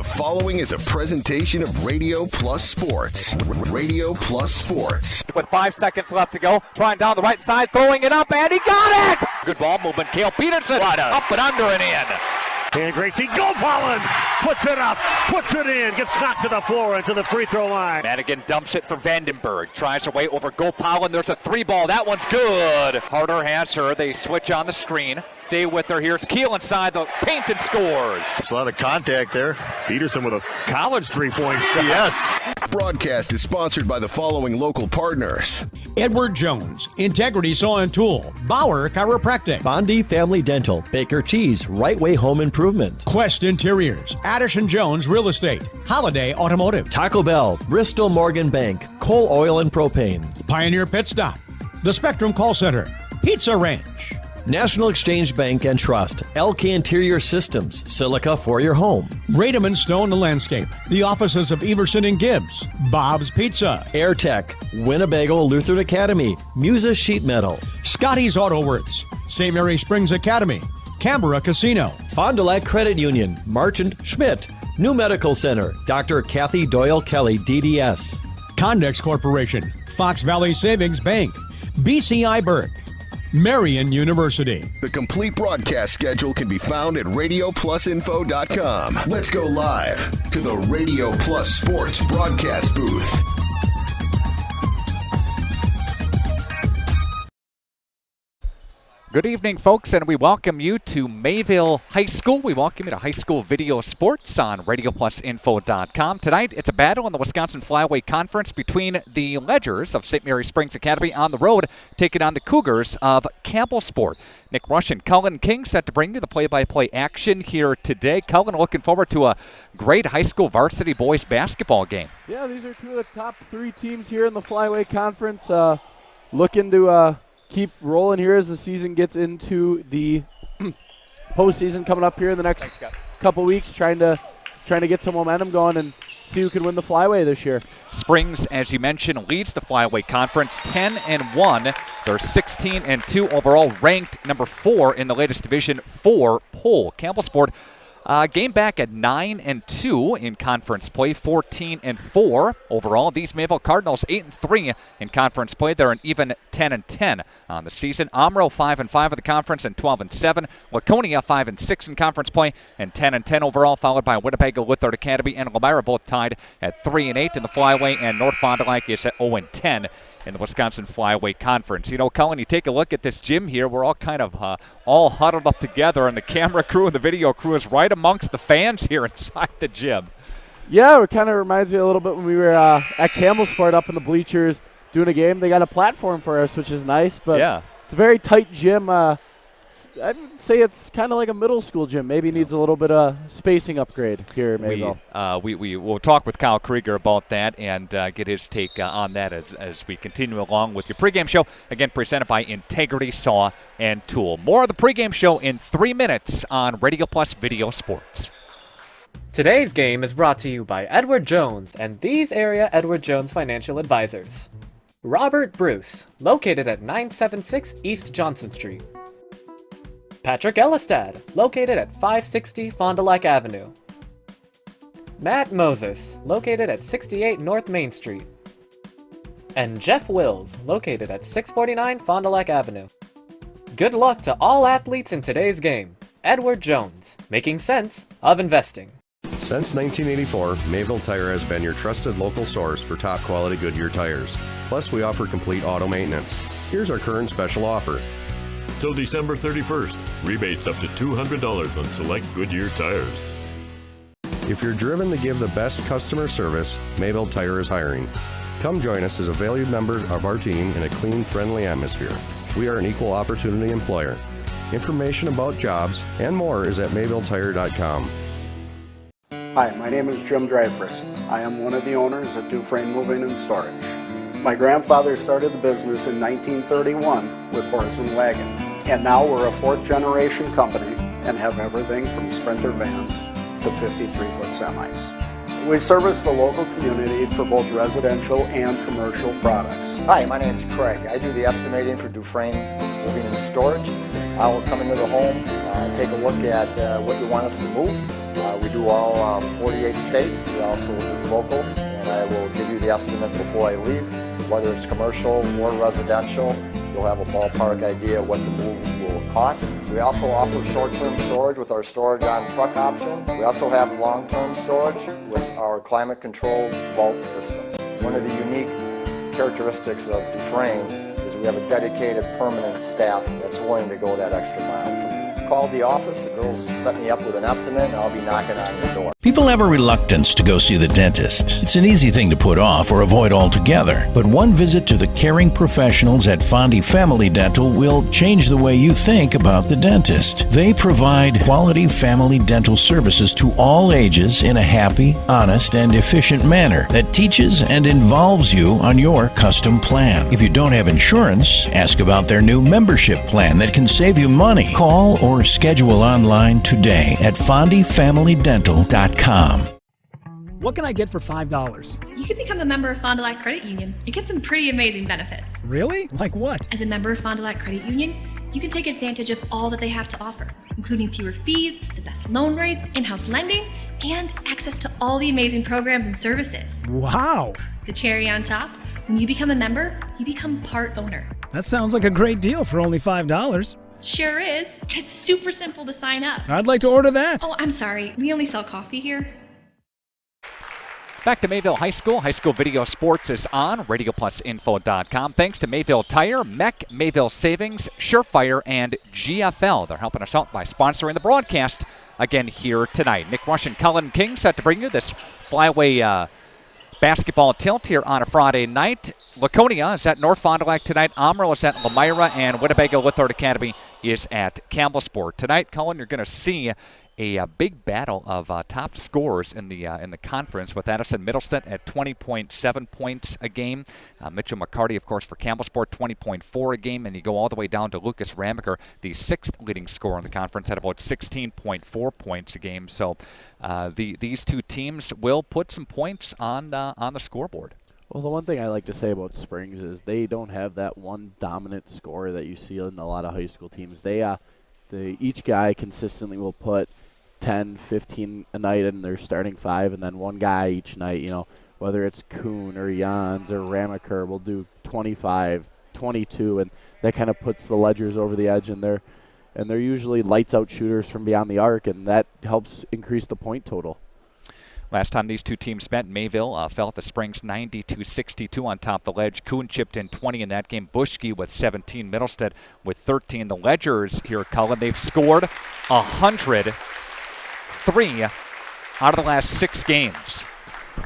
The following is a presentation of Radio Plus Sports. Radio Plus Sports. With 5 seconds left to go, trying down the right side, throwing it up, and he got it! Good ball movement. Cale Peterson up and under and in. And Gracie Gopalin puts it up, puts it in, gets knocked to the floor into the free throw line. Madigan dumps it for Vandenberg. Tries her way over Gopalin. There's a three ball. That one's good. Harder has her. They switch on the screen. Stay with her. Here's Keel inside the paint and scores. There's a lot of contact there. Peterson with a college three-point shot. Yes. Broadcast is sponsored by the following local partners. Edward Jones, Integrity Saw and Tool, Bauer Chiropractic, Bondi Family Dental, Baker Cheese, Right Way Home Improvement, Quest Interiors, Addison Jones Real Estate, Holiday Automotive, Taco Bell, Bristol Morgan Bank, Coal Oil and Propane, Pioneer Pit Stop, The Spectrum Call Center, Pizza Ranch, National Exchange Bank and Trust, LK Interior Systems, Silica for your home, Radom & Stone The Landscape, the offices of Everson and Gibbs, Bob's Pizza, Air Tech, Winnebago Lutheran Academy, Musa Sheet Metal, Scotty's Auto Works, St. Mary Springs Academy, Canberra Casino, Fond du Lac Credit Union, Marchant Schmidt, New Medical Center, Dr. Kathy Doyle Kelly, DDS, Condex Corporation, Fox Valley Savings Bank, BCI Berg, Marian University. The complete broadcast schedule can be found at RadioPlusInfo.com. Let's go live to the Radio Plus Sports broadcast booth. Good evening, folks, and we welcome you to Mayville High School. We welcome you to High School Video Sports on RadioPlusInfo.com. Tonight, it's a battle in the Wisconsin Flyweight Conference between the Ledgers of St. Mary Springs Academy on the road, taking on the Cougars of Campbellsport. Nick Rush and Cullen King set to bring you the play-by-play action here today. Cullen, looking forward to a great high school varsity boys basketball game. Yeah, these are two of the top three teams here in the Flyweight Conference. Looking to keep rolling here as the season gets into the postseason coming up here in the next couple weeks, trying to get some momentum going and see who can win the Flyway this year. Springs, as you mentioned, leads the Flyweight Conference 10-1. They're 16-2 overall, ranked number 4 in the latest Division 4 poll. Campbellsport game back at 9-2 in conference play, 14-4 overall. These Mayville Cardinals 8-3 in conference play. They're an even 10-10 on the season. Amro 5-5 in the conference and 12-7. Laconia 5-6 in conference play and 10-10 overall, followed by Winnebago Lutheran Academy and Elmira, both tied at 3-8 in the Flyway, and North Fond du Lac is at 0-10 in the Wisconsin Flyweight Conference. You know, Cullen, you take a look at this gym here. We're all kind of all huddled up together, and the camera crew and the video crew is right amongst the fans here inside the gym. Yeah, it kind of reminds me a little bit when we were at Campbellsport up in the bleachers doing a game. They got a platform for us, which is nice, but yeah, it's a very tight gym. I'd say it's kind of like a middle school gym. Maybe needs a little bit of spacing upgrade here at Mayville. We will talk with Kyle Krieger about that and get his take on that as we continue along with your pregame show, again presented by Integrity Saw and Tool. More of the pregame show in 3 minutes on Radio Plus Video Sports. Today's game is brought to you by Edward Jones and these area Edward Jones financial advisors. Robert Bruce, located at 976 East Johnson Street. Patrick Ellistad, located at 560 Fond du Lac Avenue. Matt Moses, located at 68 North Main Street. And Jeff Wills, located at 649 Fond du Lac Avenue. Good luck to all athletes in today's game. Edward Jones, making sense of investing. Since 1984, Mayville Tire has been your trusted local source for top quality Goodyear tires. Plus, we offer complete auto maintenance. Here's our current special offer. Till December 31st, rebates up to $200 on select Goodyear tires. If you're driven to give the best customer service, Mayville Tire is hiring. Come join us as a valued member of our team in a clean, friendly atmosphere. We are an equal opportunity employer. Information about jobs and more is at MayvilleTire.com. Hi, my name is Jim Dreyfus. I am one of the owners of Dufresne Moving and Storage. My grandfather started the business in 1931 with horse and wagon, and now we're a fourth-generation company and have everything from Sprinter vans to 53-foot semis. We service the local community for both residential and commercial products. Hi, my name is Craig. I do the estimating for Dufresne Moving and Storage. I will come into the home, take a look at what you want us to move, We do all 48 states. We also do local, and I will give you the estimate before I leave. Whether it's commercial or residential, you'll have a ballpark idea of what the move will cost. We also offer short-term storage with our storage on truck option. We also have long-term storage with our climate-controlled vault system. One of the unique characteristics of Dufresne is we have a dedicated permanent staff that's willing to go that extra mile for you. Call the office, the girls set me up with an estimate, and I'll be knocking on your door. People have a reluctance to go see the dentist. It's an easy thing to put off or avoid altogether. But one visit to the caring professionals at Fondy Family Dental will change the way you think about the dentist. They provide quality family dental services to all ages in a happy, honest, and efficient manner that teaches and involves you on your custom plan. If you don't have insurance, ask about their new membership plan that can save you money. Call or schedule online today at fondyfamilydental.com. What can I get for $5? You can become a member of Fond du Lac Credit Union and get some pretty amazing benefits. Really? Like what? As a member of Fond du Lac Credit Union, you can take advantage of all that they have to offer, including fewer fees, the best loan rates, in-house lending, and access to all the amazing programs and services. Wow! The cherry on top, when you become a member, you become part owner. That sounds like a great deal for only $5. Sure is. And it's super simple to sign up. I'd like to order that. Oh, I'm sorry. We only sell coffee here. Back to Mayville High School. High School Video Sports is on RadioPlusInfo.com. Thanks to Mayville Tire, MEC, Mayville Savings, Surefire, and GFL. They're helping us out by sponsoring the broadcast again here tonight. Nick Rush and Cullen King set to bring you this Flyway basketball tilt here on a Friday night. Laconia is at North Fond du Lac tonight. Amarillo is at Lamira, and Winnebago Lithard Academy is at Campbellsport. Tonight, Cullen, you're going to see a big battle of top scorers in the conference, with Addison Middlestead at 20.7 points a game. Mitchell McCarty, of course, for Campbellsport, 20.4 a game. And you go all the way down to Lucas Ramaker, the sixth leading scorer in the conference, at about 16.4 points a game. So these two teams will put some points on the scoreboard. Well, the one thing I like to say about Springs is they don't have that one dominant scorer that you see in a lot of high school teams. Each guy consistently will put 10, 15 a night in their starting five, and then one guy each night, whether it's Kuhn or Jans or Ramaker, will do 25, 22, and that kind of puts the Ledgers over the edge, and they're usually lights out shooters from beyond the arc, and that helps increase the point total. Last time these two teams met, Mayville fell at the Springs 92-62 on top of the Ledge. Kuhn chipped in 20 in that game. Bushke with 17. Middlestead with 13. The Ledgers here, Cullen, they've scored 103 out of the last 6 games.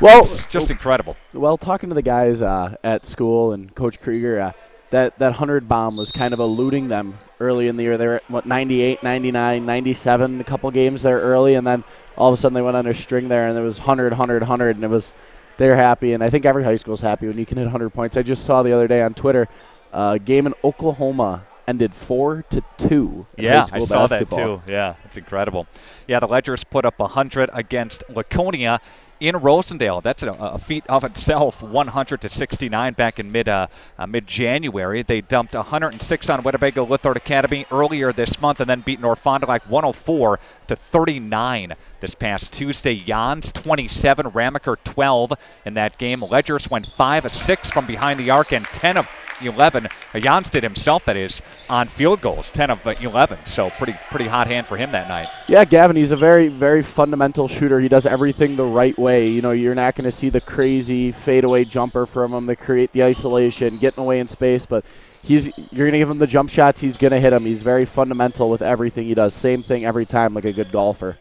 Well, it's just incredible. Well, talking to the guys at school and Coach Krieger, that 100 bomb was kind of eluding them early in the year. They were at, 98, 99, 97, a couple games there early, and then all of a sudden they went on a string there, and it was 100, 100, 100, and they were happy. And I think every high school is happy when you can hit 100 points. I just saw the other day on Twitter, a game in Oklahoma ended 4-2. Yeah, I saw that too. Yeah, it's incredible. Yeah, the Ledgers put up 100 against Laconia in Rosendale. That's a feat of itself, 100-69 back in mid-January. They dumped 106 on Winnebago Lithard Academy earlier this month, and then beat North Fond du Lac 104-39 this past Tuesday. Jans 27, Ramaker 12 in that game. Ledgers went 5 of 6 from behind the arc and 10 of 11. Jans did himself, that is, on field goals, 10 of 11. So pretty hot hand for him that night. Yeah, Gavin, he's a very, very fundamental shooter. He does everything the right way. You're not going to see the crazy fadeaway jumper from him to create the isolation, getting away in space, but you're going to give him the jump shots, he's going to hit them. He's very fundamental with everything he does. Same thing every time, like a good golfer.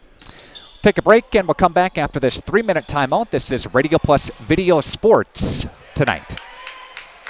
Take a break, and we'll come back after this 3-minute timeout. This is Radio Plus Video Sports tonight.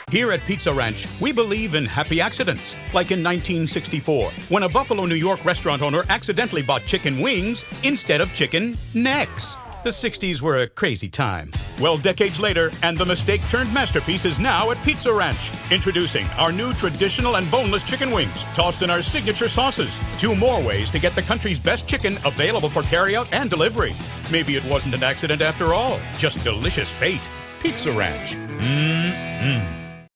Here at Pizza Ranch, we believe in happy accidents, like in 1964, when a Buffalo, New York restaurant owner accidentally bought chicken wings instead of chicken necks. The 60s were a crazy time. Well, decades later, and the mistake turned masterpiece is now at Pizza Ranch. Introducing our new traditional and boneless chicken wings, tossed in our signature sauces. 2 more ways to get the country's best chicken, available for carryout and delivery. Maybe it wasn't an accident after all, just delicious fate. Pizza Ranch.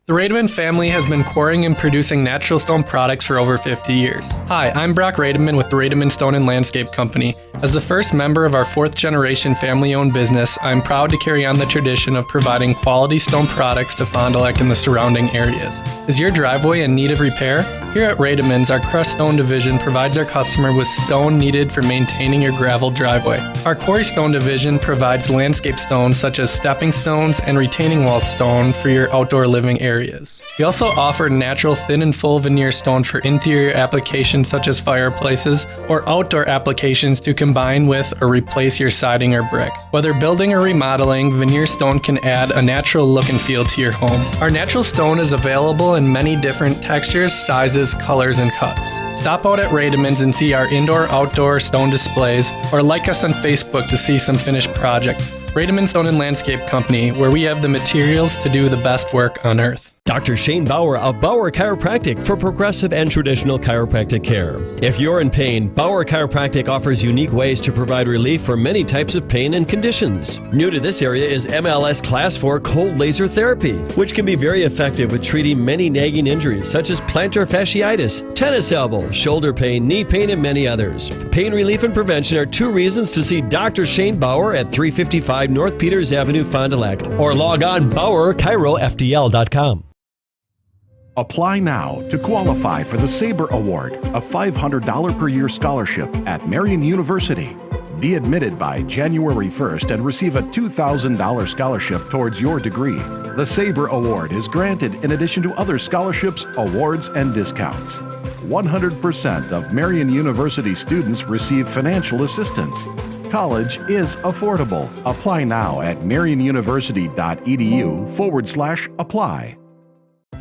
The Rademan family has been quarrying and producing natural stone products for over 50 years. Hi, I'm Brock Rademan with the Rademan Stone and Landscape Company. As the first member of our 4th generation family-owned business, I'm proud to carry on the tradition of providing quality stone products to Fond du Lac and the surrounding areas. Is your driveway in need of repair? Here at Rademan's, our crushed stone division provides our customer with stone needed for maintaining your gravel driveway. Our quarry stone division provides landscape stones such as stepping stones and retaining wall stone for your outdoor living areas. We also offer natural thin and full veneer stone for interior applications such as fireplaces or outdoor applications to combine with or replace your siding or brick. Whether building or remodeling, veneer stone can add a natural look and feel to your home. Our natural stone is available in many different textures, sizes, colors, and cuts. Stop out at Rademan's and see our indoor-outdoor stone displays, or like us on Facebook to see some finished projects. Rademan Stone and Landscape Company, where we have the materials to do the best work on earth. Dr. Shane Bauer of Bauer Chiropractic for progressive and traditional chiropractic care. If you're in pain, Bauer Chiropractic offers unique ways to provide relief for many types of pain and conditions. New to this area is MLS Class 4 cold laser therapy, which can be very effective with treating many nagging injuries such as plantar fasciitis, tennis elbow, shoulder pain, knee pain, and many others. Pain relief and prevention are 2 reasons to see Dr. Shane Bauer at 355 North Peters Avenue, Fond du Lac, or log on BauerChiroFDL.com. Apply now to qualify for the Sabre Award, a $500 per year scholarship at Marian University. Be admitted by January 1st and receive a $2,000 scholarship towards your degree. The Sabre Award is granted in addition to other scholarships, awards, and discounts. 100% of Marian University students receive financial assistance. College is affordable. Apply now at marianuniversity.edu/apply.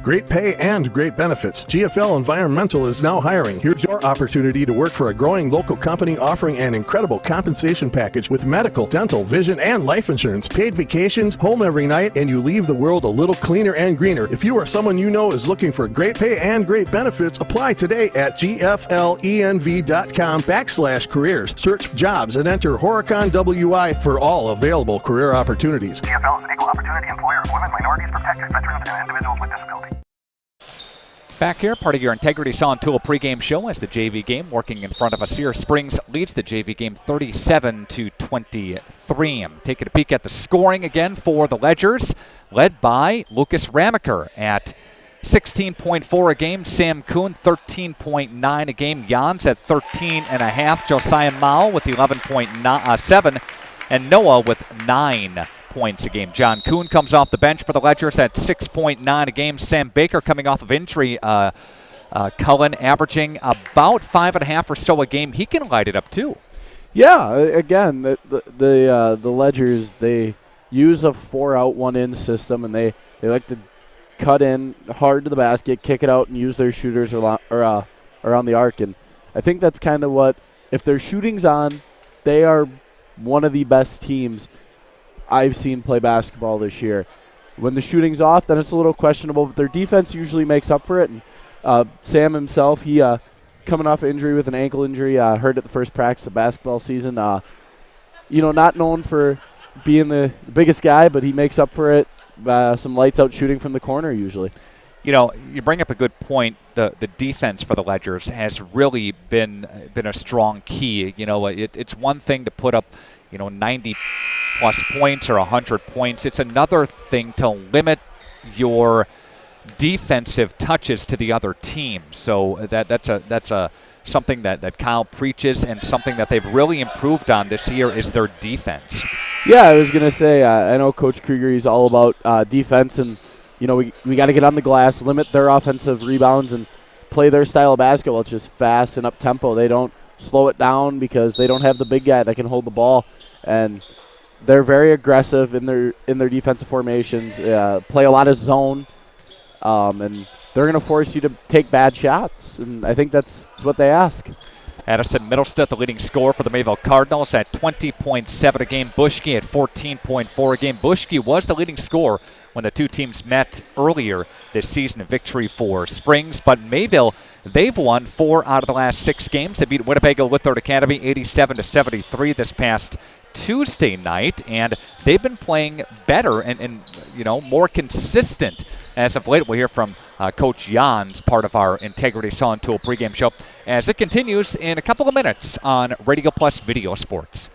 Great pay and great benefits. GFL Environmental is now hiring. Here's your opportunity to work for a growing local company offering an incredible compensation package with medical, dental, vision, and life insurance, paid vacations, home every night, and you leave the world a little cleaner and greener. If you or someone you know is looking for great pay and great benefits, apply today at gflenv.com/careers. Search jobs and enter Horicon WI for all available career opportunities. GFL is an equal opportunity employer of women, minorities, protected veterans, and individuals with disabilities. Back here, part of your Integrity Saw and Tool pregame show as the JV game working in front of us here. Springs leads the JV game 37-23. Taking a peek at the scoring again for the Ledgers, led by Lucas Ramaker at 16.4 a game. Sam Kuhn, 13.9 a game. Jans at 13.5. Josiah Mao with 11.7. And Noah with 9 points a game. John Kuhn comes off the bench for the Ledgers at 6.9 a game. Sam Baker coming off of injury. Cullen averaging about 5.5 or so a game. He can light it up too. Yeah, again, the Ledgers, they use a 4-out, 1-in system, and they like to cut in hard to the basket, kick it out, and use their shooters around the arc. And I think that's kind of what, if their shooting's on, they are one of the best teams I've seen play basketball this year. When the shooting's off, then it's a little questionable, but their defense usually makes up for it. And Sam himself, he coming off an injury with an ankle injury, hurt at the first practice of basketball season. Not known for being the biggest guy, but he makes up for it by some lights out shooting from the corner usually. You know, you bring up a good point. The defense for the Ledgers has really been a strong key. You know, it's one thing to put up 90 plus points or 100 points. It's another thing to limit your defensive touches to the other team. So that's something that Kyle preaches, and something that they've really improved on this year is their defense. Yeah, I was gonna say I know Coach Krieger, he's all about defense, and we got to get on the glass, limit their offensive rebounds, and play their style of basketball, which is fast and up tempo. They don't slow it down because they don't have the big guy that can hold the ball. And they're very aggressive in their defensive formations, play a lot of zone, and they're going to force you to take bad shots, and I think that's what they ask. Addison Middlestead, the leading scorer for the Mayville Cardinals, at 20.7 a game. Bushke at 14.4 a game. Bushke was the leading scorer when the two teams met earlier this season, a victory for Springs. But Mayville, they've won 4 out of the last 6 games. They beat Winnebago Lithard Academy 87-73 this past Tuesday night, and they've been playing better and more consistent As of late, we'll hear from Coach Jans, part of our Integrity Saw and Tool pregame show, as it continues in a couple of minutes on Radio Plus Video Sports.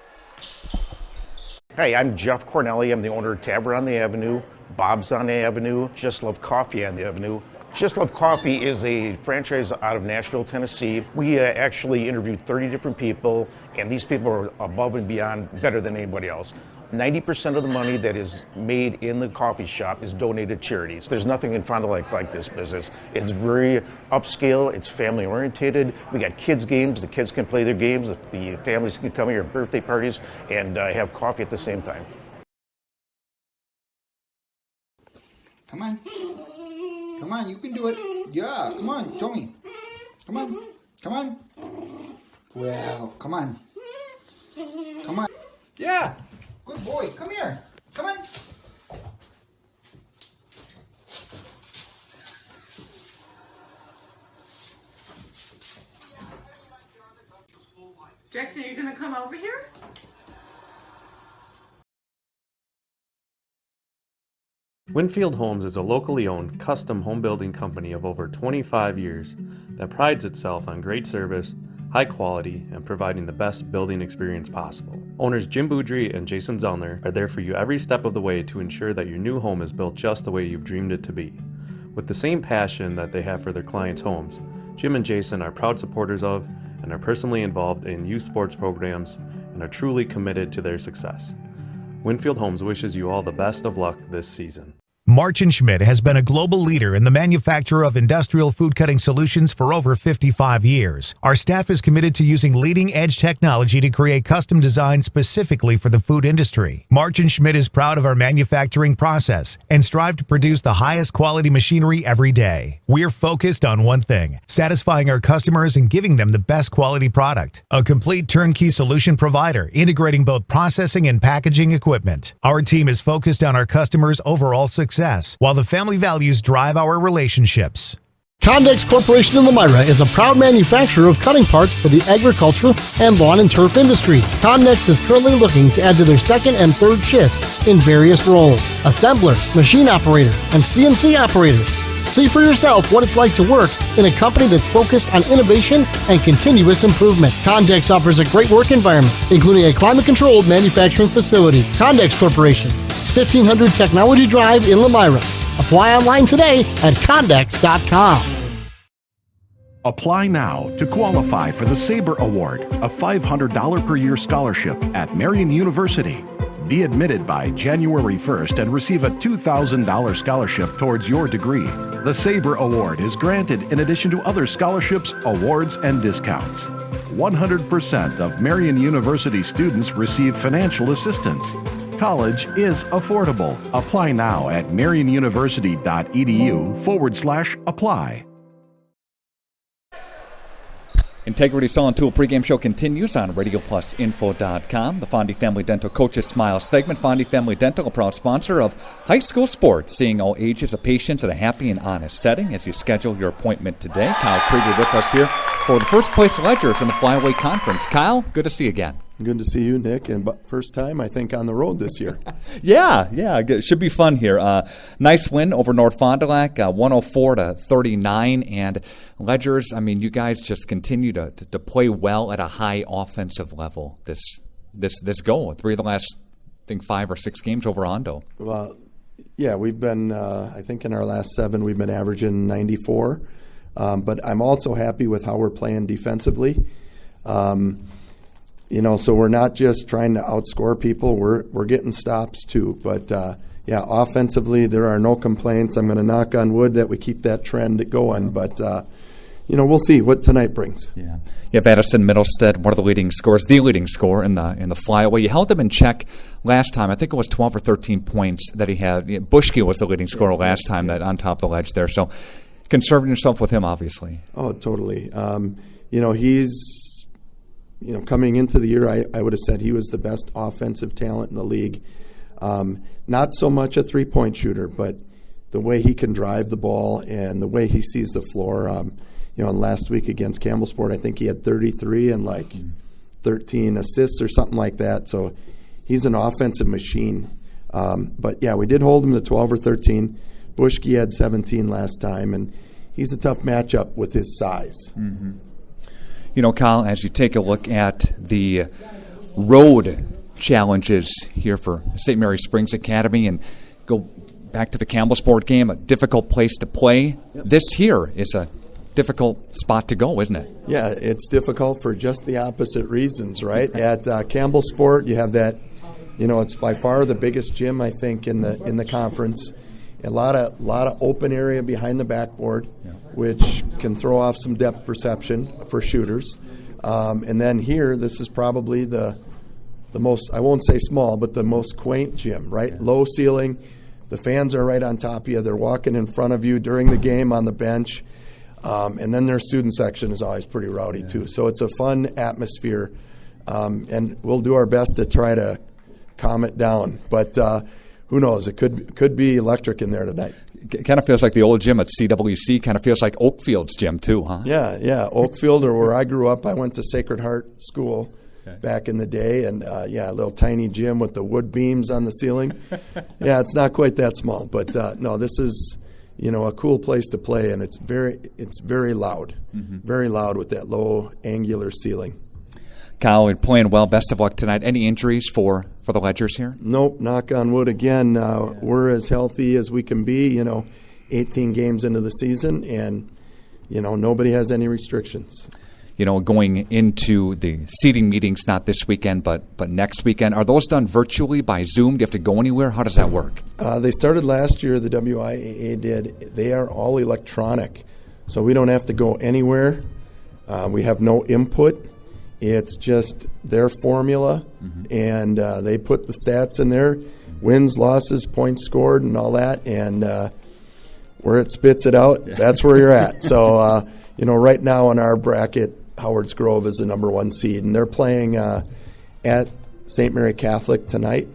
Hey, I'm Jeff Cornelli. I'm the owner of Tavern on the Avenue, Bob's on the Avenue, Just Love Coffee on the Avenue. Just Love Coffee is a franchise out of Nashville, Tennessee. We actually interviewed 30 different people, and these people are above and beyond better than anybody else. 90% of the money that is made in the coffee shop is donated to charities. There's nothing in Fond du Lac like this business. It's very upscale, it's family oriented. We got kids games, the kids can play their games, the families can come here at birthday parties and have coffee at the same time. Come on. Come on, you can do it. Yeah, come on, show me. Come on. Come on. Well, come on. Come on. Yeah. Good boy. Come here. Come on. Jackson, are you going to come over here? Winfield Homes is a locally owned, custom home building company of over 25 years that prides itself on great service, high quality, and providing the best building experience possible. Owners Jim Boudry and Jason Zellner are there for you every step of the way to ensure that your new home is built just the way you've dreamed it to be. With the same passion that they have for their clients' homes, Jim and Jason are proud supporters of and are personally involved in youth sports programs and are truly committed to their success. Winfield Homes wishes you all the best of luck this season. March & Schmidt has been a global leader in the manufacture of industrial food cutting solutions for over 55 years. Our staff is committed to using leading-edge technology to create custom designs specifically for the food industry. March & Schmidt is proud of our manufacturing process and strive to produce the highest quality machinery every day. We're focused on one thing, satisfying our customers and giving them the best quality product. A complete turnkey solution provider, integrating both processing and packaging equipment. Our team is focused on our customers' overall success, while the family values drive our relationships. Condex Corporation in Lomira is a proud manufacturer of cutting parts for the agriculture and lawn and turf industry. Condex is currently looking to add to their second and third shifts in various roles: assembler, machine operator, and CNC operator. See for yourself what it's like to work in a company that's focused on innovation and continuous improvement. Condex offers a great work environment, including a climate-controlled manufacturing facility. Condex Corporation, 1500 Technology Drive in Lomira. Apply online today at Condex.com. Apply now to qualify for the Sabre Award, a $500 per year scholarship at Marian University. Be admitted by January 1st and receive a $2,000 scholarship towards your degree. The Sabre Award is granted in addition to other scholarships, awards, and discounts. 100% of Marian University students receive financial assistance. College is affordable. Apply now at marianuniversity.edu/apply. Integrity Saw and Tool pregame show continues on RadioPlusInfo.com. The Fondy Family Dental Coaches Smile segment. Fondy Family Dental, a proud sponsor of high school sports, seeing all ages of patients in a happy and honest setting as you schedule your appointment today. Kyle Krieger with us here for the first place Ledgers in the Flyaway Conference. Kyle, good to see you again. Good to see you, Nick, and first time, I think, on the road this year. Yeah, it should be fun here. Nice win over North Fond du Lac, 104-39, and Ledgers, I mean, you guys just continue to play well at a high offensive level this go. 3 of the last, I think, 5 or 6 games over Hondo. Well, yeah, we've been, I think in our last 7, we've been averaging 94, but I'm also happy with how we're playing defensively. So we're not just trying to outscore people. We're getting stops too. But offensively, there are no complaints. I'm going to knock on wood that we keep that trend going. But we'll see what tonight brings. Yeah. You have Addison Middlestead, one of the leading scorers, the leading scorer in the flyaway. You held them in check last time. I think it was 12 or 13 points that he had. Bushke was the leading scorer last time, that on top of the ledge there. So conserving yourself with him, obviously. Oh, totally. He's. Coming into the year, I would have said he was the best offensive talent in the league. Not so much a three-point shooter, but the way he can drive the ball and the way he sees the floor. And last week against Campbellsport, I think he had 33 and 13 assists or something like that. So he's an offensive machine. But we did hold him to 12 or 13. Bushke had 17 last time, and he's a tough matchup with his size. Mm-hmm. You know, Kyle, as you take a look at the road challenges here for St. Mary Springs Academy and go back to the Campbellsport game, a difficult place to play. Yep. This here is a difficult spot to go, isn't it? Yeah, it's difficult for just the opposite reasons, right? At Campbellsport, you have that, it's by far the biggest gym, I think, in the conference. A lot of open area behind the backboard, which can throw off some depth perception for shooters. And then here, this is probably the most, I won't say small, but the most quaint gym, right? Yeah. Low ceiling. The fans are right on top of you. They're walking in front of you during the game on the bench. And then their student section is always pretty rowdy, too. So it's a fun atmosphere. And we'll do our best to try to calm it down. But who knows? It could be electric in there tonight. It kind of feels like the old gym at CWC. Kind of feels like Oakfield's gym, too, huh? Yeah. Oakfield, or where I grew up, I went to Sacred Heart School back in the day. And, a little tiny gym with the wood beams on the ceiling. Yeah, it's not quite that small. But, no, this is, a cool place to play. And it's very loud. Mm-hmm. Very loud with that low angular ceiling. Kyle, you're playing well. Best of luck tonight. Any injuries for the Ledgers here? Nope, knock on wood again. We're as healthy as we can be, 18 games into the season, and, nobody has any restrictions. Going into the seating meetings, not this weekend, but next weekend, are those done virtually by Zoom? Do you have to go anywhere? How does that work? They started last year, the WIAA did. They are all electronic, so we don't have to go anywhere. We have no input. It's just their formula, and they put the stats in there, wins, losses, points scored, and all that, and where it spits it out, that's where you're at. So, right now in our bracket, Howard's Grove is the number 1 seed, and they're playing at St. Mary Catholic tonight.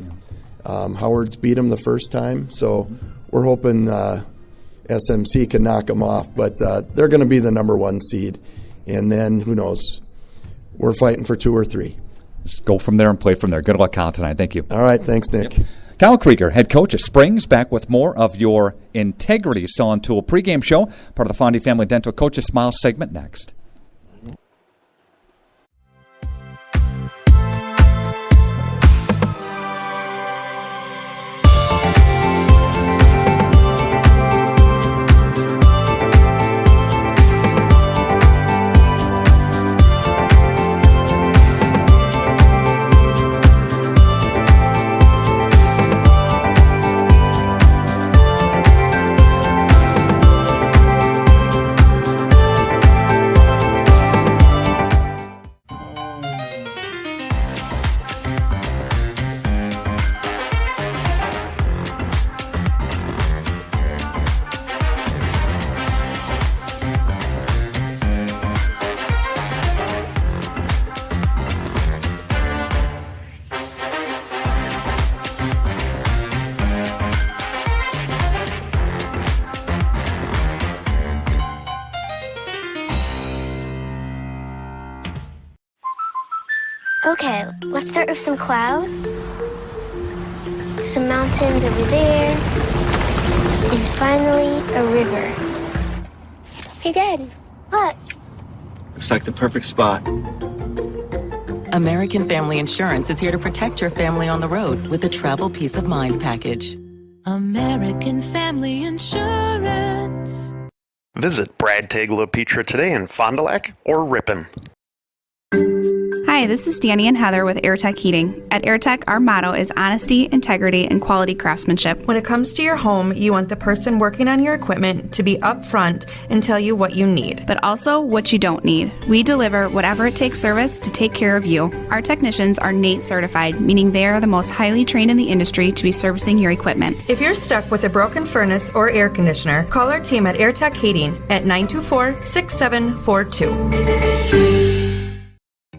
Howard's beat them the first time, so we're hoping SMC can knock them off, but they're going to be the number 1 seed, and then who knows? We're fighting for 2 or 3. Just go from there and play from there. Good luck, Kyle, tonight. Thank you. All right. Thanks, Nick. Yep. Kyle Krieger, head coach of Springs, back with more of your Integrity Saw and Tool pregame show, part of the Fondy Family Dental Coaches Smile segment next. Okay, let's start with some clouds, some mountains over there, and finally a river. Hey, Dad, look. Looks like the perfect spot. American Family Insurance is here to protect your family on the road with the Travel Peace of Mind package. American Family Insurance. Visit Brad Tagla Pizza today in Fond du Lac or Ripon. Hi, this is Danny and Heather with AirTech Heating. At AirTech, our motto is honesty, integrity, and quality craftsmanship. When it comes to your home, you want the person working on your equipment to be upfront and tell you what you need. But also what you don't need. We deliver whatever it takes service to take care of you. Our technicians are NATE certified, meaning they are the most highly trained in the industry to be servicing your equipment. If you're stuck with a broken furnace or air conditioner, call our team at AirTech Heating at 924-6742.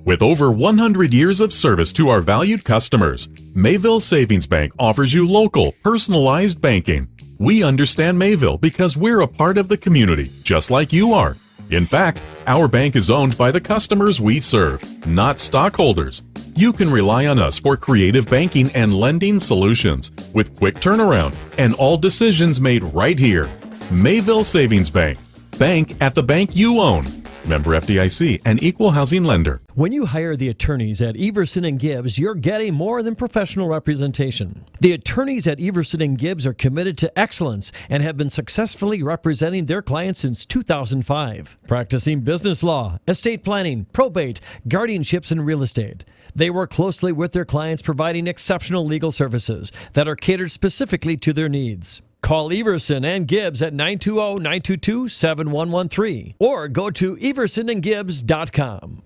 With over 100 years of service to our valued customers, Mayville Savings Bank offers you local, personalized banking. We understand Mayville because we're a part of the community, just like you are. In fact, our bank is owned by the customers we serve, not stockholders. You can rely on us for creative banking and lending solutions with quick turnaround and all decisions made right here. Mayville Savings Bank. Bank at the bank you own. Member FDIC, an equal housing lender. When you hire the attorneys at Everson & Gibbs, you're getting more than professional representation. The attorneys at Everson & Gibbs are committed to excellence and have been successfully representing their clients since 2005, practicing business law, estate planning, probate, guardianships, and real estate. They work closely with their clients, providing exceptional legal services that are catered specifically to their needs. Call Everson and Gibbs at 920-922-7113 or go to eversonandgibbs.com.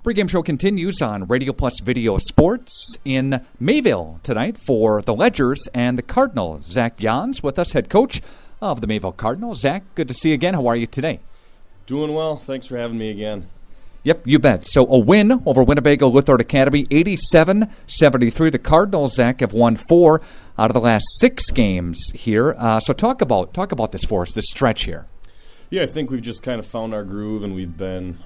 Pregame show continues on Radio Plus Video Sports in Mayville tonight for the Ledgers and the Cardinals. Zach Jans with us, head coach of the Mayville Cardinals. Zach, good to see you again. How are you today? Doing well. Thanks for having me again. Yep, you bet. So a win over Winnebago Lutheran Academy, 87-73. The Cardinals, Zach, have won 4 out of the last 6 games here. So talk about this for us, this stretch here. Yeah, I think we've just kind of found our groove, and we've been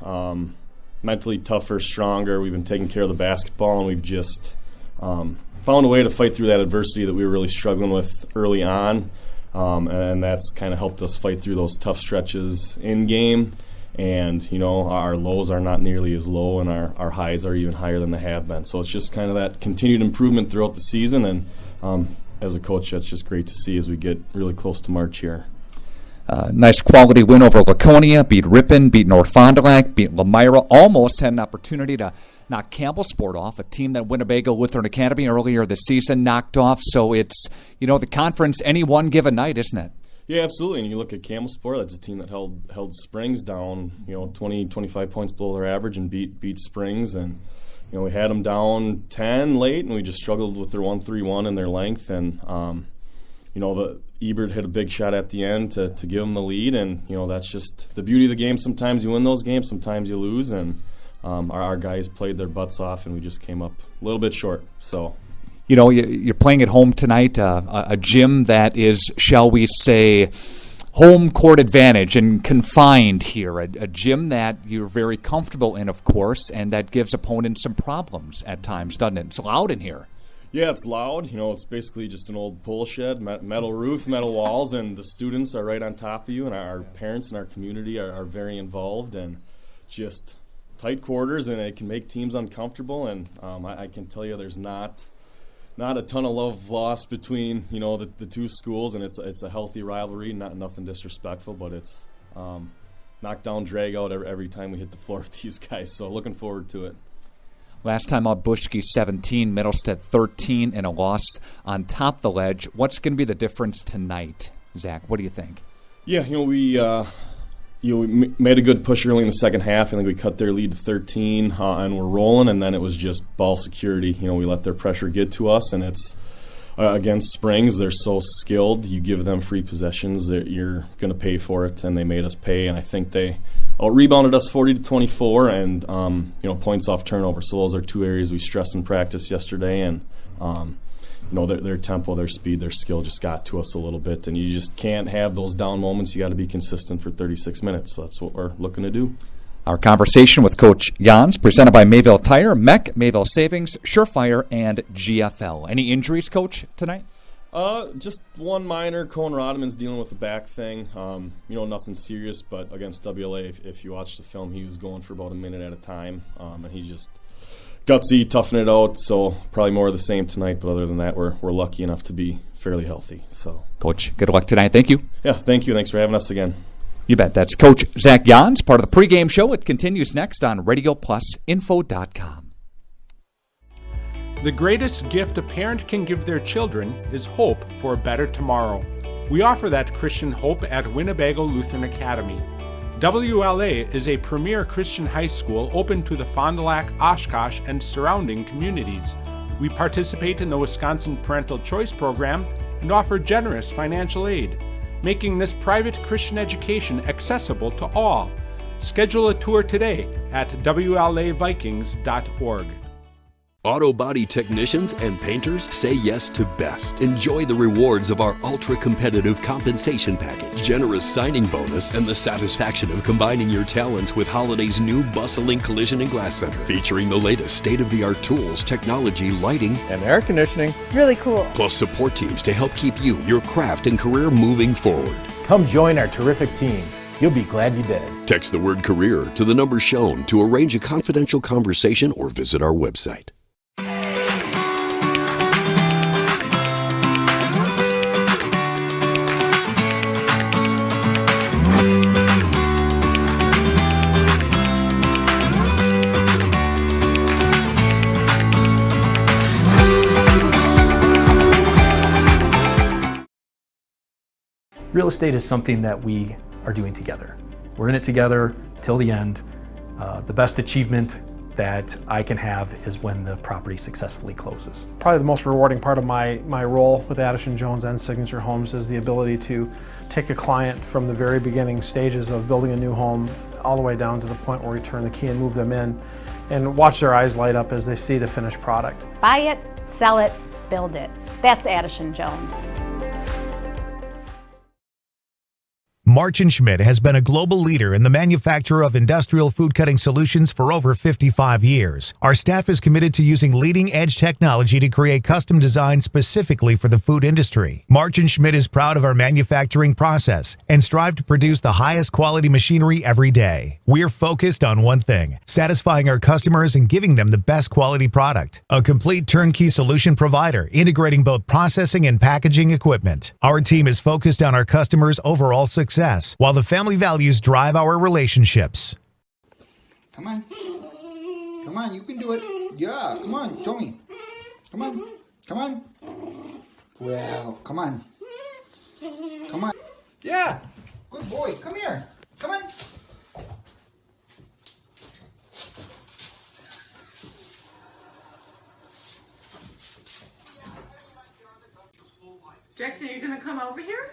mentally tougher, stronger. We've been taking care of the basketball, and we've just found a way to fight through that adversity that we were really struggling with early on, and that's kind of helped us fight through those tough stretches in game. And, you know, our lows are not nearly as low, and our highs are even higher than they have been. So it's just kind of that continued improvement throughout the season, and as a coach, that's just great to see as we get really close to March here. Nice quality win over Laconia, beat Ripon, beat North Fond du Lac, beat Lemira. Almost had an opportunity to knock Campbellsport off, a team that Winnebago Lutheran Academy earlier this season knocked off. So it's, you know, the conference any one given night, isn't it? Yeah, absolutely. And you look at Campbellsport, that's a team that held Springs down, 20, 25 points below their average and beat Springs. And, we had them down 10 late, and we just struggled with their 1-3-1 and their length. And, the Ebert hit a big shot at the end to give them the lead. And, that's just the beauty of the game. Sometimes you win those games, sometimes you lose. And our guys played their butts off, and we just came up a little bit short. So. You're playing at home tonight, a gym that is, shall we say, home court advantage and confined here, a gym that you're very comfortable in, of course, and that gives opponents some problems at times, doesn't it? It's loud in here. Yeah, it's loud. It's basically just an old pull shed, metal roof, metal walls, and the students are right on top of you, and our parents and our community are very involved, and just tight quarters, and it can make teams uncomfortable, and I can tell you there's not a ton of love lost between the two schools, and it's a healthy rivalry. Nothing disrespectful, but it's knockdown, drag out every time we hit the floor with these guys. So looking forward to it. Last time out, Bushki 17, Middlestead 13, and a loss on top the ledge. What's going to be the difference tonight, Zach? What do you think? Yeah, we made a good push early in the second half. I think we cut their lead to 13, and we're rolling, and then it was just ball security. We let their pressure get to us, and it's against Springs. They're so skilled. You give them free possessions, that you're going to pay for it, and they made us pay, and I think they rebounded us 40-24, and points off turnover. So those are two areas we stressed in practice yesterday, and their tempo, their speed, their skill just got to us a little bit, and you just can't have those down moments. You got to be consistent for 36 minutes. So that's what we're looking to do. Our conversation with Coach Jans, presented by Mayville Tire, MEC, Mayville Savings, Surefire, and GFL. Any injuries, Coach, tonight? Just one minor. Cohen Rodman's dealing with a back thing. Nothing serious, but against WLA, if you watch the film, he was going for about a minute at a time, and he just gutsy, toughing it out. So probably more of the same tonight. But other than that, we're lucky enough to be fairly healthy. So, Coach, good luck tonight. Thank you. Yeah, thank you. Thanks for having us again. You bet. That's Coach Zach Jans, part of the pregame show. It continues next on RadioPlusInfo.com. The greatest gift a parent can give their children is hope for a better tomorrow. We offer that Christian hope at Winnebago Lutheran Academy. WLA is a premier Christian high school open to the Fond du Lac, Oshkosh, and surrounding communities. We participate in the Wisconsin Parental Choice Program and offer generous financial aid, making this private Christian education accessible to all. Schedule a tour today at WLAVikings.org. Auto body technicians and painters say yes to best. Enjoy the rewards of our ultra-competitive compensation package, generous signing bonus, and the satisfaction of combining your talents with Holiday's new bustling collision and glass center, featuring the latest state-of-the-art tools, technology, lighting, and air conditioning. Really cool. Plus support teams to help keep you, your craft, and career moving forward. Come join our terrific team. You'll be glad you did. Text the word career to the number shown to arrange a confidential conversation or visit our website. Real estate is something that we are doing together. We're in it together till the end. The best achievement that I can have is when the property successfully closes. Probably the most rewarding part of my role with Addison Jones and Signature Homes is the ability to take a client from the very beginning stages of building a new home all the way down to the point where we turn the key and move them in and watch their eyes light up as they see the finished product. Buy it, sell it, build it. That's Addison Jones. March & Schmidt has been a global leader in the manufacture of industrial food cutting solutions for over 55 years. Our staff is committed to using leading-edge technology to create custom designs specifically for the food industry. March & Schmidt is proud of our manufacturing process and strive to produce the highest quality machinery every day. We're focused on one thing, satisfying our customers and giving them the best quality product. A complete turnkey solution provider, integrating both processing and packaging equipment. Our team is focused on our customers' overall success, while the family values drive our relationships. Come on. Come on, you can do it. Yeah, come on, show me. Come on. Come on. Well, come on. Come on. Yeah. Good boy. Come here. Come on. Jackson, are you going to come over here?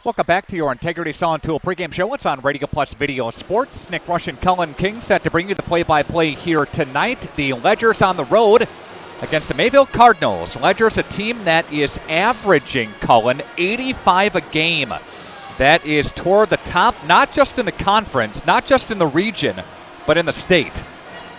Welcome back to your Integrity Saw and Tool pregame show. It's on Radio Plus Video Sports. Nick Rush and Cullen King set to bring you the play-by-play here tonight. The Ledgers on the road against the Mayville Cardinals. Ledgers, a team that is averaging, Cullen, 85 a game. That is toward the top, not just in the conference, not just in the region, but in the state.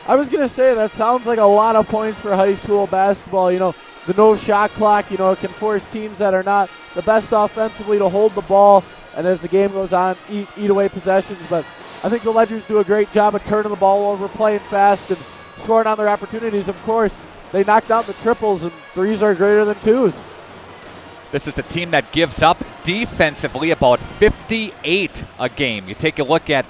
I was going to say, that sounds like a lot of points for high school basketball. You know, the no shot clock, you know, it can force teams that are not the best offensively to hold the ball, and as the game goes on, eat away possessions. But I think the Ledgers do a great job of turning the ball over, playing fast, and scoring on their opportunities. Of course, they knocked out the triples, and threes are greater than twos. This is a team that gives up defensively about 58 a game. You take a look at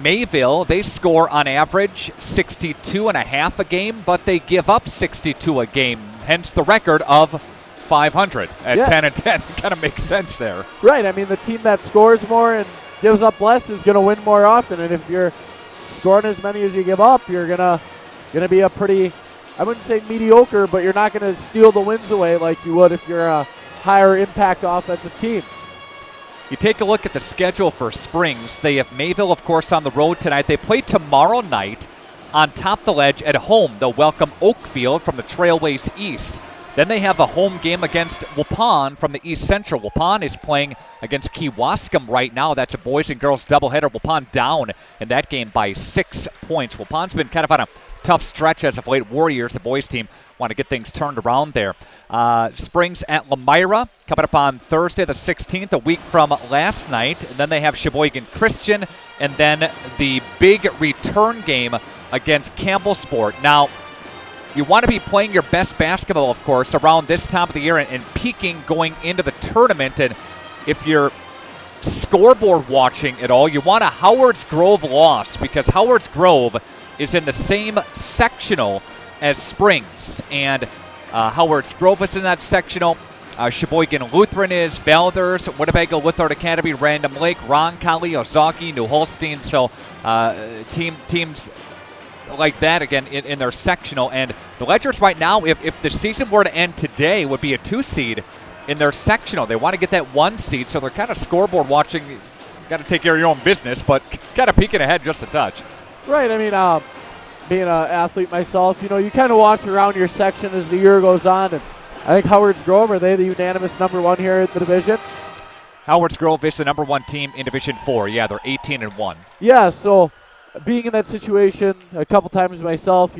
Mayville, they score on average 62.5 a game, but they give up 62 a game, hence the record of 500 at 10-10. Kind of makes sense there. Right. I mean, the team that scores more and gives up less is going to win more often. And if you're scoring as many as you give up, you're gonna be a pretty, I wouldn't say mediocre, but you're not going to steal the wins away like you would if you're a higher impact offensive team. You take a look at the schedule for Springs. They have Mayville, of course, on the road tonight. They play tomorrow night on Top the Ledge at home. They'll welcome Oakfield from the Trailways East. Then they have a home game against Waupun from the East Central. Waupun is playing against Kewaskum right now. That's a boys and girls doubleheader. Waupun down in that game by 6 points. Waupun's been kind of on a tough stretch as of late. Warriors, the boys team, want to get things turned around there. Springs at Lemira coming up on Thursday the 16th, a week from last night. And then they have Sheboygan Christian, and then the big return game against Campbellsport. Now, you want to be playing your best basketball, of course, around this time of the year and peaking going into the tournament. And if you're scoreboard watching at all, you want a Howards Grove loss, because Howards Grove is in the same sectional as Springs. And Howards Grove is in that sectional. Sheboygan Lutheran is, Valders, Winnebago Lutheran Academy, Random Lake, Roncalli, Ozaki, New Holstein. So teams like that, again, in their sectional. And the Ledgers right now, if the season were to end today, would be a 2 seed in their sectional. They want to get that 1 seed, so they're kind of scoreboard watching got to take care of your own business, but kind of peeking ahead just a touch. Right. I mean, being an athlete myself, you kind of watch around your section as the year goes on, and I think Howard's Grove, are they the unanimous #1 here in the division? Howard's Grove is the #1 team in Division 4. Yeah, they're 18-1. Yeah, so being in that situation a couple times myself,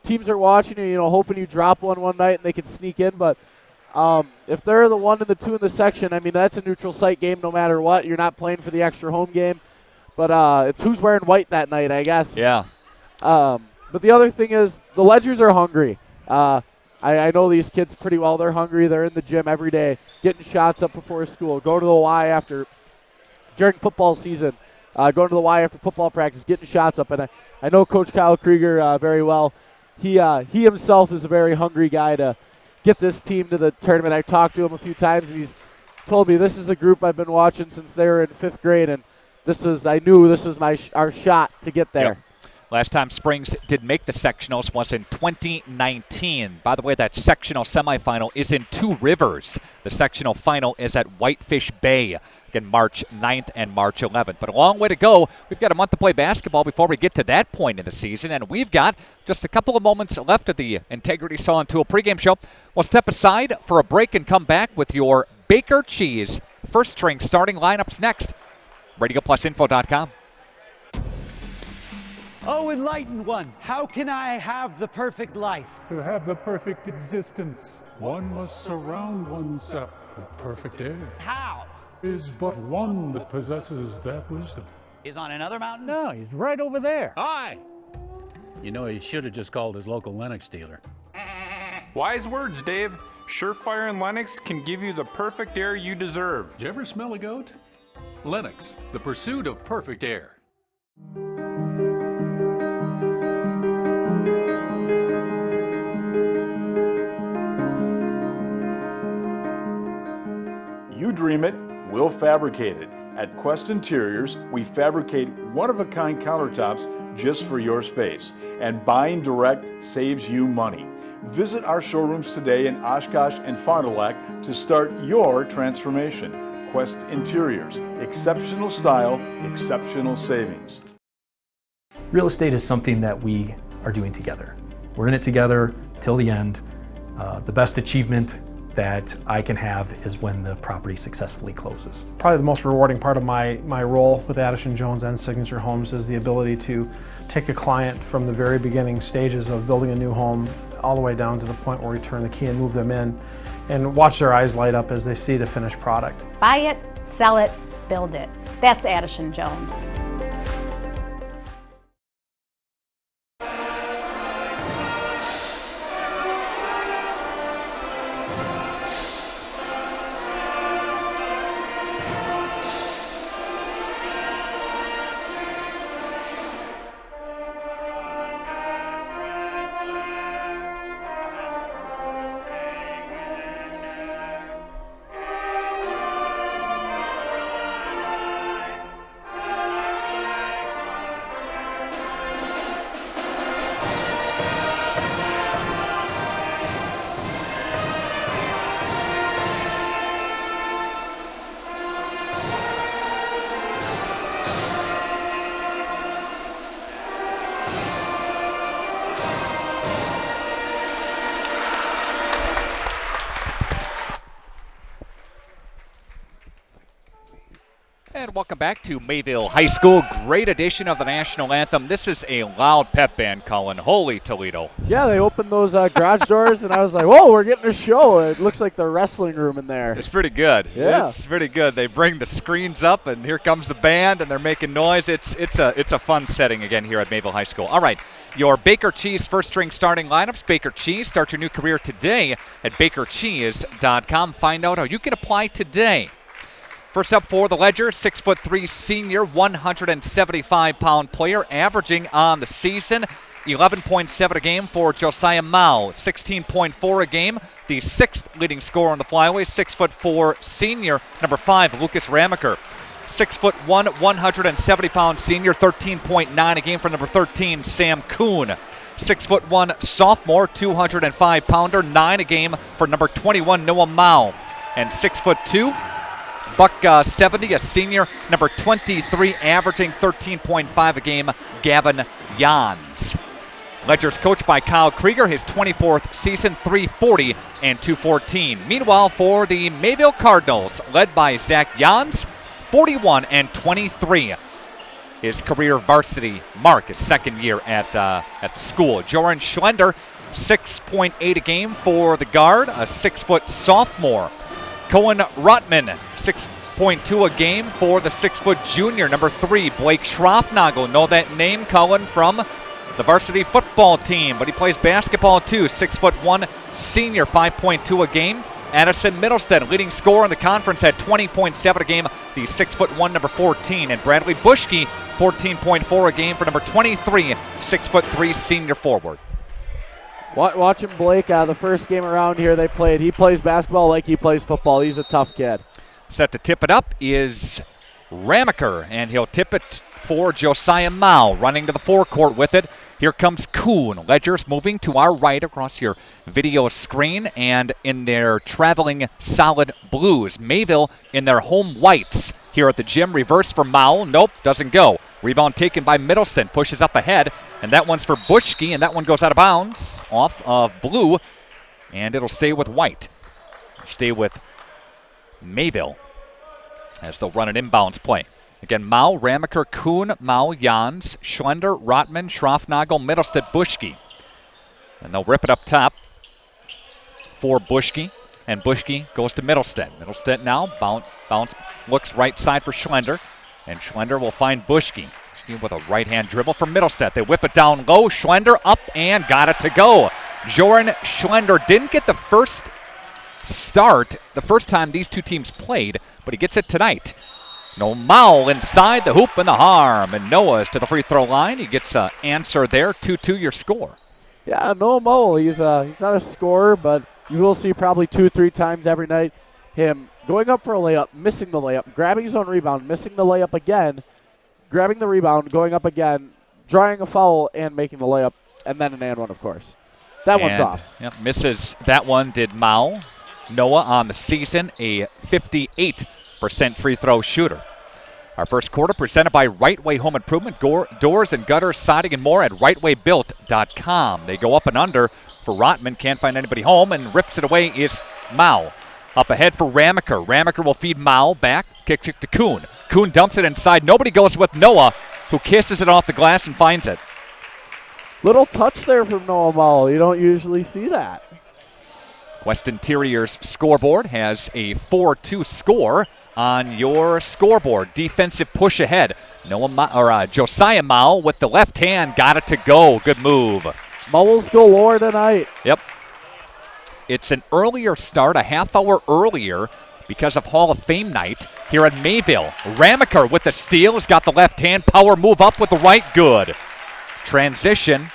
teams are watching you, hoping you drop one night and they can sneak in, but if they're the 1 and the 2 in the section, I mean, that's a neutral site game no matter what. You're not playing for the extra home game, but it's who's wearing white that night, I guess. Yeah. But the other thing is the Ledgers are hungry. I know these kids pretty well. They're hungry. They're in the gym every day, getting shots up before school, go to the Y during football season, going to the Y after football practice, getting shots up. And I know Coach Kyle Krieger very well. He himself is a very hungry guy to get this team to the tournament. I've talked to him a few times, and he's told me this is a group I've been watching since they were in 5th grade, and I knew this was our shot to get there. Yep. Last time Springs did make the sectionals was in 2019. By the way, that sectional semifinal is in Two Rivers. The sectional final is at Whitefish Bay, again March 9th and March 11th. But a long way to go. We've got a month to play basketball before we get to that point in the season, and we've got just a couple of moments left of the Integrity Saw and Tool pregame show. We'll step aside for a break and come back with your Baker Cheese first string starting lineups next. RadioPlusInfo.com. Oh, enlightened one, how can I have the perfect life? To have the perfect existence, one must surround oneself with perfect air. How? Is but one that possesses that wisdom. He's on another mountain? No, he's right over there. Hi! You know, he should have just called his local Lennox dealer. Wise words, Dave. Surefire and Lennox can give you the perfect air you deserve. Did you ever smell a goat? Lennox, the pursuit of perfect air. You dream it, we'll fabricate it. At Quest Interiors, we fabricate one-of-a-kind countertops just for your space. And buying direct saves you money. Visit our showrooms today in Oshkosh and Fond du Lac to start your transformation. Quest Interiors, exceptional style, exceptional savings. Real estate is something that we are doing together. We're in it together till the end. The best achievement that I can have is when the property successfully closes. Probably the most rewarding part of my role with Addison Jones and Signature Homes is the ability to take a client from the very beginning stages of building a new home all the way down to the point where we turn the key and move them in and watch their eyes light up as they see the finished product. Buy it, sell it, build it. That's Addison Jones. And welcome back to Mayville High School. Great edition of the national anthem. This is a loud pep band, Colin. Holy Toledo. Yeah, they opened those garage doors, and I was like, whoa, we're getting a show. It looks like the wrestling room in there. It's pretty good. Yeah. It's pretty good. They bring the screens up, and here comes the band, and they're making noise. It's a fun setting again here at Mayville High School. All right, your Baker Cheese first-string starting lineups. Baker Cheese, start your new career today at bakercheese.com. Find out how you can apply today. First up for the Ledger, 6'3" senior, 175-pound player, averaging on the season 11.7 a game for Josiah Mao, 16.4 a game. The sixth leading scorer on the Flyaway, 6'4" senior, number 5, Lucas Ramaker. 6'1", 170-pound senior, 13.9 a game for number 13, Sam Kuhn. 6'1" sophomore, 205-pounder, 9 a game for number 21, Noah Mao. And 6'2", Buck 70, a senior, number 23, averaging 13.5 a game, Gavin Jans. Ledger's coached by Kyle Krieger, his 24th season, 340 and 214. Meanwhile, for the Mayville Cardinals, led by Zach Jans, 41 and 23. His career varsity mark, his second year at the school. Joran Schlender, 6.8 a game for the guard, a 6-foot sophomore. Cohen Rotman, 6.2 a game for the 6-foot junior. Number 3, Blake Schroffnagel. Know that name, Cullen, from the varsity football team, but he plays basketball too. 6'1" senior, 5.2 a game. Addison Middlestead, leading scorer in the conference at 20.7 a game, the 6'1" number 14. And Bradley Bushke, 14.4 a game for number 23, 6'3" senior forward. Watching Blake the first game around here they played, he plays basketball like he plays football. He's a tough kid. Set to tip it up is Ramaker, and he'll tip it for Josiah Mao. Running to the forecourt with it, here comes Kuhn. Ledger's moving to our right across your video screen, and in their traveling solid blues. Mayville in their home whites here at the gym. Reverse for Mao. Nope, doesn't go. Rebound taken by Middleston. Pushes up ahead, and that one's for Bushke, and that one goes out of bounds off of blue, and it'll stay with white. Stay with Mayville as they'll run an inbounds play. Again, Mao, Ramaker, Kuhn, Mao, Jans, Schlender, Rotman, Schroffnagel, Middlestead, Bushke. And they'll rip it up top for Bushke, and Bushke goes to Middlestead. Middlestead now, bounce, looks right side for Schlender, and Schlender will find Bushke. Bushke with a right-hand dribble for Middlestead. They whip it down low, Schlender up and got it to go. Joran Schlender didn't get the first start the first time these two teams played, but he gets it tonight. No Mao inside the hoop and the harm, and Noah's to the free throw line. He gets an answer there. 2-2 your score. Yeah, Noah Mole, he's not a scorer, but you will see probably 2-3 times every night him going up for a layup, missing the layup, grabbing his own rebound, missing the layup again, grabbing the rebound, going up again, drawing a foul, and making the layup, and then an and one, of course. That one's off. Yep, misses that one, did Mao. Noah on the season, a 58% free throw shooter. Our first quarter presented by Right Way Home Improvement, doors and gutters, siding, and more at rightwaybuilt.com. They go up and under for Rotman, can't find anybody home, and rips it away is Mao. Up ahead for Ramaker. Ramaker will feed Mao back, kicks it to Kuhn. Kuhn dumps it inside. Nobody goes with Noah, who kisses it off the glass and finds it. Little touch there from Noah Mao. You don't usually see that. West Interior's scoreboard has a 4-2 score on your scoreboard. Defensive push ahead. Josiah Mao with the left hand got it to go. Good move. Mowles galore tonight. Yep. It's an earlier start, a half hour earlier because of Hall of Fame night here at Mayville. Ramaker with the steal has got the left hand. Power move up with the right. Good. Transition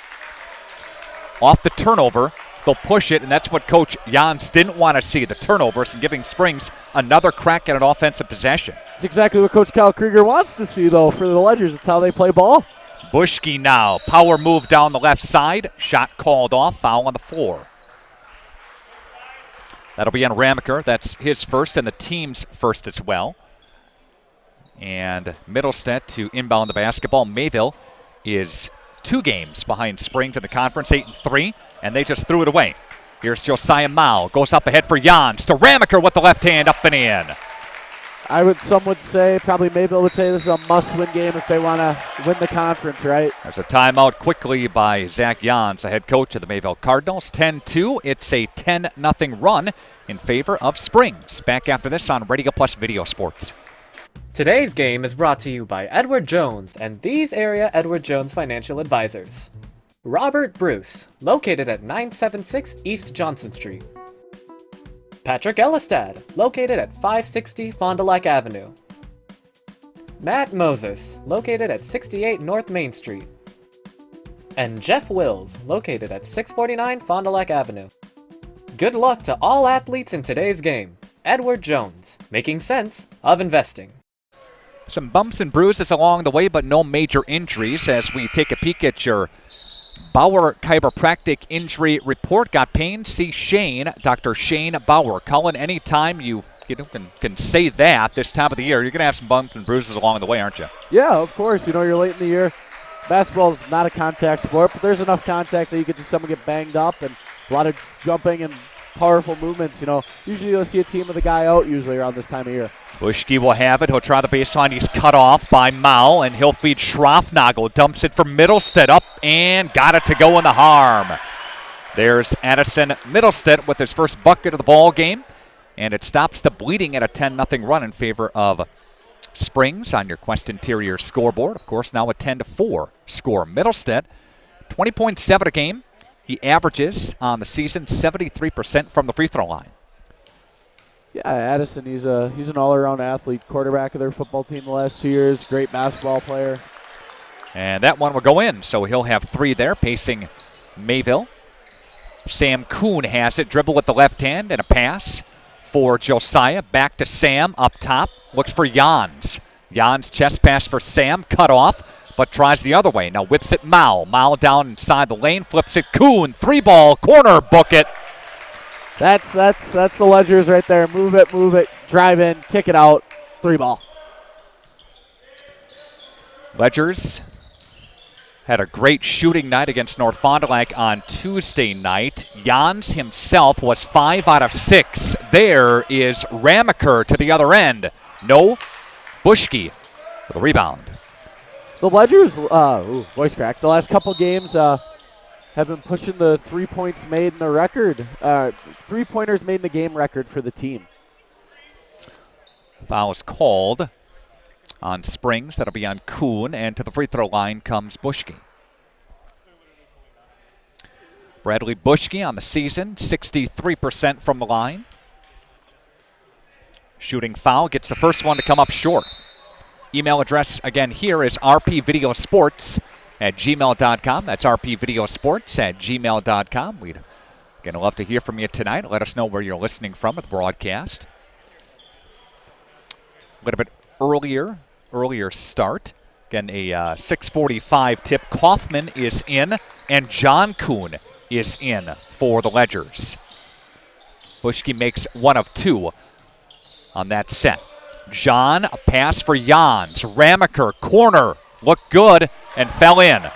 off the turnover. They'll push it, and that's what Coach Jans didn't want to see, the turnovers, and giving Springs another crack at an offensive possession. That's exactly what Coach Kyle Krieger wants to see, though, for the Ledgers. It's how they play ball. Bushke now. Power move down the left side. Shot called off. Foul on the floor. That'll be on Ramaker. That's his first and the team's first as well. And Middlestead to inbound the basketball. Mayville is 2 games behind Springs in the conference, 8-3, and they just threw it away. Here's Josiah Mao, goes up ahead for Jans to Ramaker with the left hand up and in. Some would say, probably Mayville would say this is a must-win game if they want to win the conference, right? There's a timeout quickly by Zach Jans, the head coach of the Mayville Cardinals. 10-2, it's a 10-0 run in favor of Springs. Back after this on Radio Plus Video Sports. Today's game is brought to you by Edward Jones and these area Edward Jones financial advisors. Robert Bruce, located at 976 East Johnson Street. Patrick Ellistad, located at 560 Fond du Lac Avenue. Matt Moses, located at 68 North Main Street. And Jeff Wills, located at 649 Fond du Lac Avenue. Good luck to all athletes in today's game. Edward Jones, making sense of investing. Some bumps and bruises along the way, but no major injuries as we take a peek at your Bauer Chiropractic Injury Report. Got pain? See Dr. Shane Bauer. Colin, anytime you You can say that this time of the year. You're going to have some bumps and bruises along the way, aren't you? Yeah, of course. You're late in the year. Basketball is not a contact sport, but there's enough contact that you could see someone get banged up and a lot of jumping and powerful movements. Usually you'll see a team with a guy out usually around this time of year. Bushke will have it. He'll try the baseline. He's cut off by Mao, and he'll feed Schroffnagel. Dumps it for Middlestead up and got it to go in the harm. There's Addison Middlestead with his first bucket of the ball game, and it stops the bleeding at a 10-0 run in favor of Springs on your Quest Interior scoreboard. Of course, now a 10-4 score. Middlestead, 20.7 a game. He averages on the season 73% from the free throw line. Yeah, Addison, he's an all-around athlete, quarterback of their football team the last 2 years, great basketball player. And that one will go in, so he'll have 3 there, pacing Mayville. Sam Kuhn has it, dribble with the left hand and a pass for Josiah. Back to Sam up top, looks for Jans. Jans chest pass for Sam, cut off, but tries the other way. Now whips it Mao. Mao down inside the lane, flips it Kuhn, 3-ball, corner, book it. That's the Ledgers right there. Move it, drive in, kick it out, 3-ball. Ledgers had a great shooting night against North Fond du Lac on Tuesday night. Jans himself was 5 out of 6. There is Ramaker to the other end. No, Bushke for the rebound. The Ledgers, voice crack. The last couple games have been pushing the 3 points made in the record. 3-pointers made in the game record for the team. Foul is called on Springs. That'll be on Kuhn, and to the free throw line comes Bushke. Bradley Bushke on the season, 63% from the line. Shooting foul, gets the first one to come up short. Email address again here is rpvideosports@gmail.com. That's rpvideosports@gmail.com. We'd again love to hear from you tonight. Let us know where you're listening from at the broadcast. A little bit earlier start. Again, a 6:45 tip. Kaufman is in, and John Kuhn is in for the Ledgers. Bushke makes 1 of 2 on that set. John, a pass for Jans. Ramaker, corner, looked good and fell in.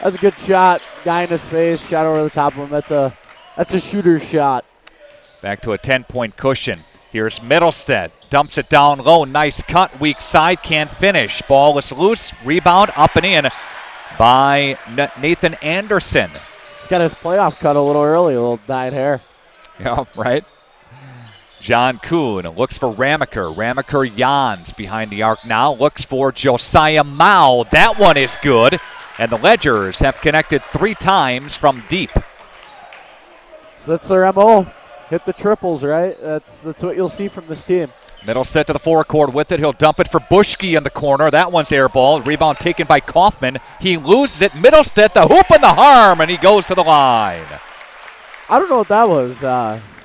That's a good shot. Guy in his face, shot over the top of him. That's a shooter's shot. Back to a 10-point cushion. Here's Middlestead. Dumps it down low. Nice cut. Weak side. Can't finish. Ball is loose. Rebound up and in by Nathan Anderson. He's got his playoff cut a little early. A little dyed hair. Yeah, right. John Kuhn looks for Ramaker. Ramaker Jans behind the arc now. Looks for Josiah Mao. That one is good. And the Ledgers have connected 3 times from deep. So that's their MO. Hit the triples, right? That's what you'll see from this team. Middlestead to the forecourt with it. He'll dump it for Bushke in the corner. That one's air ball. Rebound taken by Kaufman. He loses it. Middlestead, the hoop and the harm, and he goes to the line. I don't know what that was.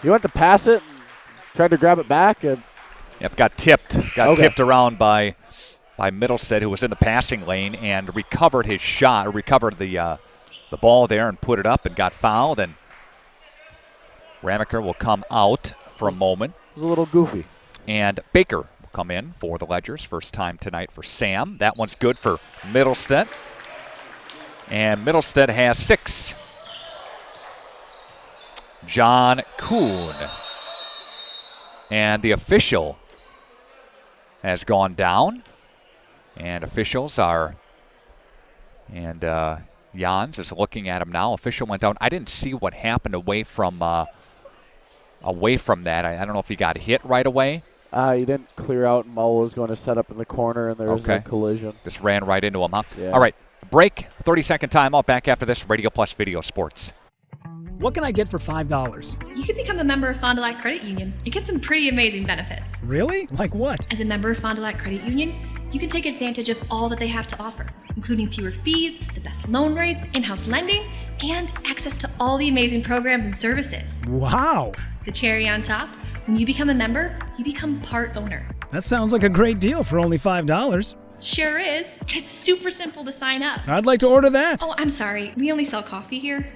He went to pass it and tried to grab it back. And yep, got tipped. Tipped around by Middlestead, who was in the passing lane, and recovered his shot, or recovered the ball there and put it up and got fouled. And Ramaker will come out for a moment. It was a little goofy. And Baker will come in for the Ledgers. First time tonight for Sam. That one's good for Middlestead. And Middlestead has 6. John Kuhn. And the official has gone down. And officials are, and Jans is looking at him now. Official went down. I didn't see what happened away from that. I don't know if he got hit right away. He didn't clear out, and Mo was going to set up in the corner, and there was a collision. Just ran right into him, huh? Yeah. All right, break, 30-second timeout. Back after this, Radio Plus Video Sports. What can I get for $5? You can become a member of Fond du Lac Credit Union and get some pretty amazing benefits. Really? Like what? As a member of Fond du Lac Credit Union, you can take advantage of all that they have to offer, including fewer fees, the best loan rates, in-house lending, and access to all the amazing programs and services. Wow! The cherry on top, when you become a member, you become part owner. That sounds like a great deal for only $5. Sure is. It's super simple to sign up. I'd like to order that. Oh, I'm sorry. We only sell coffee here.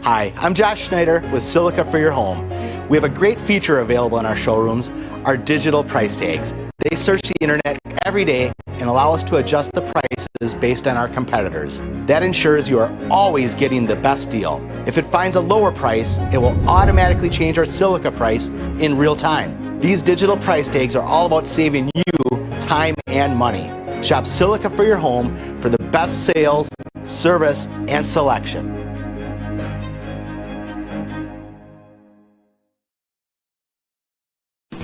Hi, I'm Josh Schneider with Silica for Your Home. We have a great feature available in our showrooms, our digital price tags. They search the internet every day and allow us to adjust the prices based on our competitors. That ensures you are always getting the best deal. If it finds a lower price, it will automatically change our silica price in real time. These digital price tags are all about saving you time and money. Shop Silica for your home for the best sales, service, and selection.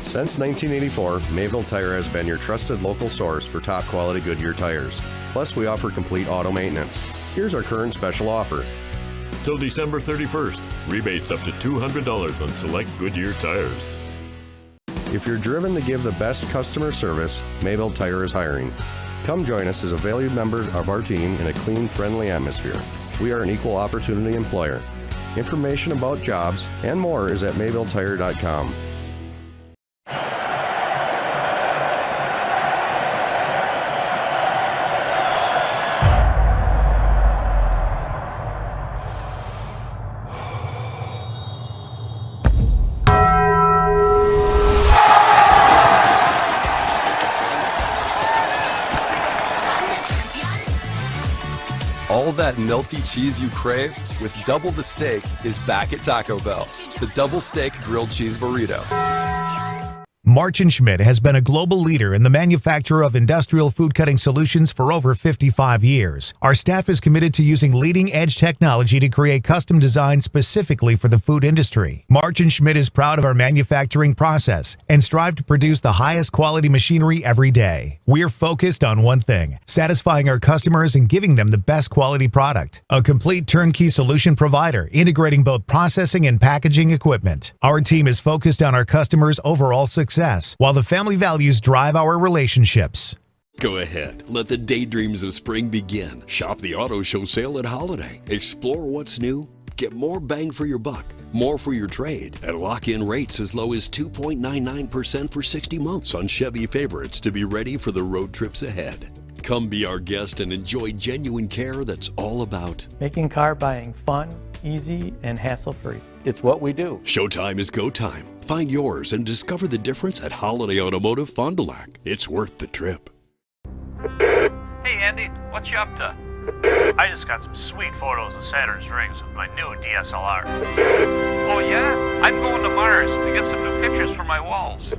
Since 1984, Mayville Tire has been your trusted local source for top quality Goodyear tires. Plus, we offer complete auto maintenance. Here's our current special offer. Till December 31st, rebates up to $200 on select Goodyear tires. If you're driven to give the best customer service, Mayville Tire is hiring. Come join us as a valued member of our team in a clean, friendly atmosphere. We are an equal opportunity employer. Information about jobs and more is at mayvilletire.com. All that melty cheese you crave with double the steak is back at Taco Bell. The double steak grilled cheese burrito. March & Schmidt has been a global leader in the manufacture of industrial food cutting solutions for over 55 years. Our staff is committed to using leading-edge technology to create custom designs specifically for the food industry. March & Schmidt is proud of our manufacturing process and strive to produce the highest quality machinery every day. We're focused on one thing, satisfying our customers and giving them the best quality product. A complete turnkey solution provider, integrating both processing and packaging equipment. Our team is focused on our customers' overall success, while the family values drive our relationships. Go ahead, let the daydreams of spring begin. Shop the auto show sale at Holiday. Explore what's new. Get more bang for your buck, more for your trade, and lock in rates as low as 2.99% for 60 months on Chevy favorites to be ready for the road trips ahead. Come be our guest and enjoy genuine care that's all about making car buying fun, easy, and hassle-free. It's what we do. Showtime is go time. Find yours and discover the difference at Holiday Automotive Fond du Lac. It's worth the trip. Hey Andy, what you up to? I just got some sweet photos of Saturn's rings with my new DSLR. Oh yeah? I'm going to Mars to get some new pictures for my walls.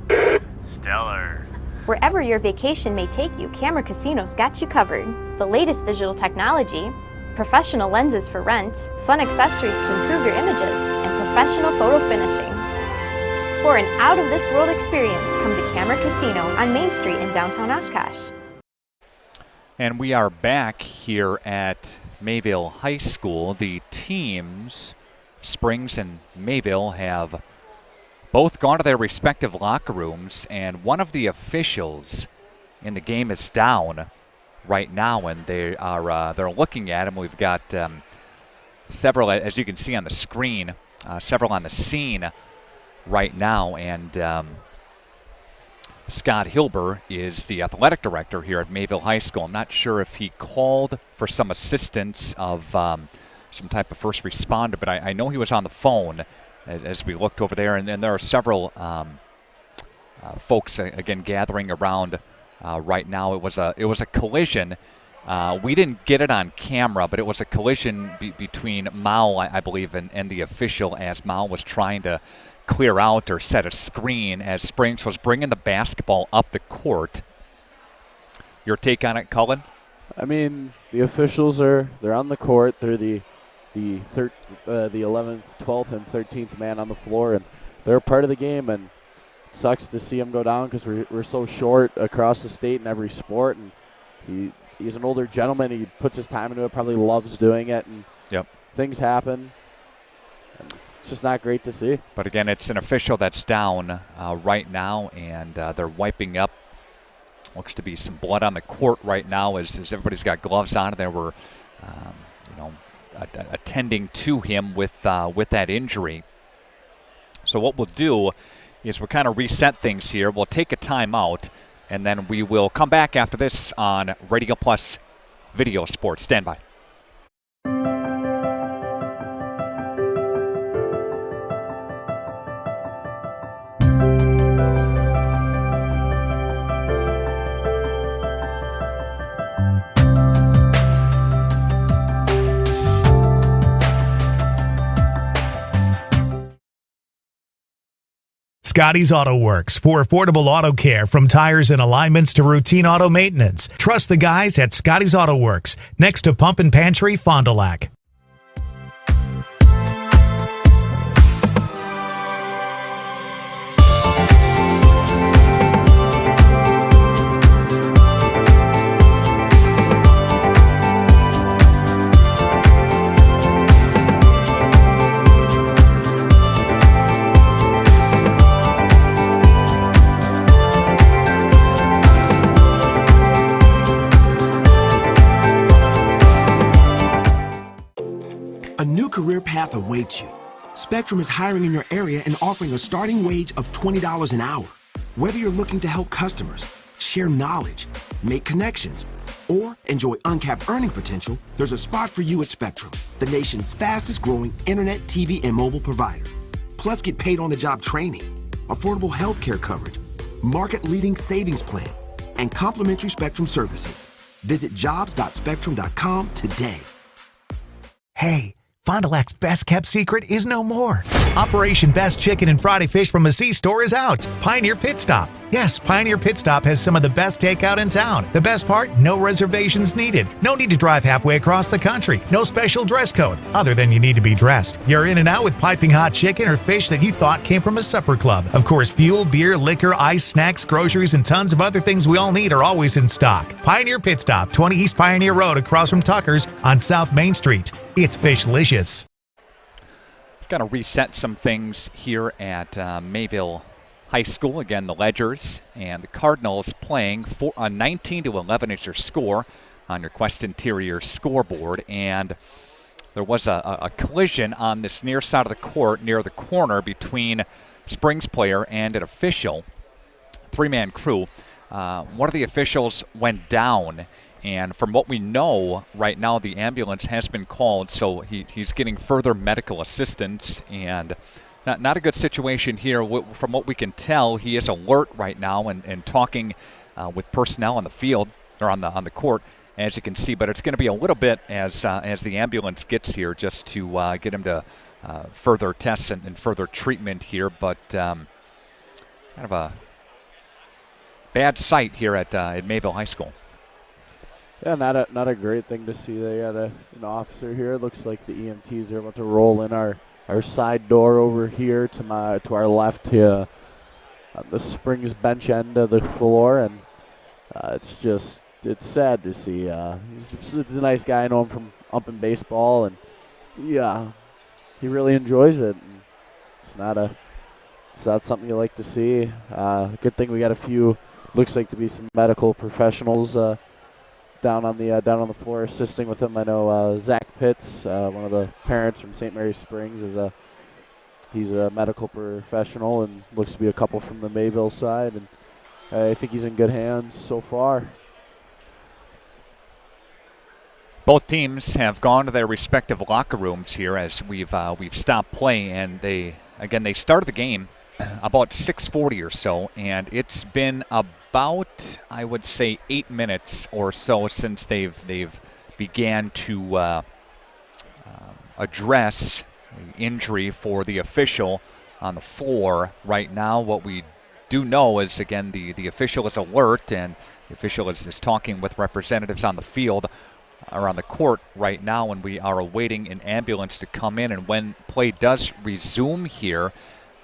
Stellar. Wherever your vacation may take you, Camera Casino's got you covered. The latest digital technology, professional lenses for rent, fun accessories to improve your images, and professional photo finishing. For an out-of-this-world experience, come to Camera Casino on Main Street in downtown Oshkosh. And we are back here at Mayville High School. The teams, Springs and Mayville, have both gone to their respective locker rooms, and one of the officials in the game is down right now, and they are they're looking at him. We've got several, as you can see on the screen, several on the scene right now, and Scott Hilber is the athletic director here at Mayville High School. I'm not sure if he called for some assistance of some type of first responder, but I know he was on the phone as we looked over there, and then there are several folks again gathering around right now. It was a collision. We didn't get it on camera, but it was a collision between Mao, I believe, and the official, as Mao was trying to clear out or set a screen as Springs was bringing the basketball up the court. Your take on it, Cullen? I mean, the officials they're on the court. They're the 11th, 12th, and 13th man on the floor, and they're part of the game. And it sucks to see them go down because we're so short across the state in every sport. And he's an older gentleman. He puts his time into it. Probably loves doing it. And things happen. It's just not great to see. But again, it's an official that's down right now, and they're wiping up. Looks to be some blood on the court right now as everybody's got gloves on. They were, attending to him with that injury. So what we'll do is we'll kind of reset things here. We'll take a timeout, and then we will come back after this on Radio Plus Video Sports. Stand by. Scotty's Auto Works for affordable auto care from tires and alignments to routine auto maintenance. Trust the guys at Scotty's Auto Works, next to Pump and Pantry, Fond du Lac. A new career path awaits you. Spectrum is hiring in your area and offering a starting wage of $20 an hour. Whether you're looking to help customers, share knowledge, make connections, or enjoy uncapped earning potential, there's a spot for you at Spectrum, the nation's fastest growing internet, TV, and mobile provider. Plus, get paid on the job training, affordable health care coverage, market leading savings plan, and complimentary Spectrum services. Visit jobs.spectrum.com today. Hey, Fond du Lac's best kept secret is no more. Operation Best Chicken and Friday Fish from the C-Store is out. Pioneer Pit Stop. Yes, Pioneer Pit Stop has some of the best takeout in town. The best part, no reservations needed. No need to drive halfway across the country. No special dress code, other than you need to be dressed. You're in and out with piping hot chicken or fish that you thought came from a supper club. Of course, fuel, beer, liquor, ice, snacks, groceries, and tons of other things we all need are always in stock. Pioneer Pit Stop, 20 East Pioneer Road across from Tucker's on South Main Street. It's Fishlicious. It's going to reset some things here at Mayville High School. Again, the Ledgers and the Cardinals playing 19-11 is your score on your Quest Interior scoreboard. And there was a collision on this near side of the court near the corner between Springs player and an official, three-man crew. One of the officials went down. And from what we know right now, the ambulance has been called, so he's getting further medical assistance. And not a good situation here. From what we can tell, he is alert right now and talking with personnel on the field or on the court, as you can see. But it's going to be a little bit as the ambulance gets here, just to get him to further tests and further treatment here. But kind of a bad sight here at Mayville High School. Yeah, not a great thing to see. They got an officer here. It looks like the EMTs are about to roll in our side door over here to our left here, on the Springs bench end of the floor, and it's sad to see. He's a nice guy. I know him from up in baseball, and yeah, he really enjoys it. And it's not something you like to see. Good thing we got a few. Looks like to be some medical professionals down on the floor assisting with him. I know Zach Pitts, one of the parents from St. Mary Springs, he's a medical professional, and looks to be a couple from the Mayville side, and I think he's in good hands so far. Both teams have gone to their respective locker rooms here as we've stopped play, and they started the game about 6:40 or so, and it's been about, I would say, 8 minutes or so since they've began to address the injury for the official on the floor right now. What we do know is, again, the official is alert, and the official is talking with representatives on the field or on the court right now, and we are awaiting an ambulance to come in. And when play does resume here,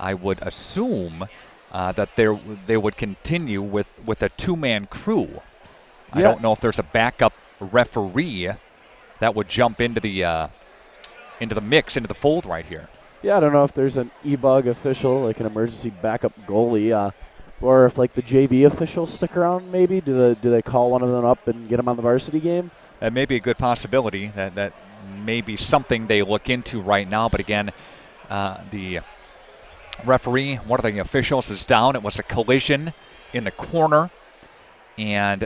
I would assume that they would continue with a two-man crew. Yeah. I don't know if there's a backup referee that would jump into the mix, into the fold right here. Yeah, I don't know if there's an e-bug official, like an emergency backup goalie, or if like the JV officials stick around. Maybe do they call one of them up and get them on the varsity game? That may be a good possibility. That may be something they look into right now. But again, the referee, one of the officials, is down. It was a collision in the corner, and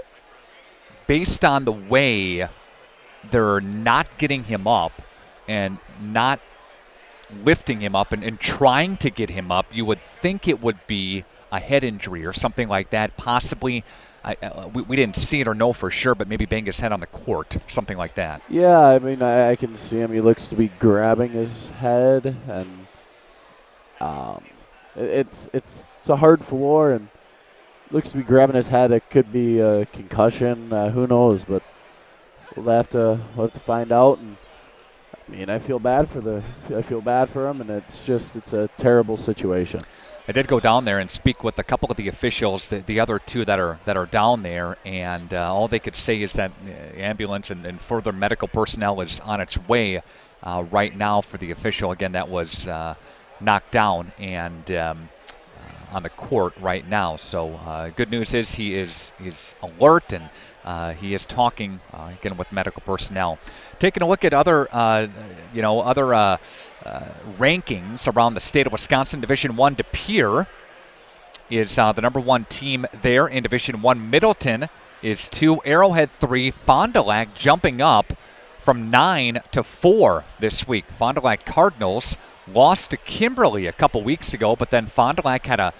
based on the way they're not getting him up and not lifting him up and trying to get him up, you would think it would be a head injury or something like that. Possibly, we didn't see it or know for sure, but maybe bang his head on the court, something like that. Yeah, I mean, I can see him. He looks to be grabbing his head, and it's it's a hard floor, and looks to be grabbing his head. It could be a concussion. Who knows? But we'll have to find out. And I mean, I feel bad for him, and it's a terrible situation. I did go down there and speak with a couple of the officials, the other two that are down there, and all they could say is that ambulance and further medical personnel is on its way right now for the official again that was knocked down and on the court right now. So good news is he's alert and he is talking again with medical personnel. Taking a look at other rankings around the state of Wisconsin. Division I, De Pere is the number 1 team there in Division I. Middleton is 2, Arrowhead 3, Fond du Lac jumping up from 9 to 4 this week. Fond du Lac Cardinals lost to Kimberly a couple weeks ago, but then Fond du Lac had a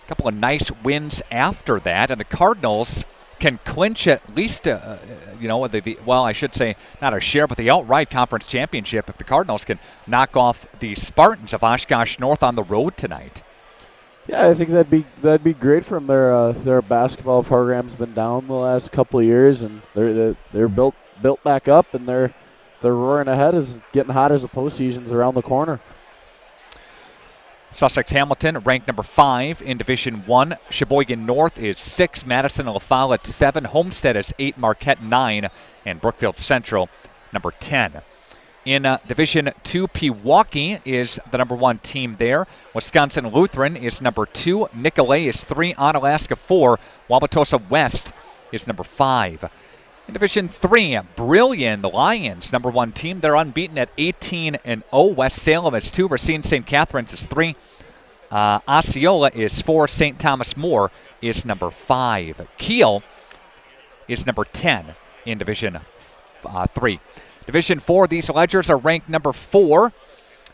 couple of nice wins after that, and the Cardinals can clinch at least, well, I should say not a share, but the outright conference championship if the Cardinals can knock off the Spartans of Oshkosh North on the road tonight. Yeah, I think that'd be great for them. Their basketball program's been down the last couple of years, and they're built back up, and they're roaring ahead, is getting hot as the postseason's around the corner. Sussex Hamilton ranked number 5 in Division I. Sheboygan North is 6, Madison and LaFolle at 7, Homestead is 8, Marquette 9, and Brookfield Central number 10. In Division II, Pewaukee is the number 1 team there. Wisconsin Lutheran is number 2, Nicolet is 3, Onalaska 4, Wauwatosa West is number 5. In Division III, Brillion, the Lions, number 1 team. They're unbeaten at 18-0. West Salem is 2. Racine St. Catharines is 3. Osceola is 4. St. Thomas More is number 5. Kiel is number 10 in Division 3. Division 4, these Ledgers are ranked number 4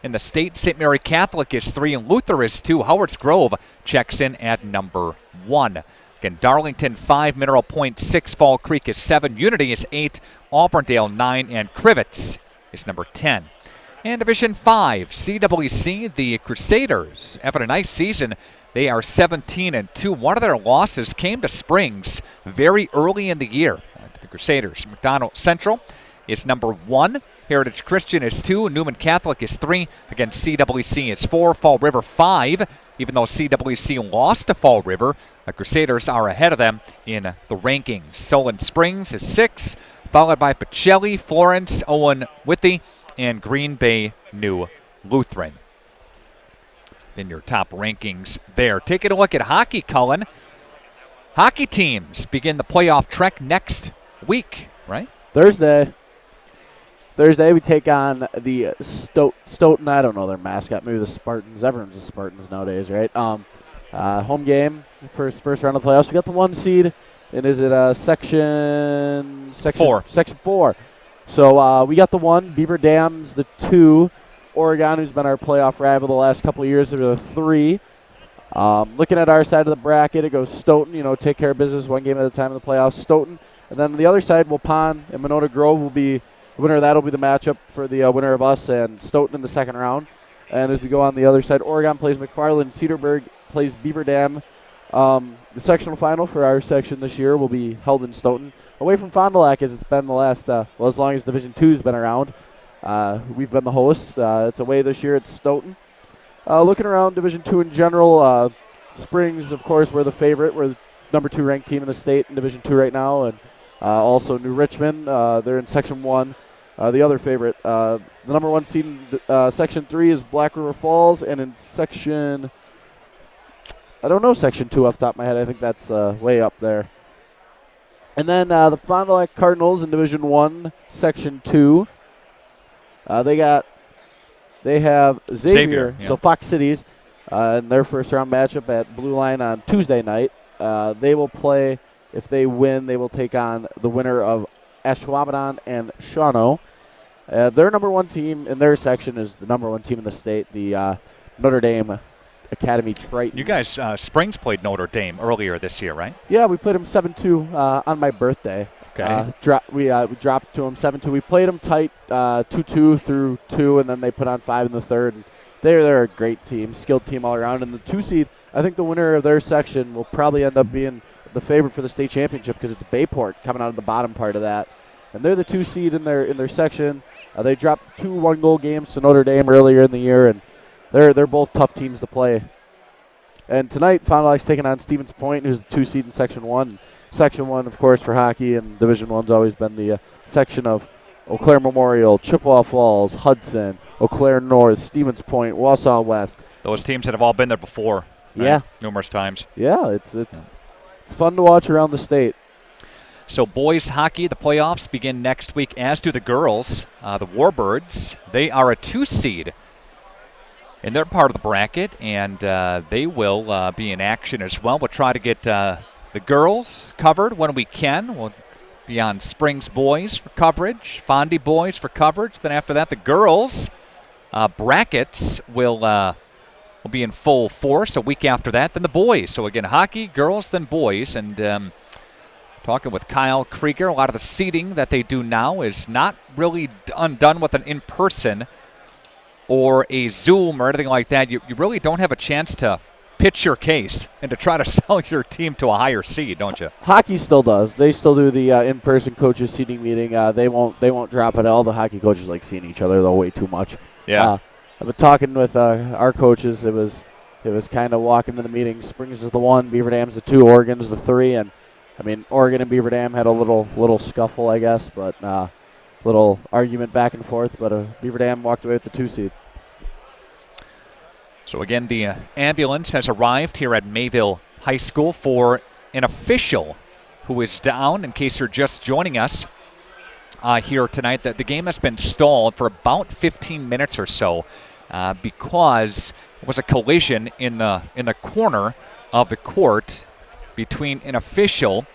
in the state. St. Mary Catholic is 3 and Luther is 2. Howards Grove checks in at number 1. Again, Darlington 5, Mineral Point 6, Fall Creek is 7, Unity is 8, Auburndale 9, and Crivets is number 10. And Division 5, CWC, the Crusaders, having a nice season. They are 17-2. One of their losses came to Springs very early in the year. The Crusaders. McDonald Central is number 1. Heritage Christian is 2. Newman Catholic is 3. Again, CWC is 4. Fall River 5. Even though CWC lost to Fall River, the Crusaders are ahead of them in the rankings. Solon Springs is 6, followed by Pacelli, Florence, Owen Withy, and Green Bay New Lutheran. In your top rankings there. Taking a look at hockey, Cullen. Hockey teams begin the playoff trek next week, right? Thursday we take on the Stoughton. I don't know their mascot. Maybe the Spartans. Everyone's the Spartans nowadays, right? Home game, first round of the playoffs. We got the 1 seed, and is it section 4? Section 4. So we got the 1. Beaver Dam's the 2. Oregon, who's been our playoff rival the last couple of years, are the 3. Looking at our side of the bracket, it goes Stoughton. Take care of business 1 game at a time in the playoffs. Stoughton, and then on the other side, Waupun and Monona Grove will be. The winner of that will be the matchup for the winner of us and Stoughton in the second round. And as we go on the other side, Oregon plays McFarland. Cedarburg plays Beaver Dam. The sectional final for our section this year will be held in Stoughton. Away from Fond du Lac, as it's been the last, as long as Division II's been around. We've been the host. It's away this year at Stoughton. Looking around Division II in general, Springs, of course, we're the favorite. We're the number 2 ranked team in the state in Division II right now. And also New Richmond, they're in Section 1. The other favorite, the number 1 seed in Section 3 is Black River Falls, and in Section, I don't know Section 2 off the top of my head. I think that's way up there. And then the Fond du Lac Cardinals in Division 1, Section 2. They have Xavier, yeah. So Fox Cities, in their first round matchup at Blue Line on Tuesday night. They will play. If they win, they will take on the winner of Ashwaubenon and Shawano. Their number 1 team in their section is the number 1 team in the state, the Notre Dame Academy Tritons. You guys, Springs played Notre Dame earlier this year, right? Yeah, we played them 7-2 on my birthday. Okay. We dropped to them 7-2. We played them tight 2-2 through 2, and then they put on 5 in the third. And they're a great team, skilled team all around. And the 2 seed, I think the winner of their section will probably end up being the favorite for the state championship because it's Bayport coming out of the bottom part of that. And they're the 2 seed in their section. They dropped 2 one-goal games to Notre Dame earlier in the year, and they're both tough teams to play. And tonight, Fond du Lac's taking on Stevens Point, who's the 2 seed in Section 1. Section 1, of course, for hockey, and Division 1's always been the section of Eau Claire Memorial, Chippewa Falls, Hudson, Eau Claire North, Stevens Point, Wausau West. Those teams that have all been there before. Right? Yeah. Numerous times. Yeah, it's fun to watch around the state. So boys hockey, the playoffs begin next week, as do the girls. The Warbirds, they are a 2 seed in their part of the bracket, and they will be in action as well. We'll try to get the girls covered when we can. We'll be on Springs boys for coverage, Fondy boys for coverage. Then after that, the girls brackets will be in full force a week after that. Then the boys. So again, hockey, girls, then boys. And talking with Kyle Krieger, a lot of the seating that they do now is not really done with an in-person or a Zoom or anything like that. You really don't have a chance to pitch your case and to try to sell your team to a higher seed, don't you? Hockey still does. They still do the in-person coaches seating meeting. They won't drop it. All the hockey coaches like seeing each other though way too much. Yeah. I've been talking with our coaches. It was kind of walking to the meeting. Springs is the 1, Beaver Dam's the 2, Oregon's the 3, and I mean Oregon and Beaver Dam had a little scuffle, I guess, but little argument back and forth. But Beaver Dam walked away with the 2 seed. So again, the ambulance has arrived here at Mayville High School for an official who is down. In case you're just joining us here tonight, the game has been stalled for about 15 minutes or so because it was a collision in the corner of the court between an official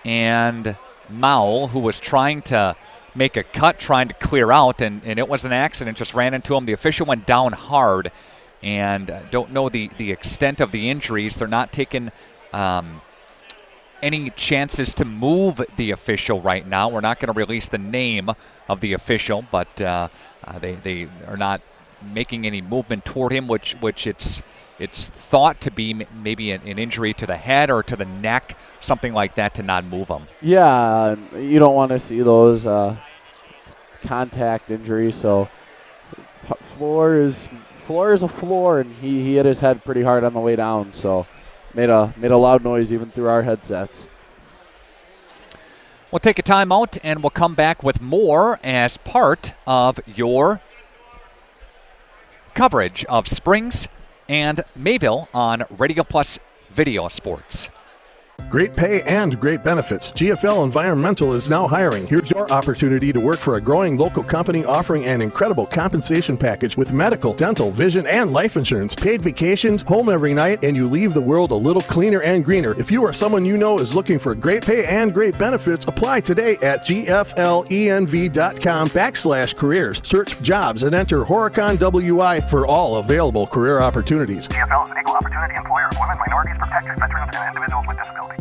and Mao, who was trying to make a cut, trying to clear out, and it was an accident, just ran into him. The official went down hard. And don't know the extent of the injuries. They're not taking any chances to move the official right now. We're not going to release the name of the official, but they are not making any movement toward him, which it's thought to be maybe an injury to the head or to the neck, something like that, to not move him. Yeah, you don't want to see those contact injuries. So floor is a floor, and he hit his head pretty hard on the way down, so made a loud noise even through our headsets. We'll take a timeout, and we'll come back with more as part of your coverage of Springs and Mayville on Radio Plus Video Sports. Great pay and great benefits. GFL Environmental is now hiring. Here's your opportunity to work for a growing local company offering an incredible compensation package with medical, dental, vision, and life insurance, paid vacations, home every night, and you leave the world a little cleaner and greener. If you or someone you know is looking for great pay and great benefits, apply today at gflenv.com/careers. Search jobs and enter Horicon WI for all available career opportunities. GFL is an equal opportunity employer of women, minorities, protectors, veterans, and individuals with disabilities.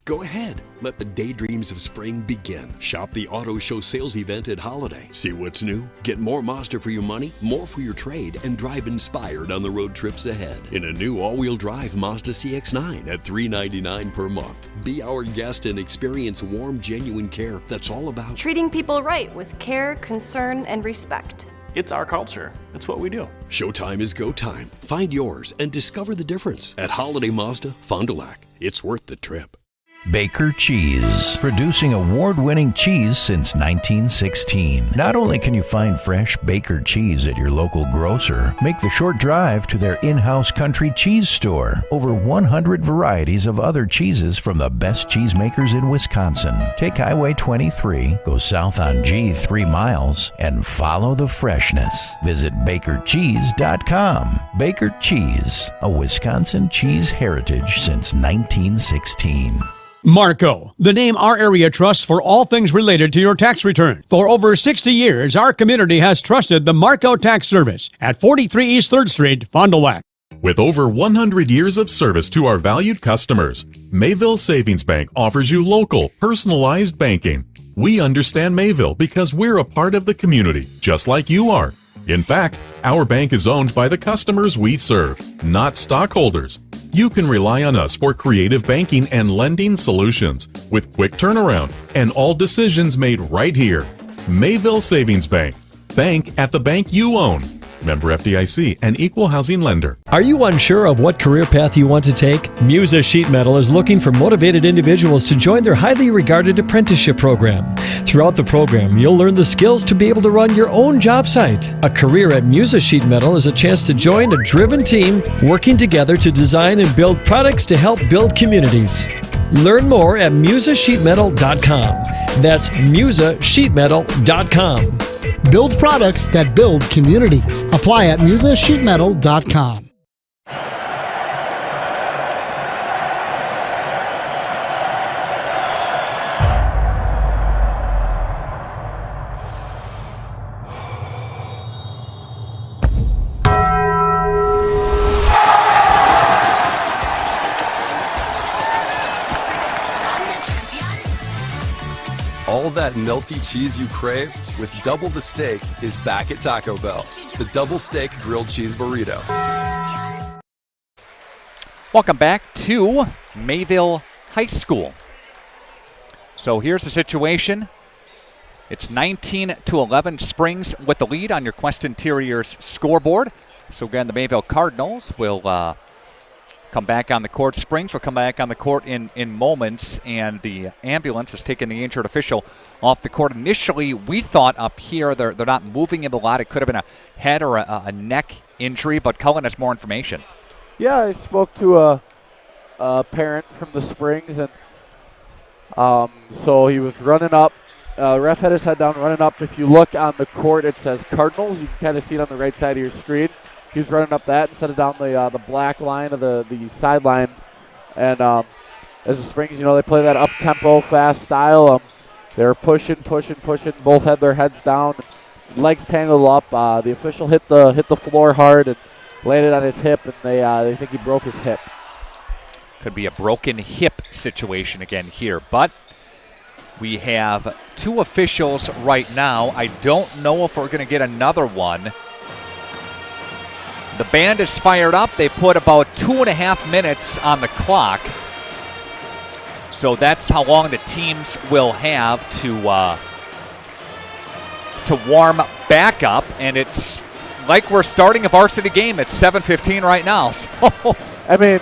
Go ahead. Let the daydreams of spring begin. Shop the Auto Show sales event at Holiday. See what's new? Get more Mazda for your money, more for your trade, and drive inspired on the road trips ahead. In a new all-wheel drive Mazda CX-9 at $399 per month. Be our guest and experience warm, genuine care that's all about treating people right with care, concern, and respect. It's our culture. It's what we do. Showtime is go time. Find yours and discover the difference at Holiday Mazda, Fond du Lac. It's worth the trip. Baker Cheese, producing award-winning cheese since 1916. Not only can you find fresh Baker cheese at your local grocer, make the short drive to their in-house country cheese store. Over 100 varieties of other cheeses from the best cheesemakers in Wisconsin. Take Highway 23, go south on G 3 miles, and follow the freshness. Visit BakerCheese.com. Baker Cheese, a Wisconsin cheese heritage since 1916. Marco, the name our area trusts for all things related to your tax return. For over 60 years, our community has trusted the Marco Tax Service at 43 East 3rd Street, Fond du Lac. With over 100 years of service to our valued customers, Mayville Savings Bank offers you local, personalized banking. We understand Mayville because we're a part of the community, just like you are. In fact, our bank is owned by the customers we serve, not stockholders. You can rely on us for creative banking and lending solutions with quick turnaround and all decisions made right here. Mayville Savings Bank. Bank at the bank you own. Member FDIC, an equal housing lender. Are you unsure of what career path you want to take? Musa Sheet Metal is looking for motivated individuals to join their highly regarded apprenticeship program. Throughout the program, you'll learn the skills to be able to run your own job site. A career at Musa Sheet Metal is a chance to join a driven team working together to design and build products to help build communities. Learn more at musasheetmetal.com. That's musasheetmetal.com. Build products that build communities. Apply at musasheetmetal.com. All that melty cheese you crave with double the steak is back at Taco Bell. The double steak grilled cheese burrito. Welcome back to Mayville High School. So here's the situation. It's 19-11, Springs with the lead on your Quest Interiors scoreboard. So again, the Mayville Cardinals will come back on the court. Springs will come back on the court in moments, and the ambulance has taken the injured official off the court. Initially, we thought up here they're not moving him a lot. It could have been a head or a neck injury, but Cullen has more information. Yeah, I spoke to a parent from the Springs, and so he was running up. Ref had his head down, running up. If you look on the court, it says Cardinals. You can kind of see it on the right side of your screen. He was running up that instead of down the black line of the sideline. And as the Springs, they play that up-tempo, fast style. They're pushing. Both had their heads down, legs tangled up. The official hit the floor hard and landed on his hip, and they think he broke his hip. Could be a broken hip situation again here, but we have two officials right now. I don't know if we're going to get another one. The band is fired up. They put about 2.5 minutes on the clock. So that's how long the teams will have to warm back up. And it's like we're starting a varsity game at 7:15 right now. So I mean,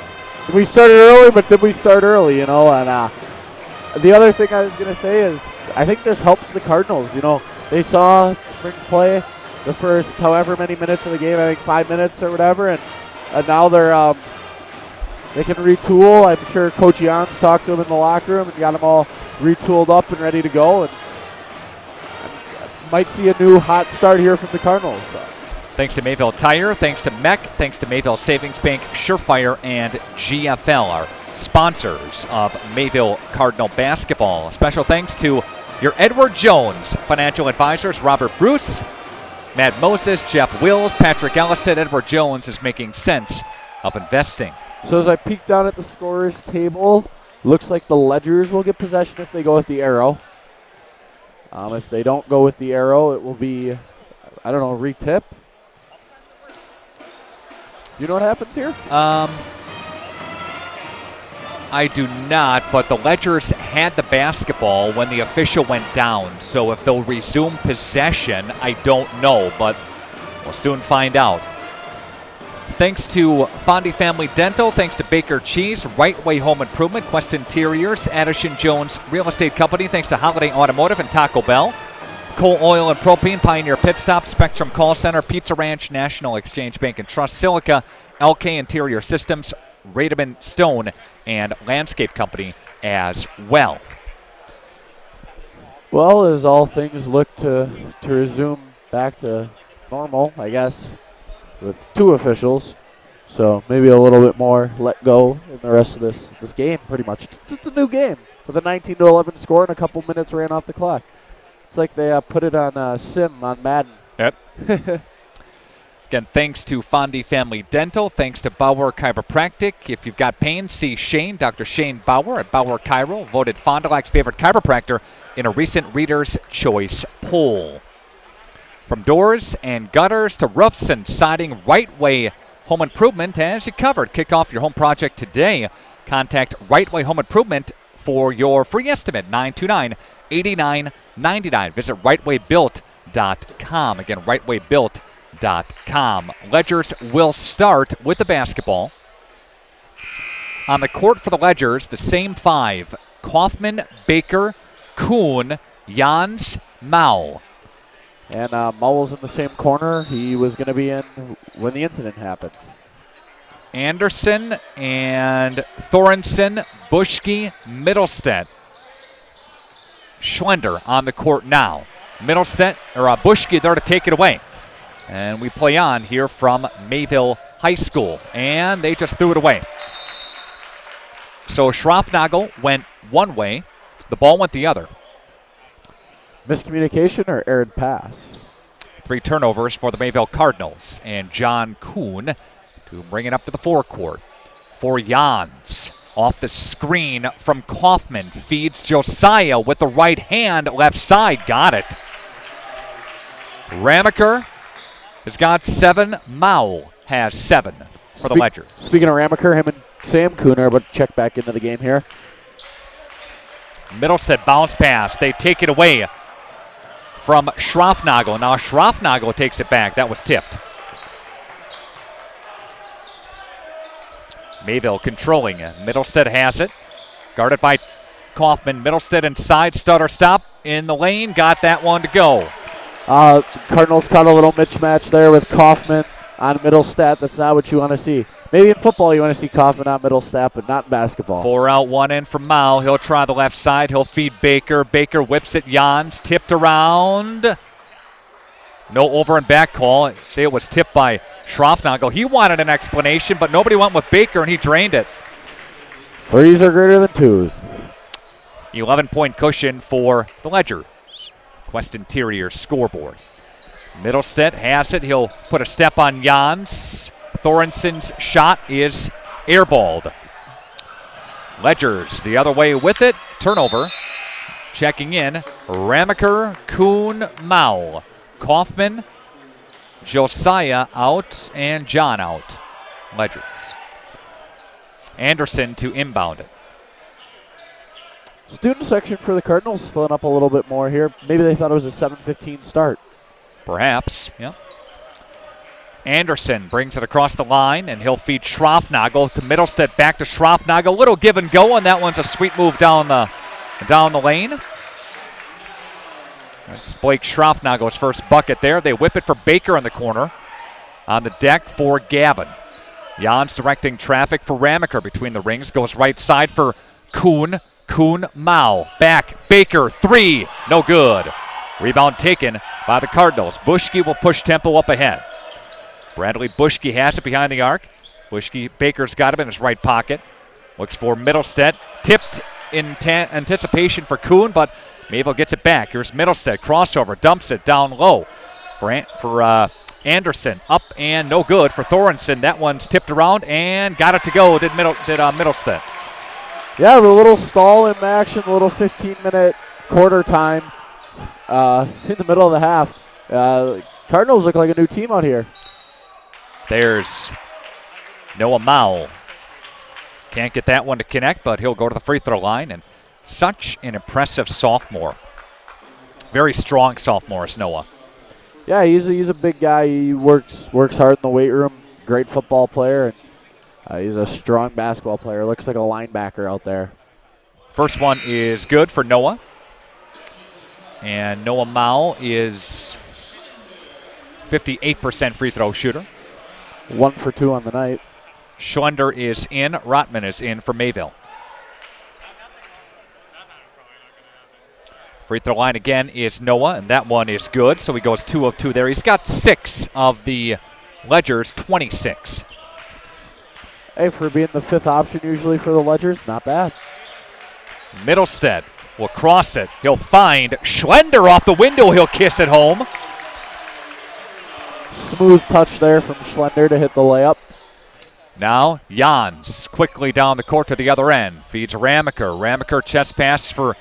we started early, but did we start early, And the other thing I was going to say is I think this helps the Cardinals. They saw Springs play the first however many minutes of the game, I think 5 minutes or whatever, and now they can retool. I'm sure Coach Jans talked to them in the locker room and got them all retooled up and ready to go, and might see a new hot start here from the Cardinals. Thanks to Mayville Tire, thanks to MEC, thanks to Mayville Savings Bank, Surefire, and GFL, our sponsors of Mayville Cardinal basketball. A special thanks to your Edward Jones financial advisors, Robert Bruce, Matt Moses, Jeff Wills, Patrick Ellis said Edward Jones is making sense of investing. So as I peek down at the scorers table, looks like the Ledgers will get possession if they go with the arrow. If they don't go with the arrow, it will be, retip. You know what happens here? I do not, but the Ledgers had the basketball when the official went down. So if they'll resume possession, I don't know, but we'll soon find out. Thanks to Fondy Family Dental, thanks to Baker Cheese, Right Way Home Improvement, Quest Interiors, Addison Jones Real Estate Company, thanks to Holiday Automotive and Taco Bell, Coal Oil and Propane, Pioneer Pit Stop, Spectrum Call Center, Pizza Ranch, National Exchange Bank and Trust, Silica, LK Interior Systems, Rademan Stone, and Landscape Company as well. Well, as all things look to resume back to normal, I guess, with two officials. So maybe a little bit more let go in the rest of this game, pretty much. It's a new game with a 19-11 score and a couple minutes ran off the clock. It's like they put it on Sim on Madden. Yep. Again, thanks to Fondy Family Dental. Thanks to Bauer Chiropractic. If you've got pain, see Shane, Dr. Shane Bauer at Bauer Chiro, voted Fond du Lac's favorite chiropractor in a recent Reader's Choice poll. From doors and gutters to roofs and siding, Right Way Home Improvement has you covered. Kick off your home project today. Contact Right Way Home Improvement for your free estimate, 929-8999. Visit rightwaybuilt.com. Again, rightwaybuilt.com. Ledgers will start with the basketball. On the court for the Ledgers, the same five: Kaufman, Baker, Kuhn, Jans, Mao. And Mowell's in the same corner. He was going to be in when the incident happened. Anderson and Thorensen, Buschke, Middlestedt. Schlender on the court now. Buschke there to take it away. And we play on here from Mayville High School. And they just threw it away. So Schroffnagel went one way. The ball went the other. Miscommunication or errant pass? 3 turnovers for the Mayville Cardinals. And John Kuhn to bring it up to the forecourt for Jans. Off the screen from Kaufman. Feeds Josiah with the right hand. Left side. Got it. Ramaker has got 7. Mao has 7 for the Ledger. Speaking of Ramaker, him and Sam Kuhn are about to check back into the game here. Middleset bounce pass. They take it away from Schroffnagel. Now Schroffnagel takes it back. That was tipped. Mayville controlling it. Middlestedt has it. Guarded by Kaufman. Middlestedt inside. Stutter stop in the lane. Got that one to go. Cardinals caught a little mismatch there with Kaufman on Middlestedt. That's not what you want to see. Maybe in football you want to see Kaufman on Middlestedt, but not in basketball. 4 out, 1 in from Mao. He'll try the left side. He'll feed Baker. Baker whips it. Jans tipped around. No over and back call. Say it was tipped by Schroffnagel. He wanted an explanation, but nobody went with Baker, and he drained it. 3s are greater than 2s. 11-point cushion for the Ledger. Quest Interior scoreboard. Middlestedt has it. He'll put a step on Jans. Thorensen's shot is airballed. Ledgers the other way with it. Turnover. Checking in. Ramaker, Kuhn, Mao. Kaufman, Josiah out, and John out. Ledgers. Anderson to inbound it. Student section for the Cardinals filling up a little bit more here. Maybe they thought it was a 7:15 start. Perhaps, yeah. Anderson brings it across the line, and he'll feed Schroffnagel to Middlestedt. Back to Schroffnagel. Little give and go, and that one's a sweet move down the lane. That's Blake Schroffnagel's first bucket there. They whip it for Baker in the corner. On the deck for Gavin. Jans directing traffic for Ramaker between the rings. Goes right side for Kuhn. Kuhn, Mao. Back. Baker, 3. No good. Rebound taken by the Cardinals. Buschke will push tempo up ahead. Bradley Buschke has it behind the arc. Baker's got him in his right pocket. Looks for Middlestedt. Tipped in anticipation for Kuhn, but Mayville gets it back. Here's Middlestedt. Crossover. Dumps it down low for Anderson. Up and no good for Thorensen. That one's tipped around and got it to go. Did Middlestedt. Yeah, a little stall in action, a little 15-minute quarter time in the middle of the half. Cardinals look like a new team out here. There's Noah Mao. Can't get that one to connect, but he'll go to the free throw line. And such an impressive sophomore. Very strong sophomore is Noah. Yeah, he's a big guy. He works hard in the weight room. Great football player. And he's a strong basketball player. Looks like a linebacker out there. First one is good for Noah. And Noah Mao is 58% free throw shooter. 1 for 2 on the night. Schlender is in. Rotman is in for Mayville. Free throw line again is Noah, and that one is good, so he goes 2 of 2 there. He's got 6 of the Ledgers, 26. Hey, for being the 5th option usually for the Ledgers, not bad. Middlestedt will cross it. He'll find Schlender off the window. He'll kiss it home. Smooth touch there from Schlender to hit the layup. Now Jans quickly down the court to the other end. Feeds Ramaker. Ramaker chest pass for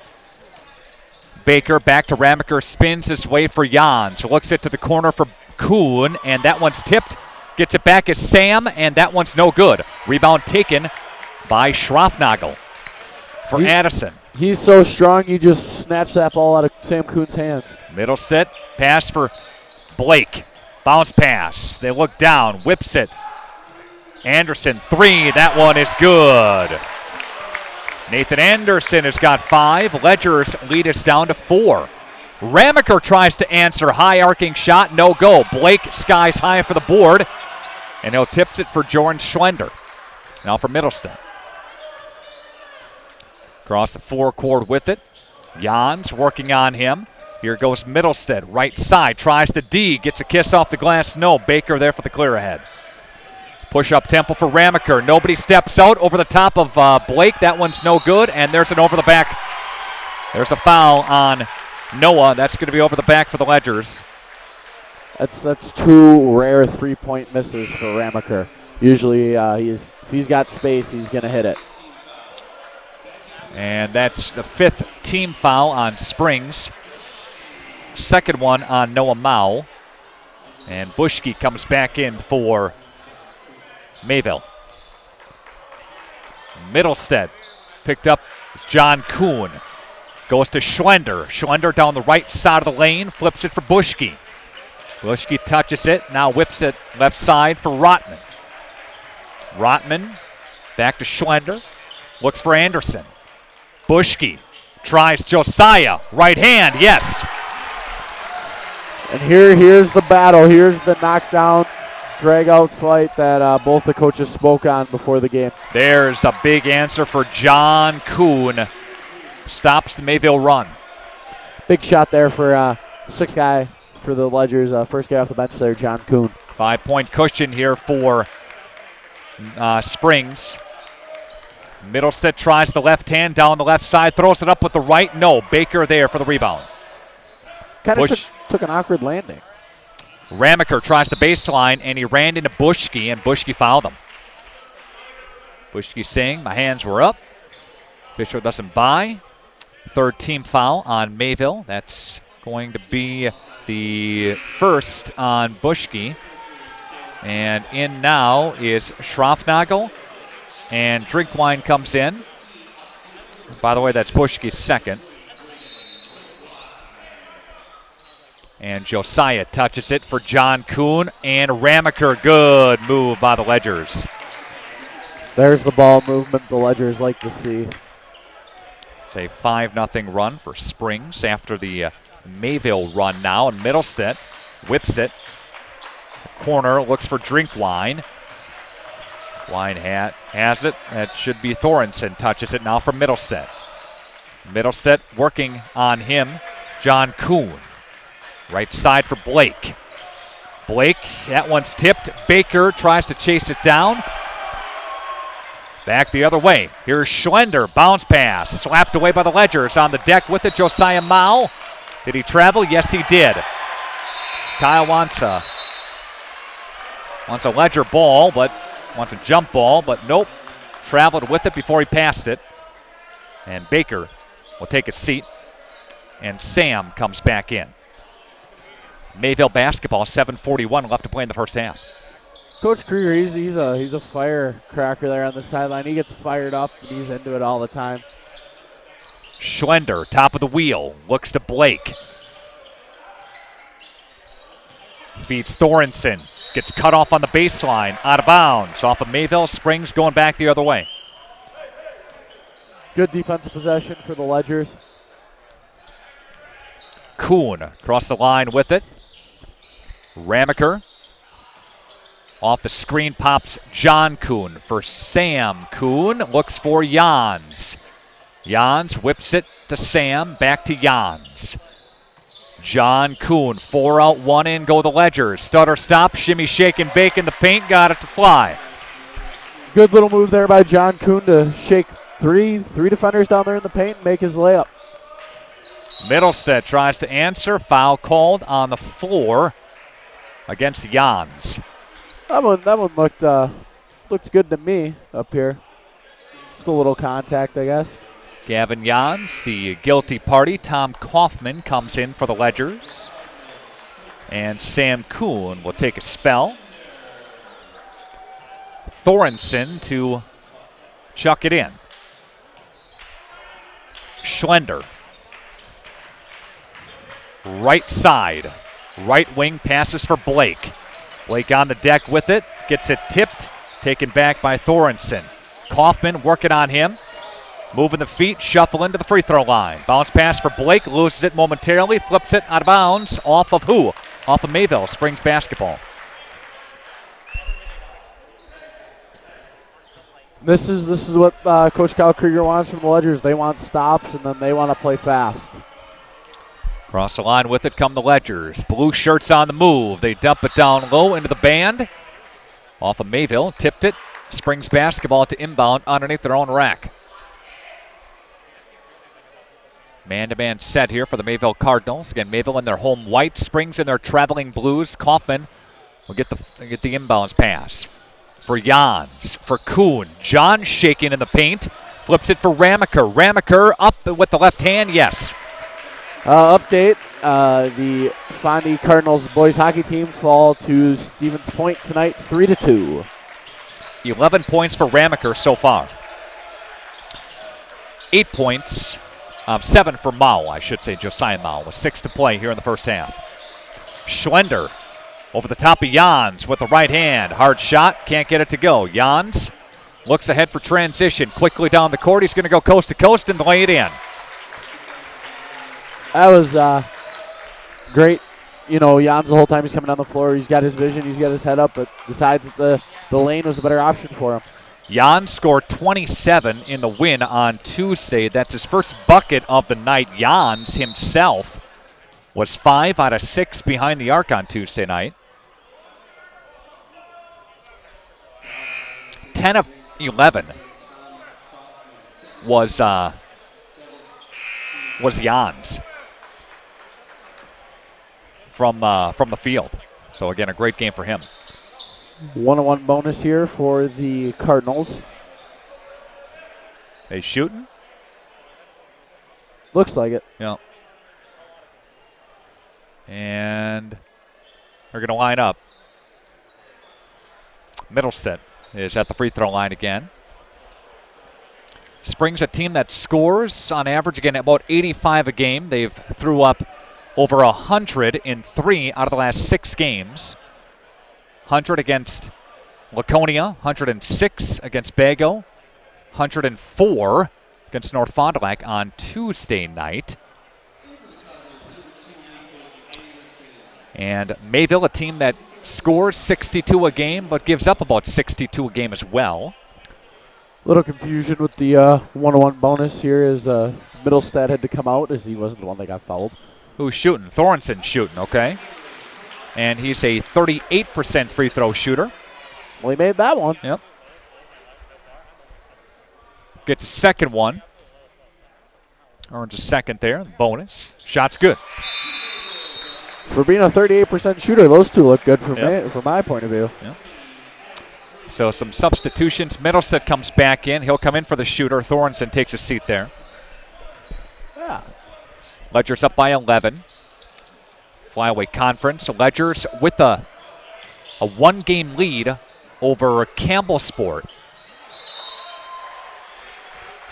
Baker back to Ramaker, spins his way for Jans. Looks it to the corner for Kuhn, and that one's tipped. Gets it back as Sam, and that one's no good. Rebound taken by Schroffnagel for Addison. He's so strong, he just snatched that ball out of Sam Kuhn's hands. Middlestead, pass for Blake. Bounce pass. They look down, whips it. Anderson, 3. That one is good. Nathan Anderson has got 5. Ledgers lead us down to 4. Ramaker tries to answer. High arcing shot, no go. Blake skies high for the board, and he'll tips it for Jordan Schlender. Now for Middlestead. Across the forecourt with it. Jans working on him. Here goes Middlestead. Right side. Tries to D. Gets a kiss off the glass. No. Baker there for the clear ahead. Push up tempo for Ramaker. Nobody steps out over the top of Blake. That one's no good. And there's an over the back. There's a foul on Noah. That's going to be over the back for the Ledgers. That's 2 rare 3-point misses for Ramaker. Usually if he's got space, he's going to hit it. And that's the 5th team foul on Springs. 2nd one on Noah Mao. And Bushke comes back in for Mayville. Middlestead picked up John Kuhn. Goes to Schlender. Schlender down the right side of the lane. Flips it for Bushke. Bushke touches it. Now whips it left side for Rotman. Rotman back to Schlender. Looks for Anderson. Bushke tries Josiah. Right hand, yes. And here's the battle. Here's the knockdown, drag-out fight that both the coaches spoke on before the game. There's a big answer for John Kuhn. Stops the Mayville run. Big shot there for 6th guy for the Ledgers. First guy off the bench there, John Kuhn. 5-point cushion here for Springs. Middlestead tries the left hand down the left side, throws it up with the right. No, Baker there for the rebound. Kind of took an awkward landing. Ramaker tries the baseline, and he ran into Bushke, and Bushke fouled him. Bushke saying, my hands were up. Official doesn't buy. 3rd team foul on Mayville. That's going to be the 1st on Bushke. And in now is Schroffnagel. And Drinkwine comes in. By the way, that's Bushke's 2nd. And Josiah touches it for John Kuhn. And Ramaker, good move by the Ledgers. There's the ball movement the Ledgers like to see. It's a 5-0 run for Springs after the Mayville run now. And Middlestead whips it. Corner looks for Drinkwine. Wine has it. That should be Thorensen. Touches it now for Middlestead. Middlestead working on him. John Kuhn. Right side for Blake. Blake, that one's tipped. Baker tries to chase it down. Back the other way. Here's Schlender. Bounce pass. Slapped away by the Ledgers. On the deck with it, Josiah Mao. Did he travel? Yes, he did. Kyle wants a Ledger ball, but wants a jump ball, but nope. Traveled with it before he passed it. And Baker will take a seat. And Sam comes back in. Mayville basketball, 7:41 left to play in the first half. Coach Krieger, he's a firecracker there on the sideline. He gets fired up and he's into it all the time. Schlender, top of the wheel, looks to Blake. Feeds Thorensen. Gets cut off on the baseline, out of bounds. Off of Mayville, Springs going back the other way. Good defensive possession for the Ledgers. Kuhn across the line with it. Ramaker. Off the screen pops John Kuhn for Sam. Kuhn looks for Jans. Jans whips it to Sam, back to Jans. John Kuhn, 4 out, 1 in, go the Ledgers. Stutter stop, shimmy, shake, and bake in the paint, got it to fly. Good little move there by John Kuhn to shake three defenders down there in the paint and make his layup. Middlestead tries to answer, foul called on the floor against Jans. That one looked good to me up here. Just a little contact, I guess. Gavin Jans, the guilty party. Tom Kaufman comes in for the Ledgers. And Sam Kuhn will take a spell. Thorensen to chuck it in. Schlender. Right side. Right wing passes for Blake. Blake on the deck with it. Gets it tipped. Taken back by Thorensen. Kaufman working on him. Moving the feet. Shuffle into the free throw line. Bounce pass for Blake. Loses it momentarily. Flips it out of bounds. Off of who? Off of Mayville. Springs basketball. This is what Coach Kyle Krieger wants from the Ledgers. They want stops, and then they want to play fast. Cross the line with it come the Ledgers. Blue shirts on the move. They dump it down low into the band. Off of Mayville. Tipped it. Springs basketball to inbound underneath their own rack. Man-to-man set here for the Mayville Cardinals. Again, Mayville in their home white. Springs in their traveling blues. Kaufman will get the inbounds pass. For Jans, for Kuhn. John shaking in the paint. Flips it for Ramaker. Ramaker up with the left hand, yes. Update, the Fondy Cardinals boys hockey team fall to Stevens Point tonight, 3-2. 11 points for Ramaker so far. 8 points, 7 for Mao, I should say, Josiah Mao, with 6 to play here in the first half. Schlender over the top of Jans with the right hand. Hard shot, can't get it to go. Jans looks ahead for transition. Quickly down the court, he's going to go coast to coast and lay it in. That was great. You know, Jans the whole time he's coming down the floor, he's got his vision, he's got his head up, but decides that the lane was a better option for him. Jans scored 27 in the win on Tuesday. That's his first bucket of the night. Jans himself was 5 out of 6 behind the arc on Tuesday night. 10 of 11 was Jans from the field. So again, a great game for him. 1-on-1 bonus here for the Cardinals. They shooting? Looks like it. Yeah. And they're going to line up. Middlestead is at the free throw line again. Springs a team that scores on average, again, about 85 a game. They've threw up over 100 in 3 out of the last 6 games. 100 against Laconia, 106 against Bago, 104 against North Fond du Lac on Tuesday night. And Mayville, a team that scores 62 a game, but gives up about 62 a game as well. Little confusion with the 1-on-1 bonus here as Middlestead had to come out as he wasn't the one that got fouled. Who's shooting? Thorensen shooting, okay. And he's a 38% free throw shooter. Well, he made that one. Yep. Gets a second one. Earns a second there. Bonus. Shot's good. For being a 38% shooter, those two look good from my point of view. Yep. So some substitutions. Middlestead comes back in. He'll come in for the shooter. Thorensen takes a seat there. Yeah. Ledgers up by 11. Flyaway Conference. Ledgers with a 1-game lead over Campbell Sport.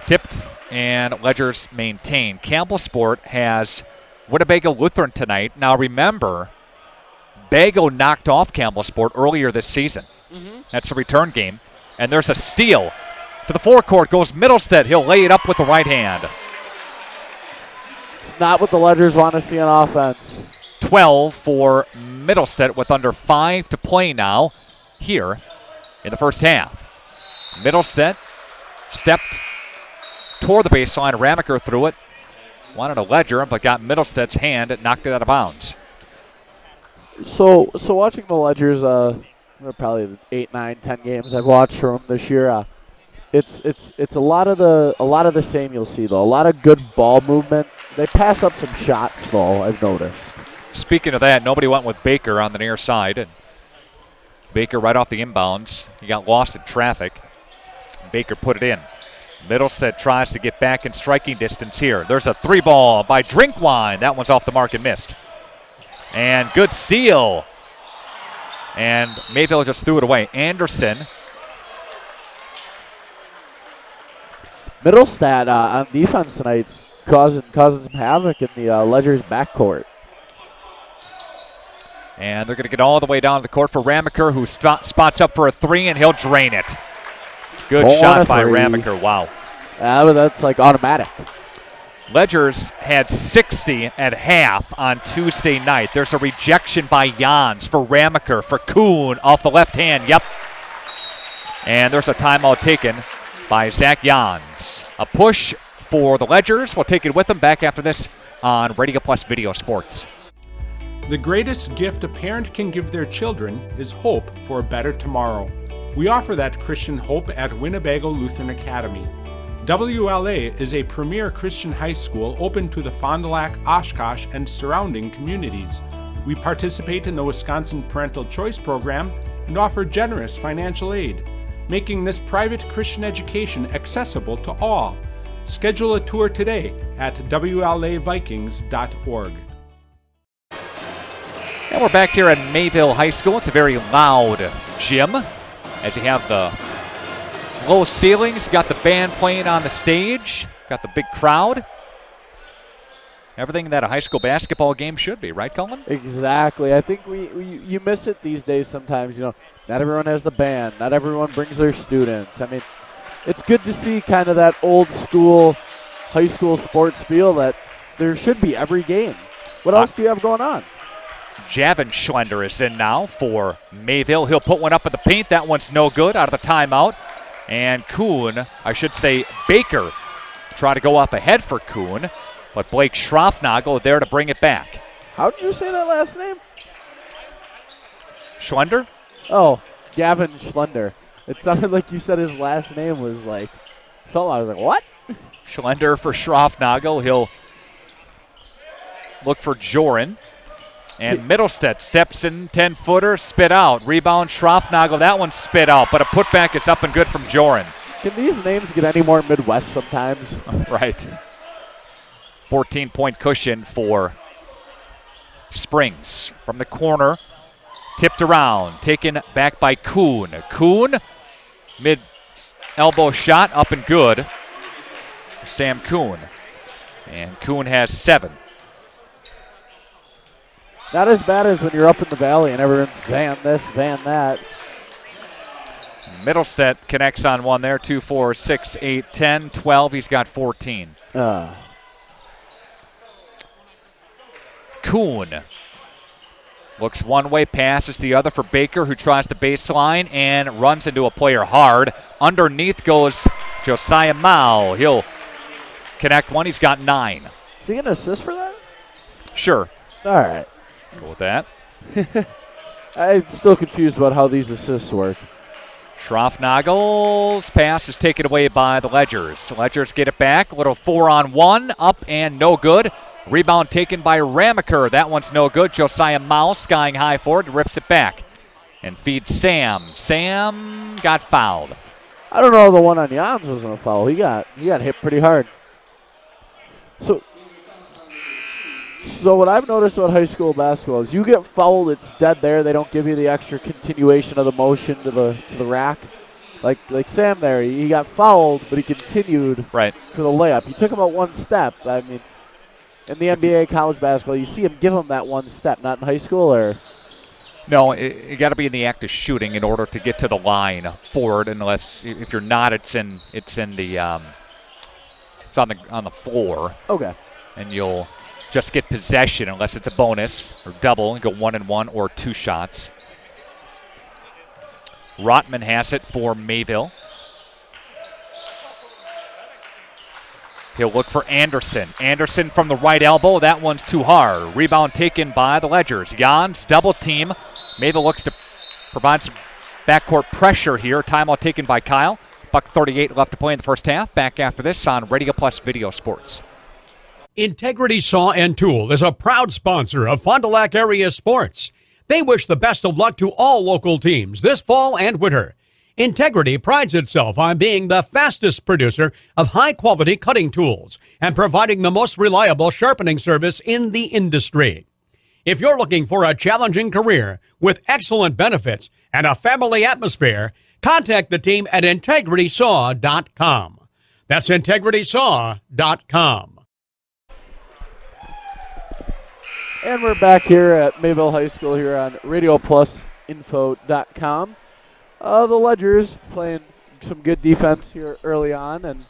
Tipped, and Ledgers maintain. Campbell Sport has Winnebago Lutheran tonight. Now remember, Bago knocked off Campbell Sport earlier this season. That's a return game. And there's a steal. To the forecourt goes Middlestead. He'll lay it up with the right hand. It's not what the Ledgers want to see on offense. 12 for Middlestead with under 5 to play now here in the first half. Middlestead stepped toward the baseline. Ramaker threw it. Wanted a Ledger, but got Middlestead's hand. It knocked it out of bounds. So watching the Ledgers, probably 8, 9, 10 games I've watched from them this year. It's a lot of the same you'll see though. A lot of good ball movement. They pass up some shots though, I've noticed. Speaking of that, nobody went with Baker on the near side, and Baker right off the inbounds. He got lost in traffic. Baker put it in. Middlesex tries to get back in striking distance here. There's a 3-ball by Drinkwine. That one's off the mark and missed. And good steal. And Mayville just threw it away. Anderson. Middlestad on defense tonight causing some havoc in the Ledger's backcourt. And they're going to get all the way down to the court for Ramaker, who spots up for a 3, and he'll drain it. Good shot by Ramaker. Wow. That's like automatic. Ledgers had 60 at half on Tuesday night. There's a rejection by Jans for Ramaker, for Kuhn off the left hand. Yep. And there's a timeout taken by Zach Jans. A push for the Ledgers. We'll take it with them back after this on Radio Plus Video Sports. The greatest gift a parent can give their children is hope for a better tomorrow. We offer that Christian hope at Winnebago Lutheran Academy. WLA is a premier Christian high school open to the Fond du Lac, Oshkosh, and surrounding communities. We participate in the Wisconsin Parental Choice Program and offer generous financial aid, making this private Christian education accessible to all. Schedule a tour today at WLAVikings.org. And we're back here at Mayville High School. It's a very loud gym as you have the low ceilings, got the band playing on the stage, got the big crowd. Everything that a high school basketball game should be, right, Colin? Exactly. I think you miss it these days sometimes. You know, not everyone has the band. Not everyone brings their students. I mean, it's good to see kind of that old school high school sports feel that there should be every game. What else do you have going on? Javin Schlender is in now for Mayville. He'll put one up at the paint. That one's no good out of the timeout. And Kuhn, I should say Baker, try to go up ahead for Kuhn, but Blake Schroffnagel there to bring it back. How did you say that last name? Schlender? Oh, Gavin Schlender. It sounded like you said his last name was like something. I was like, what? Schlender for Schroffnagel. He'll look for Joran. And Middlestead steps in, 10-footer, spit out. Rebound, Schroffnagel. That one spit out, but a putback is up and good from Joran. Can these names get any more Midwest sometimes? Right. 14-point cushion for Springs. From the corner, tipped around, taken back by Kuhn. Kuhn, mid-elbow shot, up and good. Sam Kuhn. And Kuhn has 7. Not as bad as when you're up in the valley and everyone's van this, van that. Middlestead connects on one there. 2, 4, 6, 8, 10, 12. He's got 14. Kuhn looks one way, passes the other for Baker, who tries the baseline and runs into a player hard. Underneath goes Josiah Mao. He'll connect one. He's got 9. Is he going to assist for that? Sure. All right. Go with that. I'm still confused about how these assists work. Schroffnagel's pass is taken away by the Ledgers. Ledgers get it back. A little 4-on-1. Up and no good. Rebound taken by Ramaker. That one's no good. Josiah Mouse skying high forward, rips it back. And feeds Sam. Sam got fouled. I don't know, the one on Jans wasn't a foul. He got hit pretty hard. So what I've noticed about high school basketball is you get fouled, it's dead there. They don't give you the extra continuation of the motion to the rack. Like Sam there, he got fouled, but he continued for the layup. He took about one step. I mean, in the NBA, college basketball, you see him give him that one step. Not in high school, or no, you got to be in the act of shooting in order to get to the line forward. Unless if you're not, it's on the floor. Okay, and you'll just get possession unless it's a bonus or double and go 1-and-1 or 2 shots. Rotman has it for Mayville. He'll look for Anderson. Anderson from the right elbow. That one's too hard. Rebound taken by the Ledgers. Jans double team. Mayville looks to provide some backcourt pressure here. Timeout taken by Kyle. $1:38 left to play in the first half. Back after this on Radio Plus Video Sports. Integrity Saw and Tool is a proud sponsor of Fond du Lac area sports. They wish the best of luck to all local teams this fall and winter. Integrity prides itself on being the fastest producer of high-quality cutting tools and providing the most reliable sharpening service in the industry. If you're looking for a challenging career with excellent benefits and a family atmosphere, contact the team at integritysaw.com. That's integritysaw.com. And we're back here at Mayville High School here on RadioPlusInfo.com. The Ledgers playing some good defense here early on and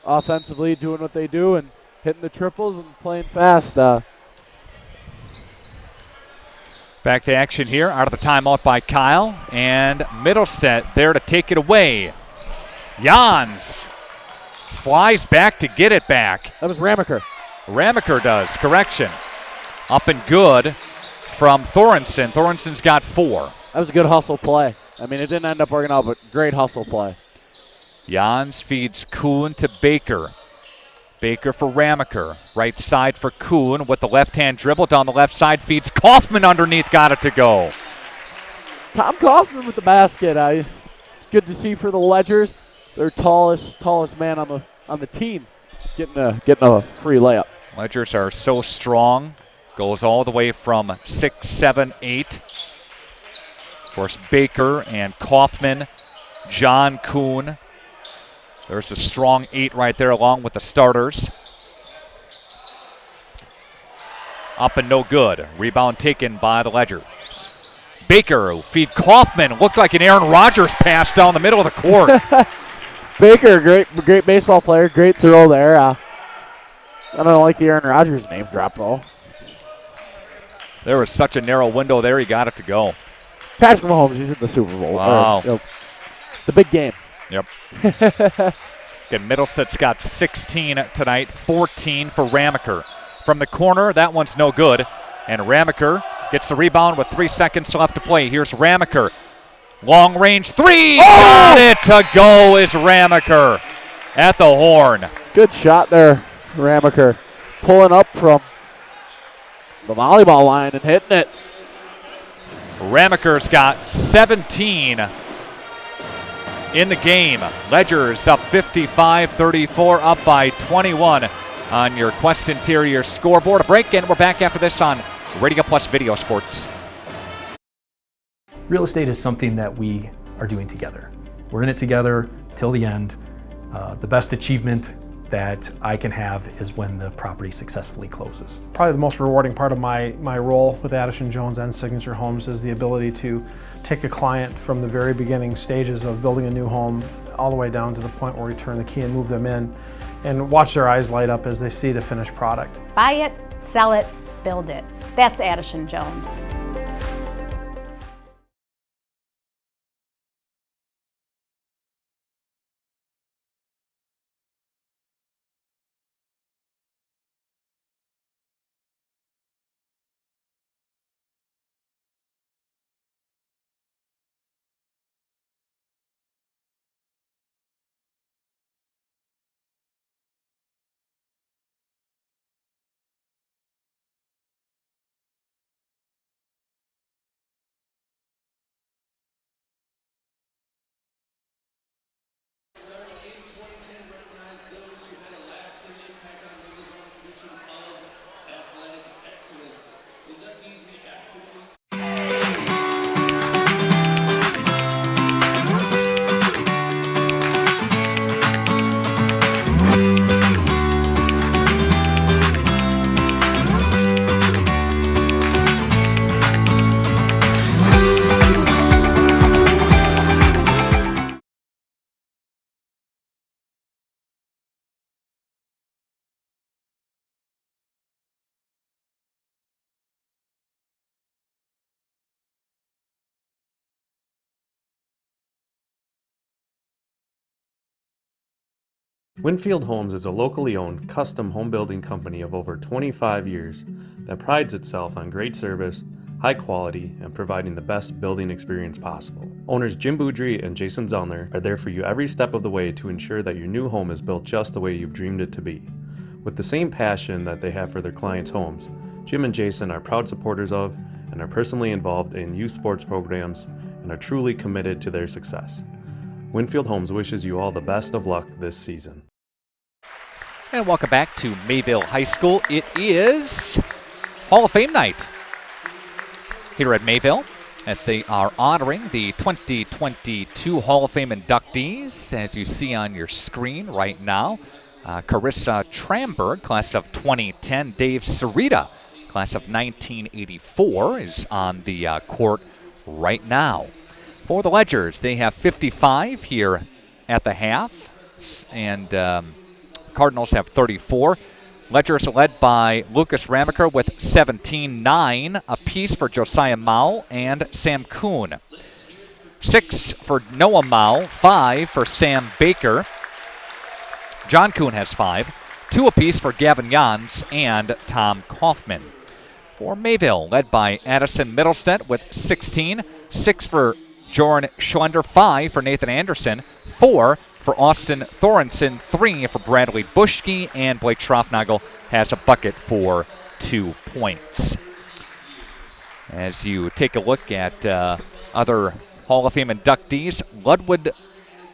offensively doing what they do and hitting the triples and playing fast. Back to action here, out of the timeout by Kyle, and Middlestead there to take it away. Jans flies back to get it back. That was Ramaker. Ramaker does, correction. Up and good from Thorensen. Thorensen's got 4. That was a good hustle play. I mean, it didn't end up working out, but great hustle play. Jans feeds Kuhn to Baker. Baker for Ramaker. Right side for Kuhn with the left-hand dribble down the left side. Feeds Kaufman underneath. Got it to go. Tom Kaufman with the basket. It's good to see for the Ledgers. Their tallest man on the team getting a free layup. Ledgers are so strong. Goes all the way from 6, 7, 8. Of course, Baker and Kaufman, John Kuhn. There's a strong 8 right there along with the starters. Up and no good. Rebound taken by the Ledgers. Baker who feed Kaufman. Looked like an Aaron Rodgers pass down the middle of the court. Baker, great baseball player. Great throw there. I don't like the Aaron Rodgers name drop though. There was such a narrow window there. He got it to go. Patrick Mahomes, he's in the Super Bowl. Wow. The big game. Yep. Again, Middlestead's got 16 tonight, 14 for Ramaker. From the corner, that one's no good. And Ramaker gets the rebound with 3 seconds left to play. Here's Ramaker. Long range 3. Got it to go is Ramaker at the horn. Good shot there, Ramaker. Pulling up from the volleyball line and hitting it. Ramaker's got 17 in the game. Ledgers up 55-34, up by 21 on your Quest Interior scoreboard. A break, and we're back after this on Radio Plus Video Sports. Real estate is something that we are doing together. We're in it together till the end. The best achievement that I can have is when the property successfully closes. Probably the most rewarding part of my role with Addison Jones and Signature Homes is the ability to take a client from the very beginning stages of building a new home all the way down to the point where we turn the key and move them in and watch their eyes light up as they see the finished product. Buy it, sell it, build it. That's Addison Jones. Winfield Homes is a locally owned, custom home building company of over 25 years that prides itself on great service, high quality, and providing the best building experience possible. Owners Jim Boudry and Jason Zellner are there for you every step of the way to ensure that your new home is built just the way you've dreamed it to be. With the same passion that they have for their clients' homes, Jim and Jason are proud supporters of and are personally involved in youth sports programs and are truly committed to their success. Winfield Homes wishes you all the best of luck this season. And welcome back to Mayville High School. It is Hall of Fame night here at Mayville as they are honoring the 2022 Hall of Fame inductees, as you see on your screen right now. Carissa Tramberg, class of 2010. Dave Sarita, class of 1984, is on the court right now. For the Ledgers, they have 55 here at the half, and Cardinals have 34. Ledgers are led by Lucas Ramaker with 17-9 apiece for Josiah Mao and Sam Kuhn. 6 for Noah Mao, 5 for Sam Baker. John Kuhn has 5, 2 apiece for Gavin Jans and Tom Kaufman. For Mayville, led by Addison Middlestead with 16, 6 for Joran Schlender, 5 for Nathan Anderson, 4 for Austin Thorensen, 3 for Bradley Bushke, and Blake Schroffnagel has a bucket for 2 points. As you take a look at other Hall of Fame inductees,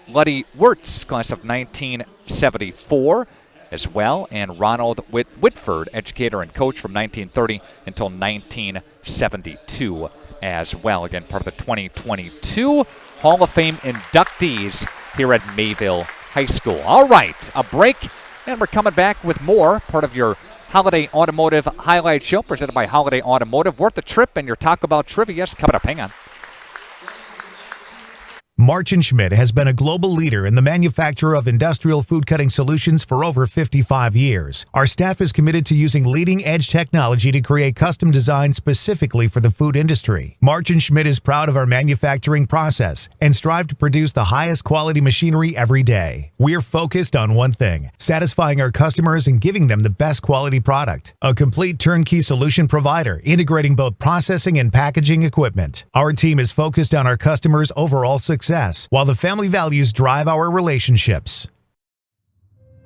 Luddy Wirtz, class of 1974 as well, and Ronald Whitford, educator and coach from 1930 until 1972 as well. Again, part of the 2022 Hall of Fame inductees here at Mayville High School. All right, a break, and we're coming back with more, part of your Holiday Automotive Highlight Show presented by Holiday Automotive. Worth the trip and your Taco Bell trivia coming up. Hang on. March & Schmidt has been a global leader in the manufacture of industrial food cutting solutions for over 55 years. Our staff is committed to using leading-edge technology to create custom designs specifically for the food industry. March & Schmidt is proud of our manufacturing process and strive to produce the highest quality machinery every day. We're focused on one thing, satisfying our customers and giving them the best quality product. A complete turnkey solution provider, integrating both processing and packaging equipment. Our team is focused on our customers' overall success, while the family values drive our relationships.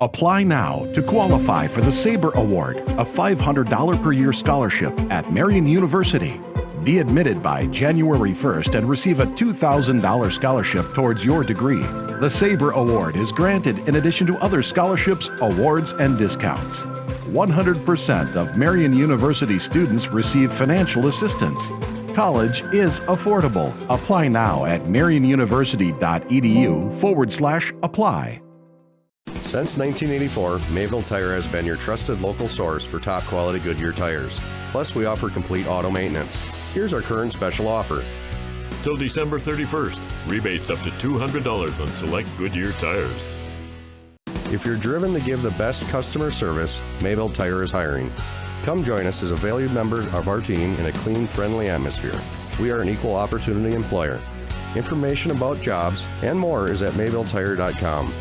Apply now to qualify for the Sabre Award, a $500 per year scholarship at Marian University. Be admitted by January 1st and receive a $2,000 scholarship towards your degree. The Sabre Award is granted in addition to other scholarships, awards, and discounts. 100% of Marian University students receive financial assistance. College is affordable. Apply now at marianuniversity.edu/apply. Since 1984, Mayville Tire has been your trusted local source for top quality Goodyear tires. Plus, we offer complete auto maintenance. Here's our current special offer. Till December 31st, rebates up to $200 on select Goodyear tires. If you're driven to give the best customer service, Mayville Tire is hiring. Come join us as a valued member of our team in a clean, friendly atmosphere. We are an equal opportunity employer. Information about jobs and more is at mayvilletire.com.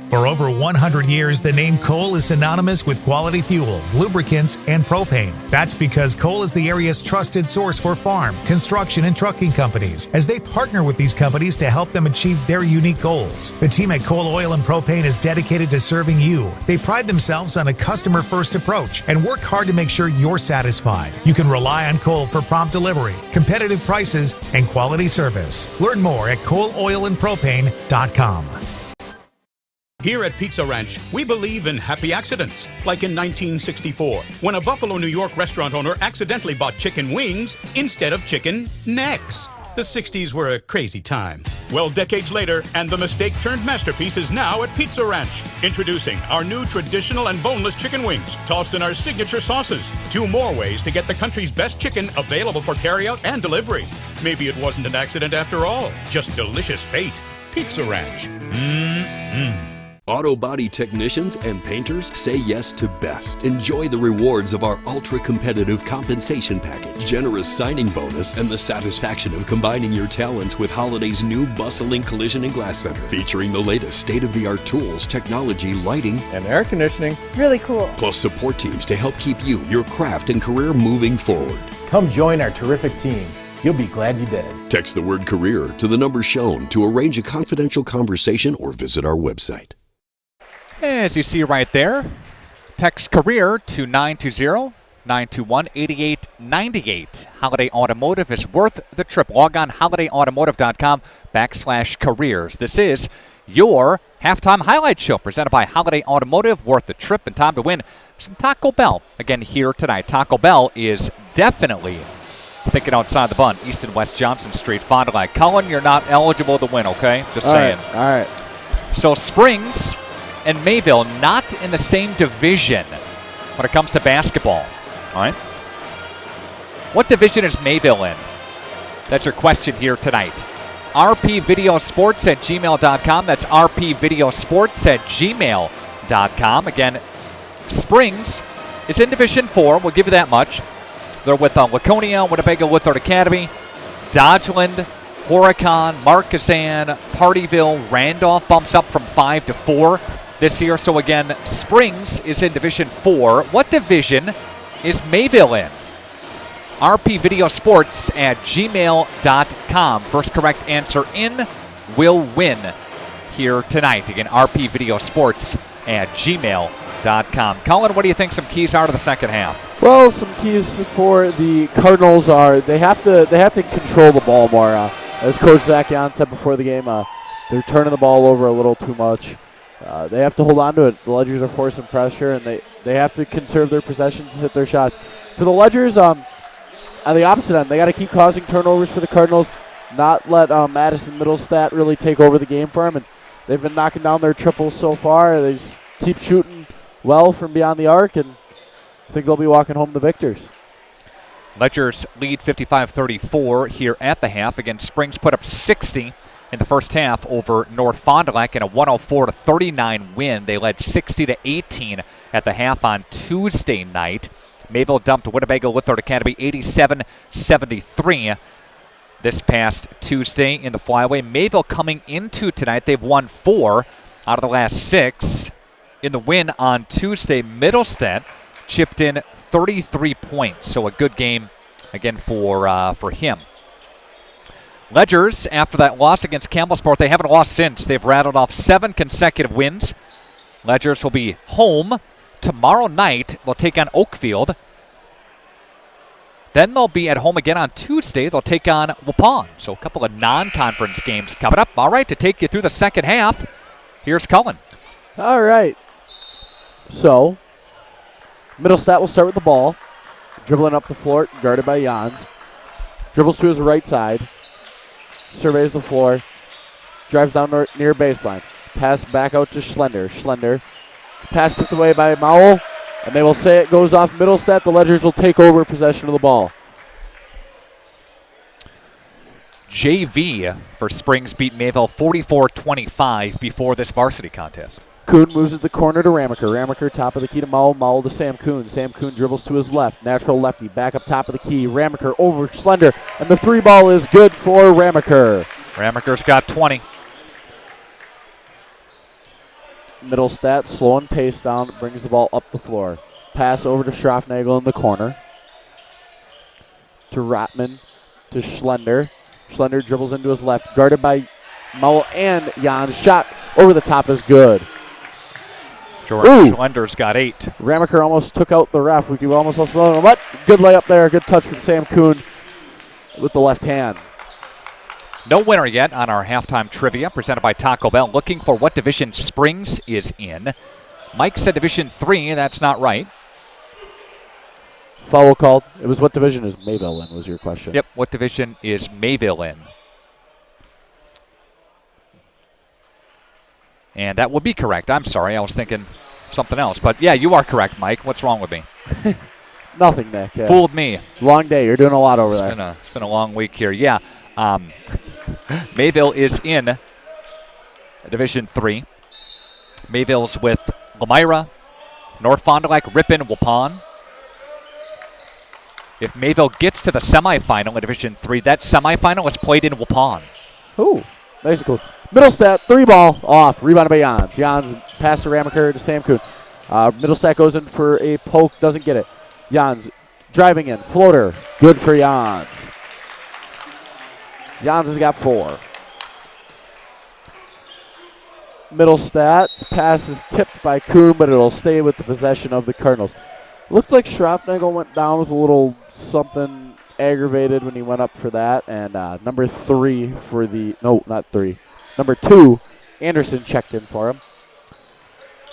For over 100 years, the name Cole is synonymous with quality fuels, lubricants, and propane. That's because Cole is the area's trusted source for farm, construction, and trucking companies, as they partner with these companies to help them achieve their unique goals. The team at Cole Oil and Propane is dedicated to serving you. They pride themselves on a customer-first approach and work hard to make sure you're satisfied. You can rely on Cole for prompt delivery, competitive prices, and quality service. Learn more at ColeOilAndPropane.com. Here at Pizza Ranch, we believe in happy accidents, like in 1964, when a Buffalo, New York restaurant owner accidentally bought chicken wings instead of chicken necks. The 60s were a crazy time. Well, decades later, and the mistake turned masterpiece is now at Pizza Ranch. Introducing our new traditional and boneless chicken wings, tossed in our signature sauces. 2 more ways to get the country's best chicken available for carryout and delivery. Maybe it wasn't an accident after all, just delicious fate. Pizza Ranch. Mmm. Auto body technicians and painters say yes to best. Enjoy the rewards of our ultra-competitive compensation package, generous signing bonus, and the satisfaction of combining your talents with Holiday's new bustling collision and glass center, featuring the latest state-of-the-art tools, technology, lighting, and air conditioning. Really cool. Plus support teams to help keep you, your craft, and career moving forward. Come join our terrific team. You'll be glad you did. Text the word career to the number shown to arrange a confidential conversation or visit our website. As you see right there, text career to 921-8898. Holiday Automotive is worth the trip. Log on holidayautomotive.com/careers. This is your halftime highlight show presented by Holiday Automotive. Worth the trip and time to win some Taco Bell again here tonight. Taco Bell is definitely thinking outside the bun. East and West Johnson Street, Fond du Lac. Cullen, you're not eligible to win, okay? Just saying. All right. So Springs and Mayville not in the same division when it comes to basketball. All right. What division is Mayville in? That's your question here tonight. rpvideosports@gmail.com. That's rpvideosports@gmail.com. Again, Springs is in Division 4. We'll give you that much. They're with Laconia, Winnebago Lutheran Academy, Dodgeland, Horicon, Marquezan, Partyville. Randolph bumps up from 5 to 4 this year. So again, Springs is in Division 4. What division is Mayville in? rpvideosports@gmail.com. First correct answer in will win here tonight. Again, rpvideosports@gmail.com. Colin, what do you think some keys are to the second half? Well, some keys for the Cardinals are they have to control the ball more. As Coach Zach Jan said before the game, they're turning the ball over a little too much. They have to hold on to it. The Ledgers are forcing pressure, and they have to conserve their possessions and hit their shots. For the Ledgers, on the opposite end, they got to keep causing turnovers for the Cardinals, not let Madison Middlestat really take over the game for them. And they've been knocking down their triples so far. They just keep shooting well from beyond the arc, and I think they'll be walking home the victors. Ledgers lead 55-34 here at the half. Again, Springs put up 60 in the first half over North Fond du Lac in a 104-39 win. They led 60-18 at the half on Tuesday night. Mayville dumped Winnebago Lutheran Academy 87-73 this past Tuesday in the Flyway. Mayville coming into tonight, they've won 4 out of the last 6. In the win on Tuesday, Middlestat chipped in 33 points, so a good game again for him. Ledgers, after that loss against Campbellsport, they haven't lost since. They've rattled off 7 consecutive wins. Ledgers will be home tomorrow night. They'll take on Oakfield. Then they'll be at home again on Tuesday. They'll take on Waupun. So a couple of non-conference games coming up. All right, to take you through the second half, here's Cullen. All right. So, Middlestat will start with the ball. Dribbling up the floor, guarded by Jans. Dribbles to his right side. Surveys the floor. Drives down near baseline. Pass back out to Schlender. Schlender. Pass tipped away by Mowell. And they will say it goes off Middlestat. The Ledgers will take over possession of the ball. JV for Springs beat Mayville 44-25 before this varsity contest. Kuhn moves at the corner to Ramaker. Ramaker top of the key to Mowell. Mowell to Sam Kuhn. Sam Kuhn dribbles to his left. Natural lefty. Back up top of the key. Ramaker over Schlender. And the 3 ball is good for Ramaker. Ramaker's got 20. Middlestat slowing pace down. Brings the ball up the floor. Pass over to Schroffnagel in the corner. To Rotman. To Schlender. Schlender dribbles into his left. Guarded by Mowell and Jan. Shot over the top is good. Jordan Schlender's got 8. Ramaker almost took out the ref. We could almost also know what? Good layup there. Good touch from Sam Kuhn with the left hand. No winner yet on our halftime trivia presented by Taco Bell. Looking for what division Springs is in. Mike said Division 3. That's not right. Foul called. It was what division is Mayville in was your question. Yep. What division is Mayville in? And that would be correct. I'm sorry. I was thinking something else. But, yeah, you are correct, Mike. What's wrong with me? Nothing, Nick. Fooled me. Long day. You're doing a lot over there. It's been a long week here. Yeah. Mayville is in Division 3. Mayville's with Lemira, North Fond du Lac, Ripon, Waupun. If Mayville gets to the semifinal in Division 3, that semifinal is played in Waupun. Ooh, nice and close. Middlestat, 3 ball off. Rebounded by Jans. Jans pass to Ramaker to Sam Kuhn. Middlestat goes in for a poke, doesn't get it. Jans driving in, floater, good for Jans. Jans has got 4. Middlestat pass is tipped by Kuhn, but it'll stay with the possession of the Cardinals. Looked like Schroffnagel went down with a little something aggravated when he went up for that. And number 3 for the, no, not 3. Number 2, Anderson checked in for him.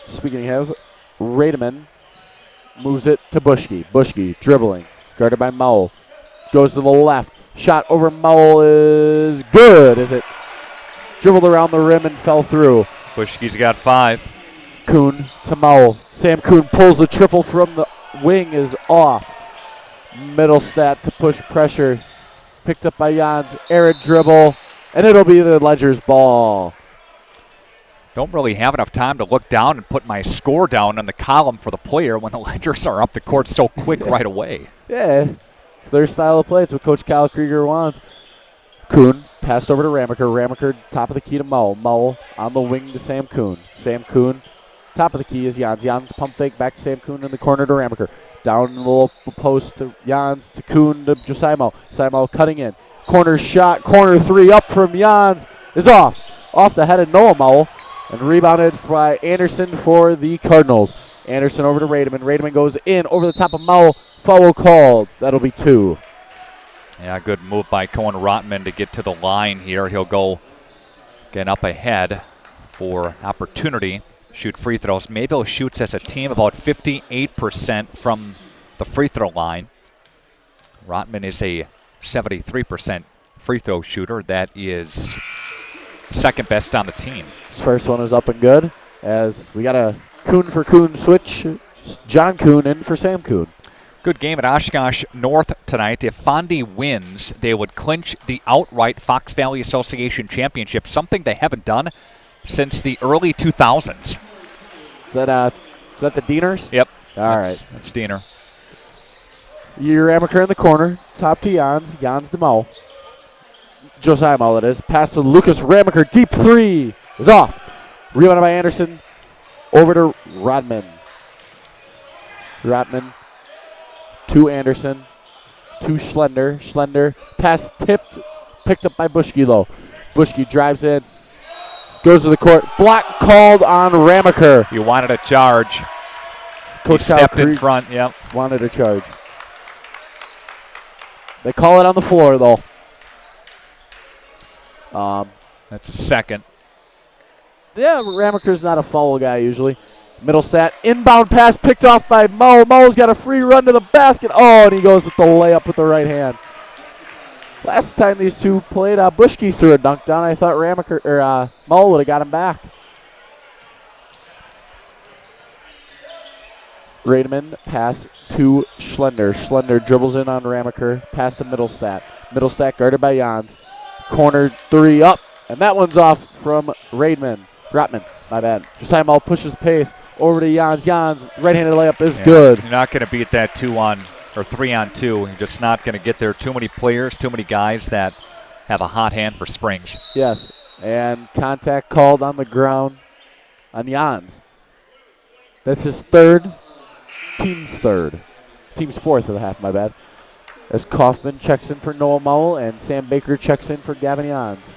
Speaking of, Rademan moves it to Bushke. Bushke dribbling, guarded by Mowell. Goes to the left. Shot over Mowell is good as it dribbled around the rim and fell through. Bushke's got 5. Kuhn to Mowell. Sam Kuhn pulls the triple from the wing, is off. Middlestat to push pressure. Picked up by Jans. Arid dribble, and it'll be the Ledger's ball. Don't really have enough time to look down and put my score down on the column for the player when the Ledgers are up the court so quick right away. Yeah, it's their style of play. It's what Coach Kyle Krieger wants. Kuhn passed over to Ramaker. Ramaker top of the key to Mowell. Mowell on the wing to Sam Kuhn. Sam Kuhn top of the key is Jans. Jans pump fake back to Sam Kuhn in the corner to Ramaker. Down in the little post to Jans to Kuhn to Josiah Mowell. Josiah Mowell cutting in. Corner shot, corner 3 up from Jans is off. Off the head of Noah Mowell. And rebounded by Anderson for the Cardinals. Anderson over to Rademan. Rademan goes in over the top of Mowell. Foul called. That'll be 2. Yeah, good move by Cohen Rotman to get to the line here. He'll go get up ahead for opportunity. Shoot free throws. Mayville shoots as a team about 58% from the free throw line. Rotman is a 73% free throw shooter. That is second best on the team. His first one is up and good as we got a Kuhn for Kuhn switch. John Kuhn in for Sam Kuhn. Good game at Oshkosh North tonight. If Fondy wins, they would clinch the outright Fox Valley Association Championship, something they haven't done since the early 2000s. Is that the Dieners? Yep. All right. That's Diener. Ramaker in the corner. Top to Jans. Jans to Mowell. Josiah Mowell, it is. Pass to Lucas Ramaker. Deep 3 is off. Rebounded by Anderson. Over to Rodman. Rodman to Anderson. To Schlender. Schlender. Pass tipped. Picked up by Bushke, though. Bushke drives in. Goes to the court. Block called on Ramaker. You wanted a charge. Coach he stepped in front, yep. Wanted a charge. They call it on the floor, though. That's a second. Yeah, Ramaker's not a foul guy usually. Middlestat, inbound pass picked off by Mo. Mo's got a free run to the basket. Oh, and he goes with the layup with the right hand. Last time these two played, Bushke threw a dunk down. I thought Ramaker or Mo would have got him back. Rademan pass to Schlender. Schlender dribbles in on Ramaker. Pass to Middlestat. Middlestat guarded by Jans. Corner 3 up, and that one's off from Rotman, my bad. Josiah Mowell pushes pace over to Jans. Jans, right-handed layup is good. You're not going to beat that 3-on-2. You're just not going to get there. Too many players, too many guys that have a hot hand for Springs. Yes, and contact called on the ground on Jans. That's his third, team's third. Team's fourth of the half, my bad. As Kaufman checks in for Noah Mowell and Sam Baker checks in for Gavin Jans.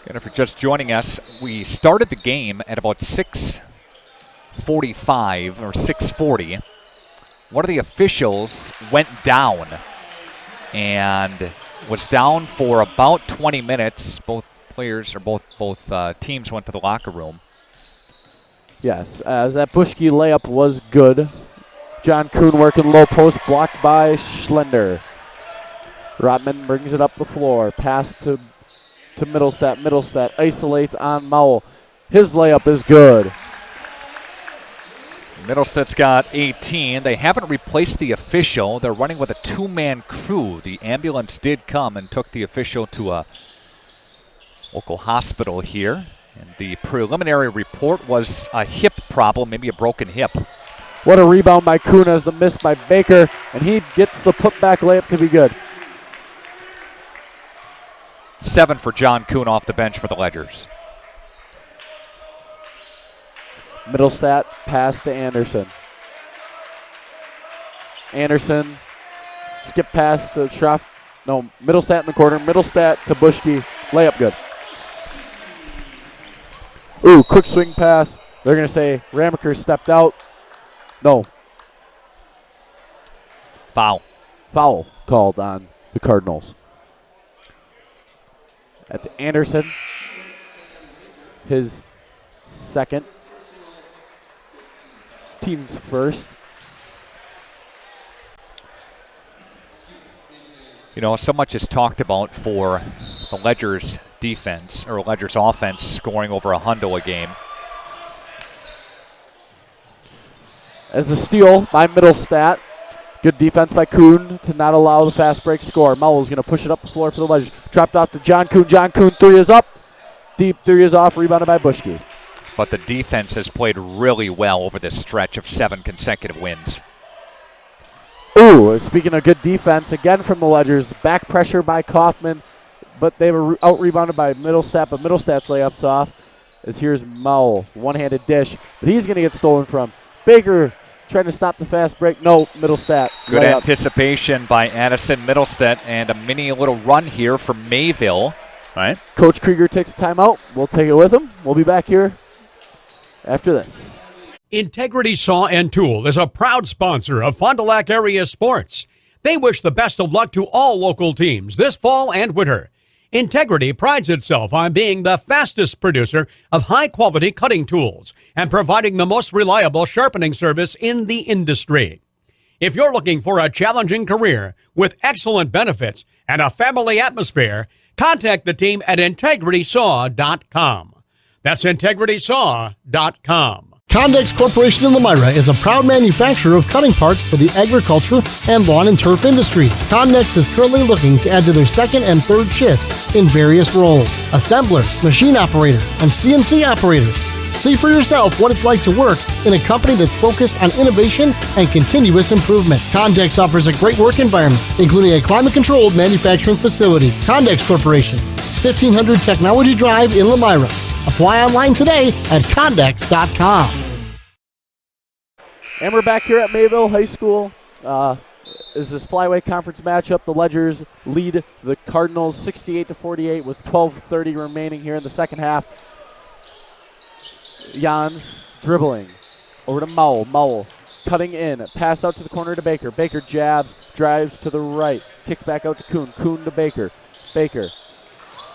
And if you're just joining us, we started the game at about 6:45 or 6:40. One of the officials went down and was down for about 20 minutes. Both players or both teams went to the locker room. Yes, as that Bushke layup was good. John Kuhn working low post, blocked by Schlender. Rotman brings it up the floor. Pass to Middlestat. Middlestat isolates on Mowell. His layup is good. Middlestat's got 18. They haven't replaced the official. They're running with a 2-man crew. The ambulance did come and took the official to a local hospital here. And the preliminary report was a hip problem, maybe a broken hip. What a rebound by Kuhn as the miss by Baker, and he gets the putback layup to be good. 7 for John Kuhn off the bench for the Ledgers. Middlestat pass to Anderson. Anderson skip pass to Schroff. No, Middlestat in the corner. Middlestat to Bushke. Layup good. Ooh, quick swing pass. They're going to say Ramaker stepped out. No. Foul. Foul called on the Cardinals. That's Anderson. His second. Team's first. You know, so much is talked about for the Ledger's defense, or Ledger's offense, scoring over a hundo a game. As the steal by Middlestat. Good defense by Kuhn to not allow the fast break score. Mowell's going to push it up the floor for the Ledgers. Dropped off to John Kuhn. John Kuhn, three is up. Deep three is off, rebounded by Bushke. But the defense has played really well over this stretch of 7 consecutive wins. Ooh, speaking of good defense, again from the Ledgers. Back pressure by Kaufman, but they were out-rebounded by Middlestat, but Middlestat's layups off. As here's Mowell, one-handed dish, but he's going to get stolen from. Baker trying to stop the fast break. No, Middlestat. Good anticipation by Addison Middlestat, and a mini little run here for Mayville. Right. Coach Krieger takes a timeout. We'll take it with him. We'll be back here after this. Integrity Saw and Tool is a proud sponsor of Fond du Lac area sports. They wish the best of luck to all local teams this fall and winter. Integrity prides itself on being the fastest producer of high-quality cutting tools and providing the most reliable sharpening service in the industry. If you're looking for a challenging career with excellent benefits and a family atmosphere, contact the team at integritysaw.com. That's integritysaw.com. Condex Corporation in Lomira is a proud manufacturer of cutting parts for the agriculture and lawn and turf industry. Condex is currently looking to add to their second and third shifts in various roles: assembler, machine operator, and CNC operator. See for yourself what it's like to work in a company that's focused on innovation and continuous improvement. Condex offers a great work environment, including a climate-controlled manufacturing facility. Condex Corporation, 1500 Technology Drive in Lomira. Apply online today at Condex.com. And we're back here at Mayville High School. Is this flyweight conference matchup? The Ledgers lead the Cardinals 68-48 with 12:30 remaining here in the second half. Jans dribbling over to Mowell. Mowell cutting in. Pass out to the corner to Baker. Baker jabs, drives to the right. Kicks back out to Kuhn. Kuhn to Baker. Baker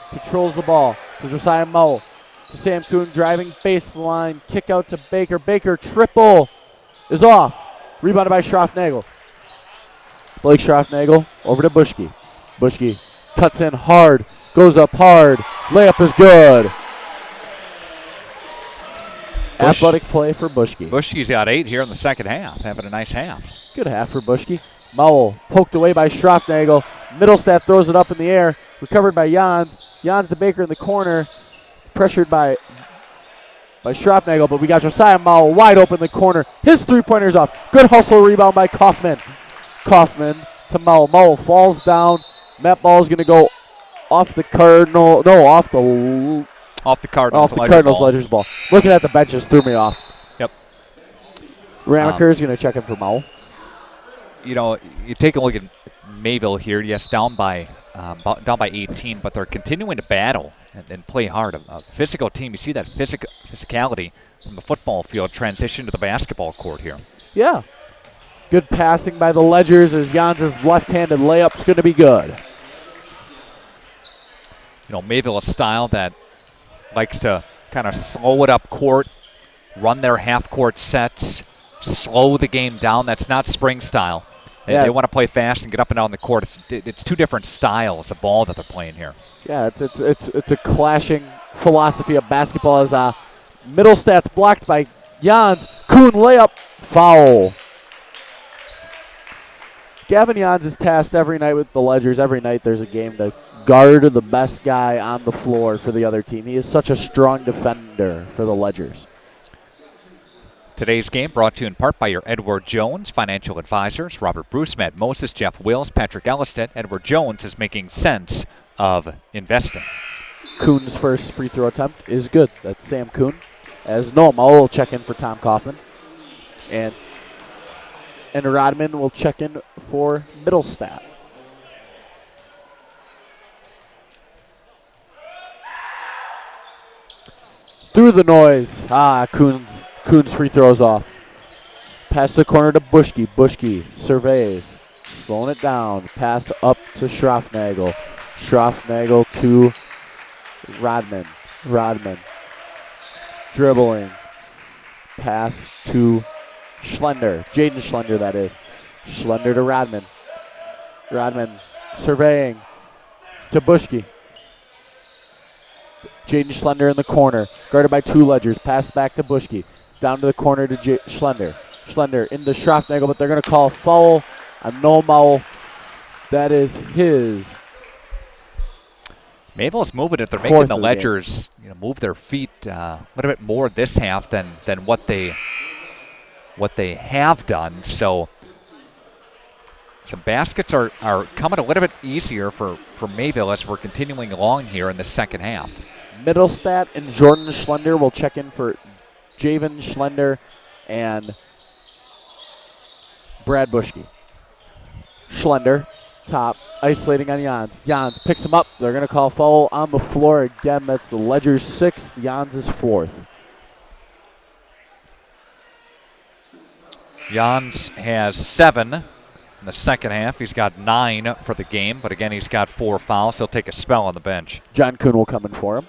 controls the ball to Josiah Mowell. To Sam Kuhn driving baseline. Kick out to Baker. Baker triple is off. Rebounded by Schroffnagel. Blake Schroffnagel over to Bushke. Bushke cuts in hard. Goes up hard. Layup is good. Athletic play for Bushke. Bushke's got 8 here in the second half, having a nice half. Good half for Bushke. Mowell poked away by Schroffnagel. Middlestat throws it up in the air. Recovered by Jans. Jans to Baker in the corner. Pressured by Schroffnagel, but we got Josiah Mowell wide open in the corner. His three-pointer's off. Good hustle rebound by Kaufman. Kaufman to Mowell. Mowell falls down. That ball's going to go off the Cardinal. No, off the Cardinals. Ledgers ball. Looking at the benches threw me off. Yep. Ramaker's going to check in for Mowell. You know, you take a look at Mayville here. Yes, down by 18, but they're continuing to battle and play hard. A physical team. You see that physicality from the football field transition to the basketball court here. Yeah. Good passing by the Ledgers as Jans' left-handed layup's going to be good. You know, Mayville, a style that likes to kind of slow it up court, run their half-court sets, slow the game down. That's not spring style. They want to play fast and get up and down the court. It's two different styles of ball that they're playing here. Yeah, it's a clashing philosophy of basketball as Middlestat's blocked by Jans. Kuhn layup, foul. Gavin Jans is tasked every night with the Ledgers. Every night there's a game to guard the best guy on the floor for the other team. He is such a strong defender for the Ledgers. Today's game brought to you in part by your Edward Jones financial advisors, Robert Bruce, Matt Moses, Jeff Wills, Patrick Elliston. Edward Jones is making sense of investing. Kuhn's first free throw attempt is good. That's Sam Kuhn. As Noah Mowell will check in for Tom Kaufman. And Rodman will check in for Middlestat. Through the noise. Kuhn's free throws off. Pass the corner to Bushke. Bushke surveys. Slowing it down. Pass up to Schroffnagel. Schroffnagel to Rodman. Rodman. Dribbling. Pass to Schlender. Jaden Schlender, that is. Schlender to Rodman. Rodman surveying to Buschke. Jaden Schlender in the corner. Guarded by two Ledgers. Pass back to Buschke. Down to the corner to Schlender. Schlender into Schroffnagel, but they're going to call a foul. A no foul. That is his. Mayville's moving it. They're making the Ledgers move their feet a little bit more this half than what they have done. So some baskets are coming a little bit easier for Mayville as we're continuing along here in the second half. Middlestat and Jordan Schlender will check in for Javen Schlender and Brad Buschke. Schlender, top, isolating on Jans. Jans picks him up. They're going to call foul on the floor again. That's the Ledger's 6th. Jans' 4th. Jans has 7 in the second half. He's got 9 for the game, but again, he's got 4 fouls. He'll take a spell on the bench. John Kuhn will come in for him.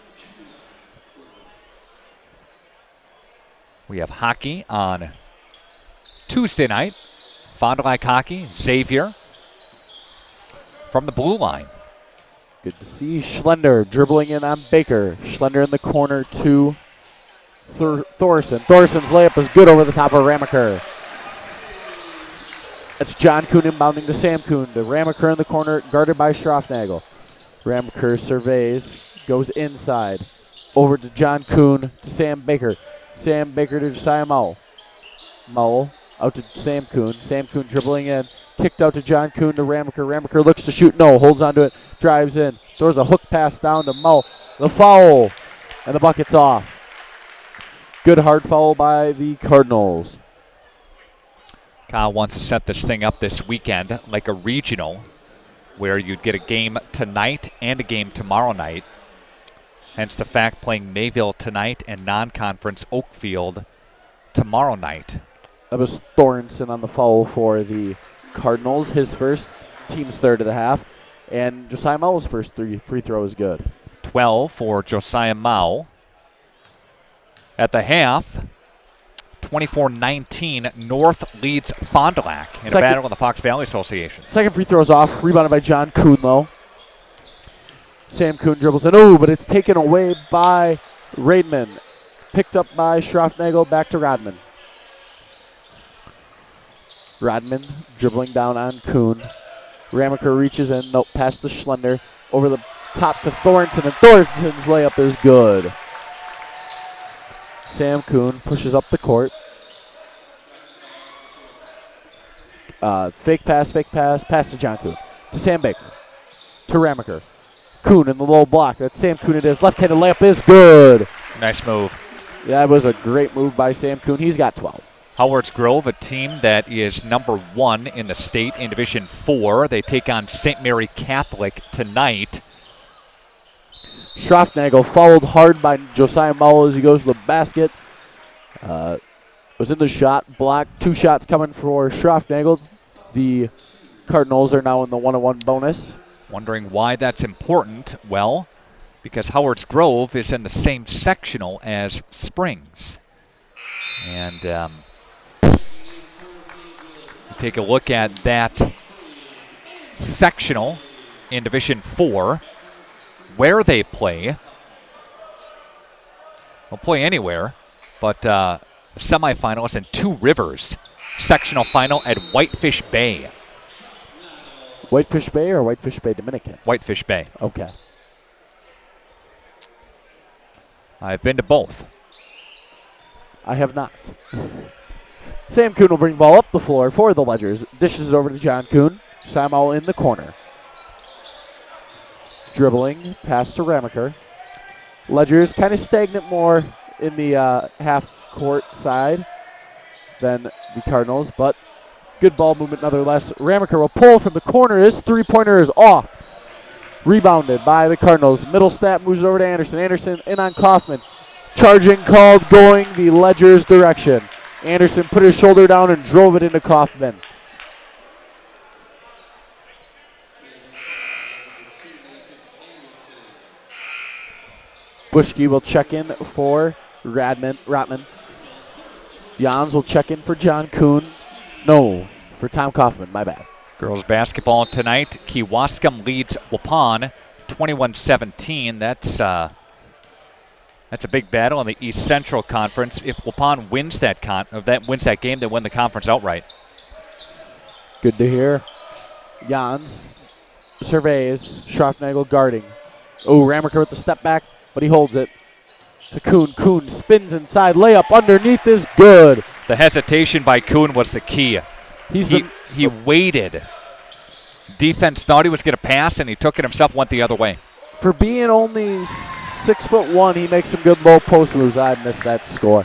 We have hockey on Tuesday night. Fond du Lac hockey, Xavier from the blue line. Good to see Schlender dribbling in on Baker. Schlender in the corner to Thorson. Thorson's layup is good over the top of Ramaker. That's John Kuhn inbounding to Sam Kuhn. To Ramaker in the corner, guarded by Schroffnagel. Ramaker surveys, goes inside. Over to John Kuhn to Sam Baker. Sam Baker to Josiah Mowell. Mowell out to Sam Kuhn. Sam Kuhn dribbling in. Kicked out to John Kuhn to Ramaker. Ramaker looks to shoot. No. Holds onto it. Drives in. Throws a hook pass down to Mowell. The foul. And the bucket's off. Good hard foul by the Cardinals. Kyle wants to set this thing up this weekend like a regional where you'd get a game tonight and a game tomorrow night. Hence the fact playing Mayville tonight and non-conference Oakfield tomorrow night. That was Thornton on the foul for the Cardinals. His first, team's third of the half. And Josiah Mowell's first free throw is good. 12 for Josiah Mowell. At the half, 24-19, North leads Fond du Lac in a battle in the Fox Valley Association. Second free throw's off. Rebounded by John Kuhn, though. Sam Kuhn dribbles in. Oh, but it's taken away by Raidman. Picked up by Schroffnagel. Back to Rodman. Rodman dribbling down on Kuhn. Ramaker reaches in. Nope, pass to Schlender. Over the top to Thornton, and Thornton's layup is good. Sam Kuhn pushes up the court. Fake pass to John Kuhn. To Sam Baker. To Ramaker. Kuhn in the low block. That's Sam Kuhn it is. Left-handed layup is good. Nice move. That was a great move by Sam Kuhn. He's got 12. Howards Grove, a team that is number 1 in the state in Division 4. They take on St. Mary Catholic tonight. Schroffnagel fouled hard by Josiah Mowell as he goes to the basket. Was in the shot block. 2 shots coming for Schroffnagel. The Cardinals are now in the 1-on-1 bonus. Wondering why that's important. Well, because Howards Grove is in the same sectional as Springs. And take a look at that sectional in Division 4, where they play. They'll play anywhere, but semifinals in Two Rivers. Sectional final at Whitefish Bay. Whitefish Bay or Whitefish Bay Dominican? Whitefish Bay. Okay. I've been to both. I have not. Sam Kuhn will bring ball up the floor for the Ledgers. Dishes it over to John Kuhn. Samuel in the corner. Dribbling, pass to Ramaker. Ledgers kind of stagnant more in the half-court side than the Cardinals, but good ball movement nonetheless. Ramaker will pull from the corner. His three-pointer is off. Rebounded by the Cardinals. Middlestat moves over to Anderson. Anderson in on Kaufman. Charging called going the Ledgers' direction. Anderson put his shoulder down and drove it into Kaufman. Bushke will check in for Rotman. Jans will check in for John Kuhn. No, for Tom Kaufman, my bad. Girls basketball tonight. Kewaskum leads Waupun 21-17. That's a big battle in the East Central Conference. If Waupun wins that game, they win the conference outright. Good to hear. Jans surveys. Schroffnagel guarding. Oh, Ramaker with the step back, but he holds it to Kuhn. Kuhn spins inside. Layup underneath is good. The hesitation by Kuhn was the key. He waited. Defense thought he was going to pass, and he took it himself, went the other way. For being only 6'1", he makes some good low post moves. I missed that score.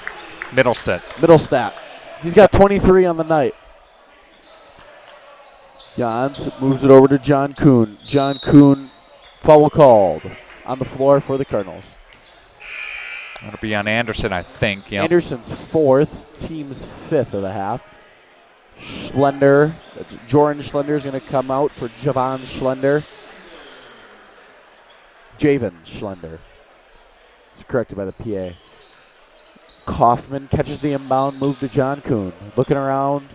Middlestat. He's got 23 on the night. Jans moves it over to John Kuhn. John Kuhn, foul called on the floor for the Cardinals. It'll be on Anderson, I think. Yep. Anderson's fourth, team's fifth of the half. Schlender, Jordan Schlender is going to come out for Javan Schlender. Javen Schlender. It's corrected by the PA. Kaufman catches the inbound, move to John Kuhn. Looking around,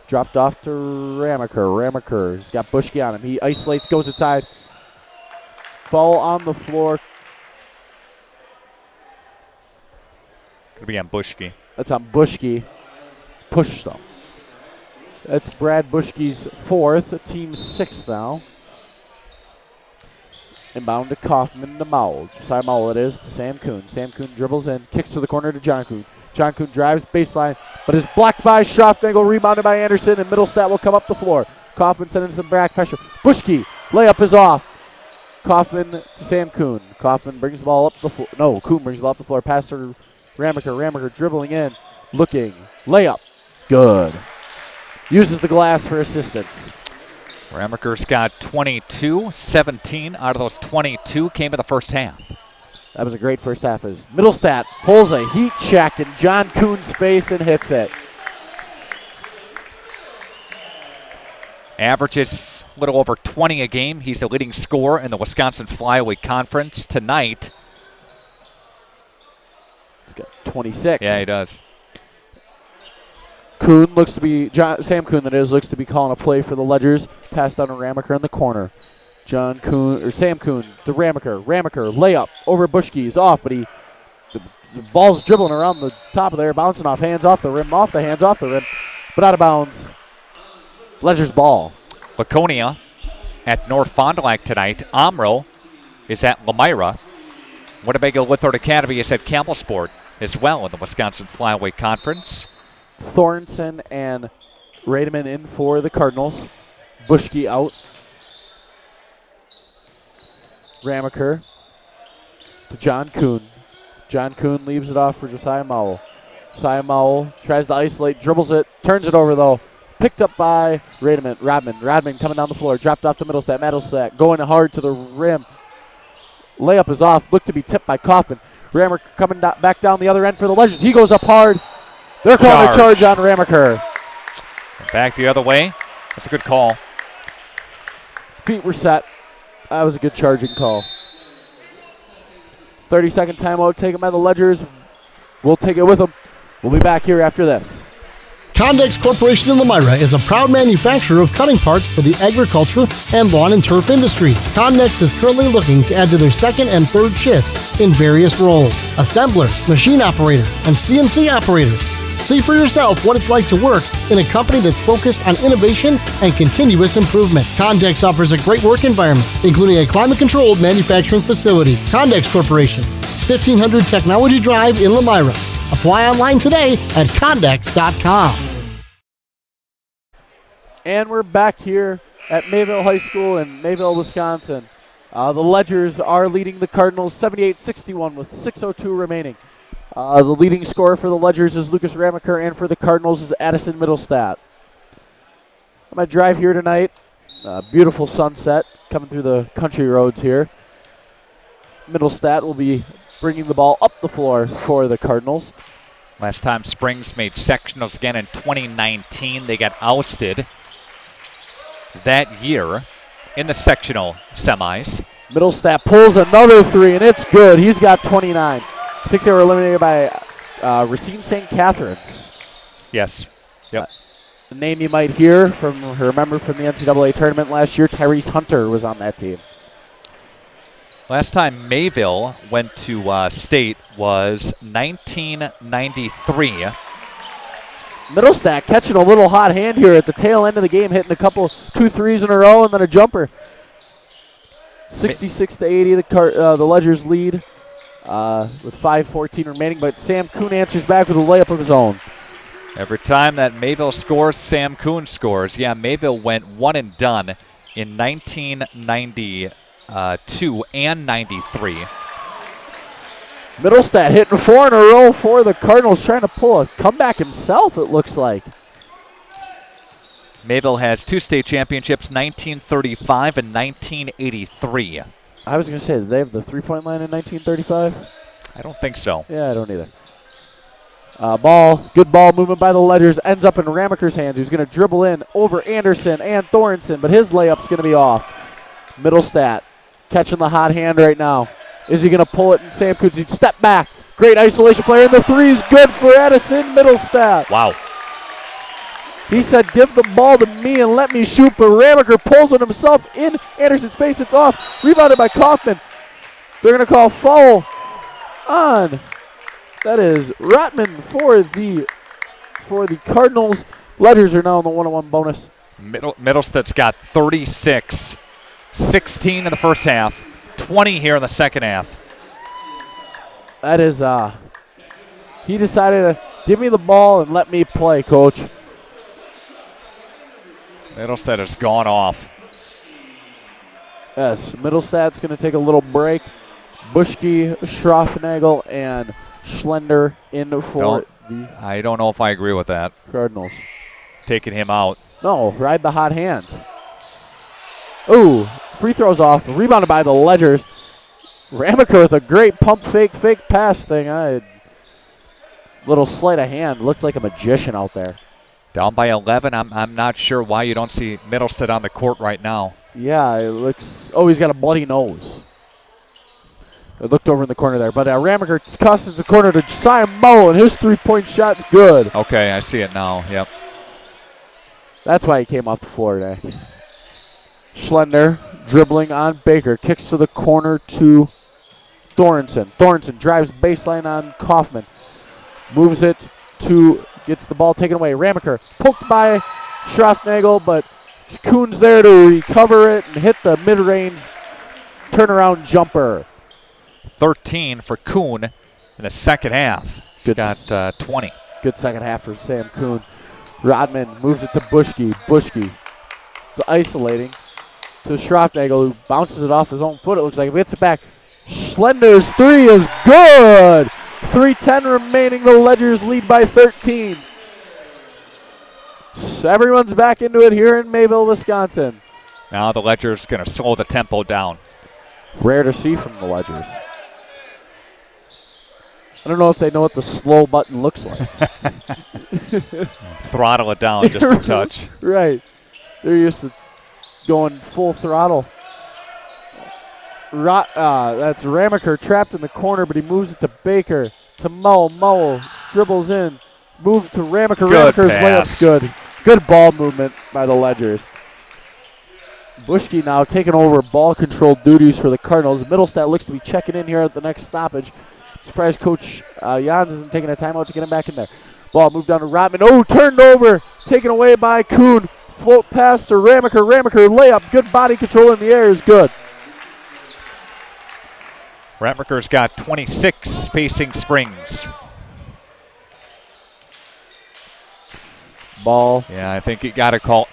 dropped off to Ramaker. Ramaker's got Bushke on him. He isolates, goes inside. Foul on the floor. Could be on Bushke. That's on Bushke. Push though. That's Brad Bushke's fourth, team's sixth now. Inbound to Kaufman to Mowell. Josiah Mowell it is to Sam Kuhn. Sam Kuhn dribbles in, kicks to the corner to John Kuhn. John Kuhn drives baseline, but is blocked by Schroffnagel, rebounded by Anderson, and Middlestat will come up the floor. Kaufman sending some back pressure. Bushke, layup is off. Kaufman to Sam Kuhn. Kaufman brings the ball up the floor. No, Kuhn brings the ball up the floor. Pass to Ramaker. Ramaker dribbling in, looking, layup, good. Uses the glass for assistance. Ramaker's got 22, 17 out of those 22 came in the first half. That was a great first half. As Middlestat pulls a heat check in John Kuhn's face and hits it. Averages a little over 20 a game. He's the leading scorer in the Wisconsin Flyweight Conference tonight. He's got 26. Yeah, he does. Kuhn looks to be, Sam Kuhn that is, looks to be calling a play for the Ledgers. Pass down to Ramaker in the corner. Sam Kuhn to Ramaker. Ramaker layup over Bushke. He's off, but the ball's dribbling around the top of there, bouncing off hands off the rim, off the hands off the rim, but out of bounds. Ledger's ball. Laconia at North Fond du Lac tonight. Omro is at Lamira. Winnebago Lithard Academy is at Campbellsport as well in the Wisconsin Flyweight Conference. Thornton and Rademan in for the Cardinals. Bushke out. Ramaker to John Kuhn. John Kuhn leaves it off for Josiah Mowell. Josiah Mowell tries to isolate, dribbles it, turns it over though. Picked up by Rodman. Rodman coming down the floor, dropped off to Middlestat going hard to the rim. Layup is off, looked to be tipped by Kaufman. Ramaker coming back down the other end for the Legends. He goes up hard. They're calling a charge on Ramaker. Back the other way. That's a good call. Feet were set. That was a good charging call. 30-second timeout taken by the Ledgers. We'll take it with them. We'll be back here after this. Condex Corporation in Lamira is a proud manufacturer of cutting parts for the agriculture and lawn and turf industry. Condex is currently looking to add to their second and third shifts in various roles: assembler, machine operator, and CNC operator. See for yourself what it's like to work in a company that's focused on innovation and continuous improvement. Condex offers a great work environment, including a climate-controlled manufacturing facility. Condex Corporation, 1500 Technology Drive in Lamira. Apply online today at Condex.com. And we're back here at Mayville High School in Mayville, Wisconsin. The Ledgers are leading the Cardinals 78-61 with 6:02 remaining. The leading scorer for the Ledgers is Lucas Ramaker, and for the Cardinals is Addison Middlestat. On my drive here tonight, beautiful sunset coming through the country roads here. Middlestat will be bringing the ball up the floor for the Cardinals. Last time Springs made sectionals again in 2019. They got ousted that year in the sectional semis. Middlestat pulls another three, and it's good. He's got 29. I think they were eliminated by Racine St. Catherine's. Yes. Yep. The name you might hear remember from the NCAA tournament last year, Tyrese Hunter was on that team. Last time Mayville went to state was 1993. Middlestat catching a little hot hand here at the tail end of the game, hitting a couple 2 threes in a row and then a jumper. 66-80, the Ledgers lead with 5:14 remaining, but Sam Kuhn answers back with a layup of his own. Every time that Mayville scores, Sam Kuhn scores. Yeah, Mayville went one and done in 1992 and 93. Middlestat hitting 4 in a row for the Cardinals, trying to pull a comeback himself, it looks like. Mayville has 2 state championships, 1935 and 1983. I was going to say, did they have the three-point line in 1935? I don't think so. Yeah, I don't either. Good ball movement by the Ledgers, ends up in Ramaker's hands, who's going to dribble in over Anderson and Thorenson, but his layup's going to be off. Middlestat catching the hot hand right now. Is he going to pull it? And Sam Kuhn's he'd step back. Great isolation player, and the three's good for Edison Middlestat. Wow. He said, give the ball to me and let me shoot, but Ramaker pulls it himself in Anderson's face. It's off. Rebounded by Kaufman. They're going to call foul on. That is Rotman for the Cardinals. Ledgers are now in the 1-on-1 bonus. Middlestat's got 36, 16 in the first half, 20 here in the second half. That is, he decided to give me the ball and let me play, coach. Middlestat has gone off. Yes, Middlestat's going to take a little break. Buschke, Schroffnagel, and Schlender in for I don't know if I agree with that. Cardinals. Taking him out. No, ride the hot hand. Ooh, free throws off. Rebounded by the Ledgers. Ramaker with a great pump fake pass thing. Little sleight of hand. Looked like a magician out there. Down by 11. I'm not sure why you don't see Middlestat on the court right now. Yeah, it looks. Oh, he's got a bloody nose. I looked over in the corner there, but Ramaker tosses the corner to Josiah Moe, and his three-point shot's good. Okay, I see it now. Yep. That's why he came off the floor today. Schlender dribbling on Baker, kicks to the corner to Thorenson. Thorenson drives baseline on Kaufman, moves it to, gets the ball taken away. Ramaker poked by Schroffnagel, but Kuhn's there to recover it and hit the mid-range turnaround jumper. 13 for Kuhn in the second half. He's got 20. Good second half for Sam Kuhn. Rodman moves it to Buschke. Buschke is isolating to Schroffnagel, who bounces it off his own foot. It looks like he gets it back. Schlender's three is good. 3:10 remaining. The Ledgers lead by 13. So everyone's back into it here in Mayville, Wisconsin. Now the Ledgers going to slow the tempo down. Rare to see from the Ledgers. I don't know if they know what the slow button looks like. Throttle it down just a touch. Right. They're used to going full throttle. That's Ramaker trapped in the corner, but he moves it to Baker. To Moe. Moe dribbles in. Move to Ramaker. Good Ramaker's pass. layup's good. Good ball movement by the Ledgers. Buschke now taking over ball control duties for the Cardinals. Middlestat looks to be checking in here at the next stoppage. Surprised Coach Jans isn't taking a timeout to get him back in there. Ball moved down to Rotman. Oh, turned over. Taken away by Kuhn. Float pass to Ramaker. Ramaker layup. Good body control in the air is good. Ramaker's got 26 spacing springs. Ball. Yeah, I think you got to call.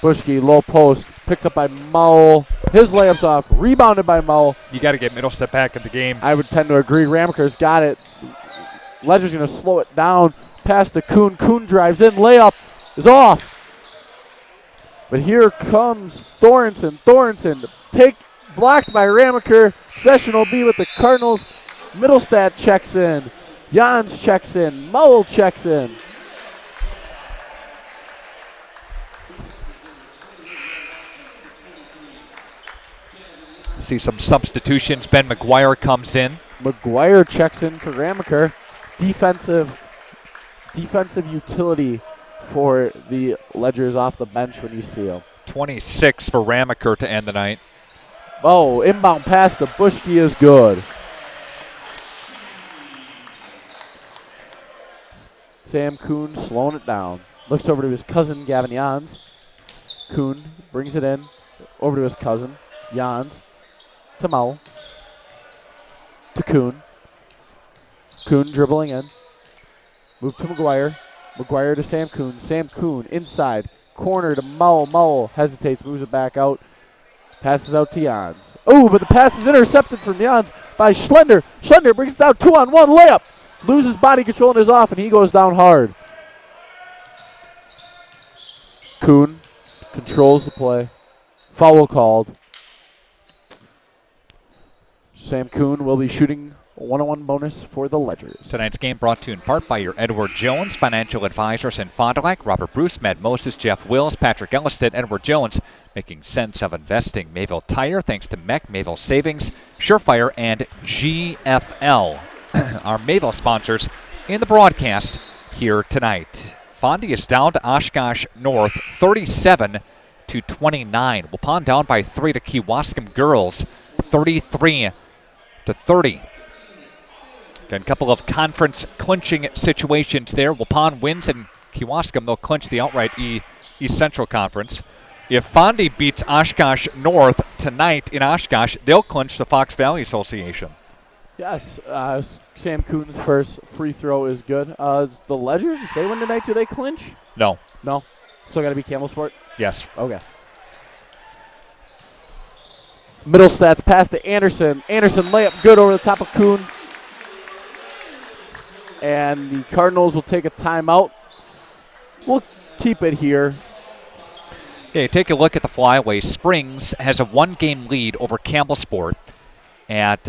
Buschke, low post, picked up by Moe. His layup's off, rebounded by Moe. You got to get Middlestat back in the game. I would tend to agree. Ramaker's got it. Ledger's going to slow it down. Pass to Kuhn. Kuhn drives in. Layup is off. But here comes Thorenson. Thorenson blocked by Ramaker. Possession will be with the Cardinals. Middlestat checks in. Jans checks in. Moe checks in. See some substitutions. Ben McGuire comes in. McGuire checks in for Ramaker. Defensive utility for the Ledgers off the bench when you see him. 26 for Ramaker to end the night. Oh, inbound pass to Bushke is good. Sam Kuhn slowing it down. Looks over to his cousin, Gavin Jans. Kuhn brings it in. Over to his cousin, Jans. To Mao. To Kuhn. Kuhn dribbling in. Move to McGuire. McGuire to Sam Kuhn. Sam Kuhn inside. Corner to Mao. Mao hesitates, moves it back out. Passes out to Jans. Oh, but the pass is intercepted from Jans by Schlender. Schlender brings it down 2-on-1 layup. Loses body control and is off, and he goes down hard. Kuhn controls the play. Foul called. Sam Kuhn will be shooting a 1-on-1 bonus for the Ledgers. Tonight's game brought to you in part by your Edward Jones Financial Advisors in Fond du Lac, Robert Bruce, Matt Moses, Jeff Wills, Patrick Elliston, Edward Jones, making sense of investing. Mayville Tire, thanks to MEC, Mayville Savings, Surefire, and GFL. Our Mayville sponsors in the broadcast here tonight. Fondy is down to Oshkosh North, 37-29. Waupun down by 3 to Kewaskum Girls, 33-30. Again, a couple of conference clinching situations there. Waupun wins, and Kewaskum, they'll clinch the outright East Central Conference. If Fondy beats Oshkosh North tonight in Oshkosh, they'll clinch the Fox Valley Association. Yes, Sam Kuhn's first free throw is good. The Ledgers, if they win tonight, do they clinch? No. No? Still got to be Campbell Sport? Yes. Okay. Middle stats pass to Anderson. Anderson layup good over the top of Kuhn. And the Cardinals will take a timeout. We'll keep it here. Okay, take a look at the flyaway. Springs has a 1-game lead over Campbell Sport at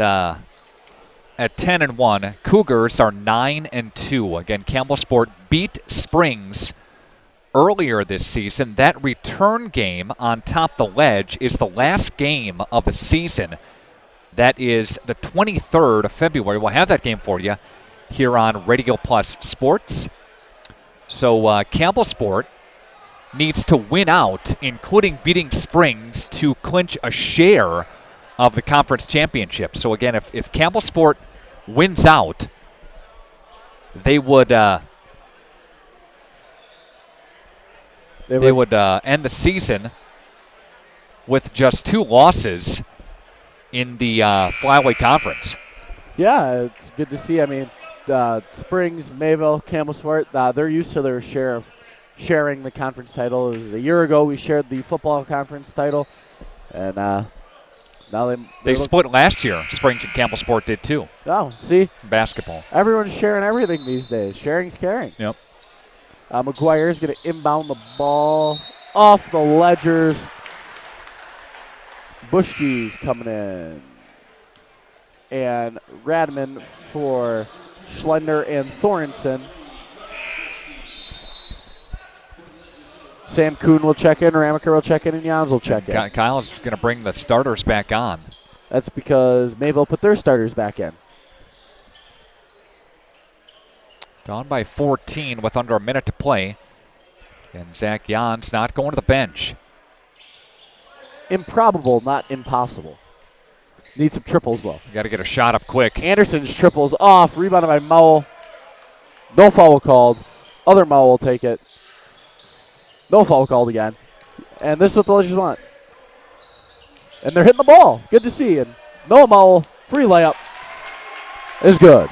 10-1. Cougars are 9-2. Again, Campbell Sport beat Springs earlier this season. That return game on top the ledge is the last game of the season. That is the 23rd of February. We'll have that game for you here on Radio Plus Sports. So Campbell Sport needs to win out, including beating Springs, to clinch a share of the conference championship. So again, if Campbell Sport wins out, they would end the season with just 2 losses in the Flyway Conference. Yeah, it's good to see. I mean, Springs, Mayville, Campbell Sport, they're used to their share of sharing the conference title. It was a year ago we shared the football conference title, and now they split last year. Springs and Campbell Sport did too. Oh, see? Basketball. Everyone's sharing everything these days. Sharing's caring. Yep. McGuire is going to inbound the ball off the Ledgers. Bushke's coming in. And Radman for Schlender and Thorensen. Sam Kuhn will check in, Ramaker will check in, and Jans will check in. Kyle's going to bring the starters back on. That's because Mayville put their starters back in. Down by 14 with under a minute to play. And Zach Jans not going to the bench. Improbable, not impossible. Need some triples, though. You got to get a shot up quick. Anderson's triples off, rebounded by Mowell. No foul called. Other Mowell will take it. No foul called again. And this is what the Ledgers want. And they're hitting the ball. Good to see. And Noah Mowell, free layup, is good.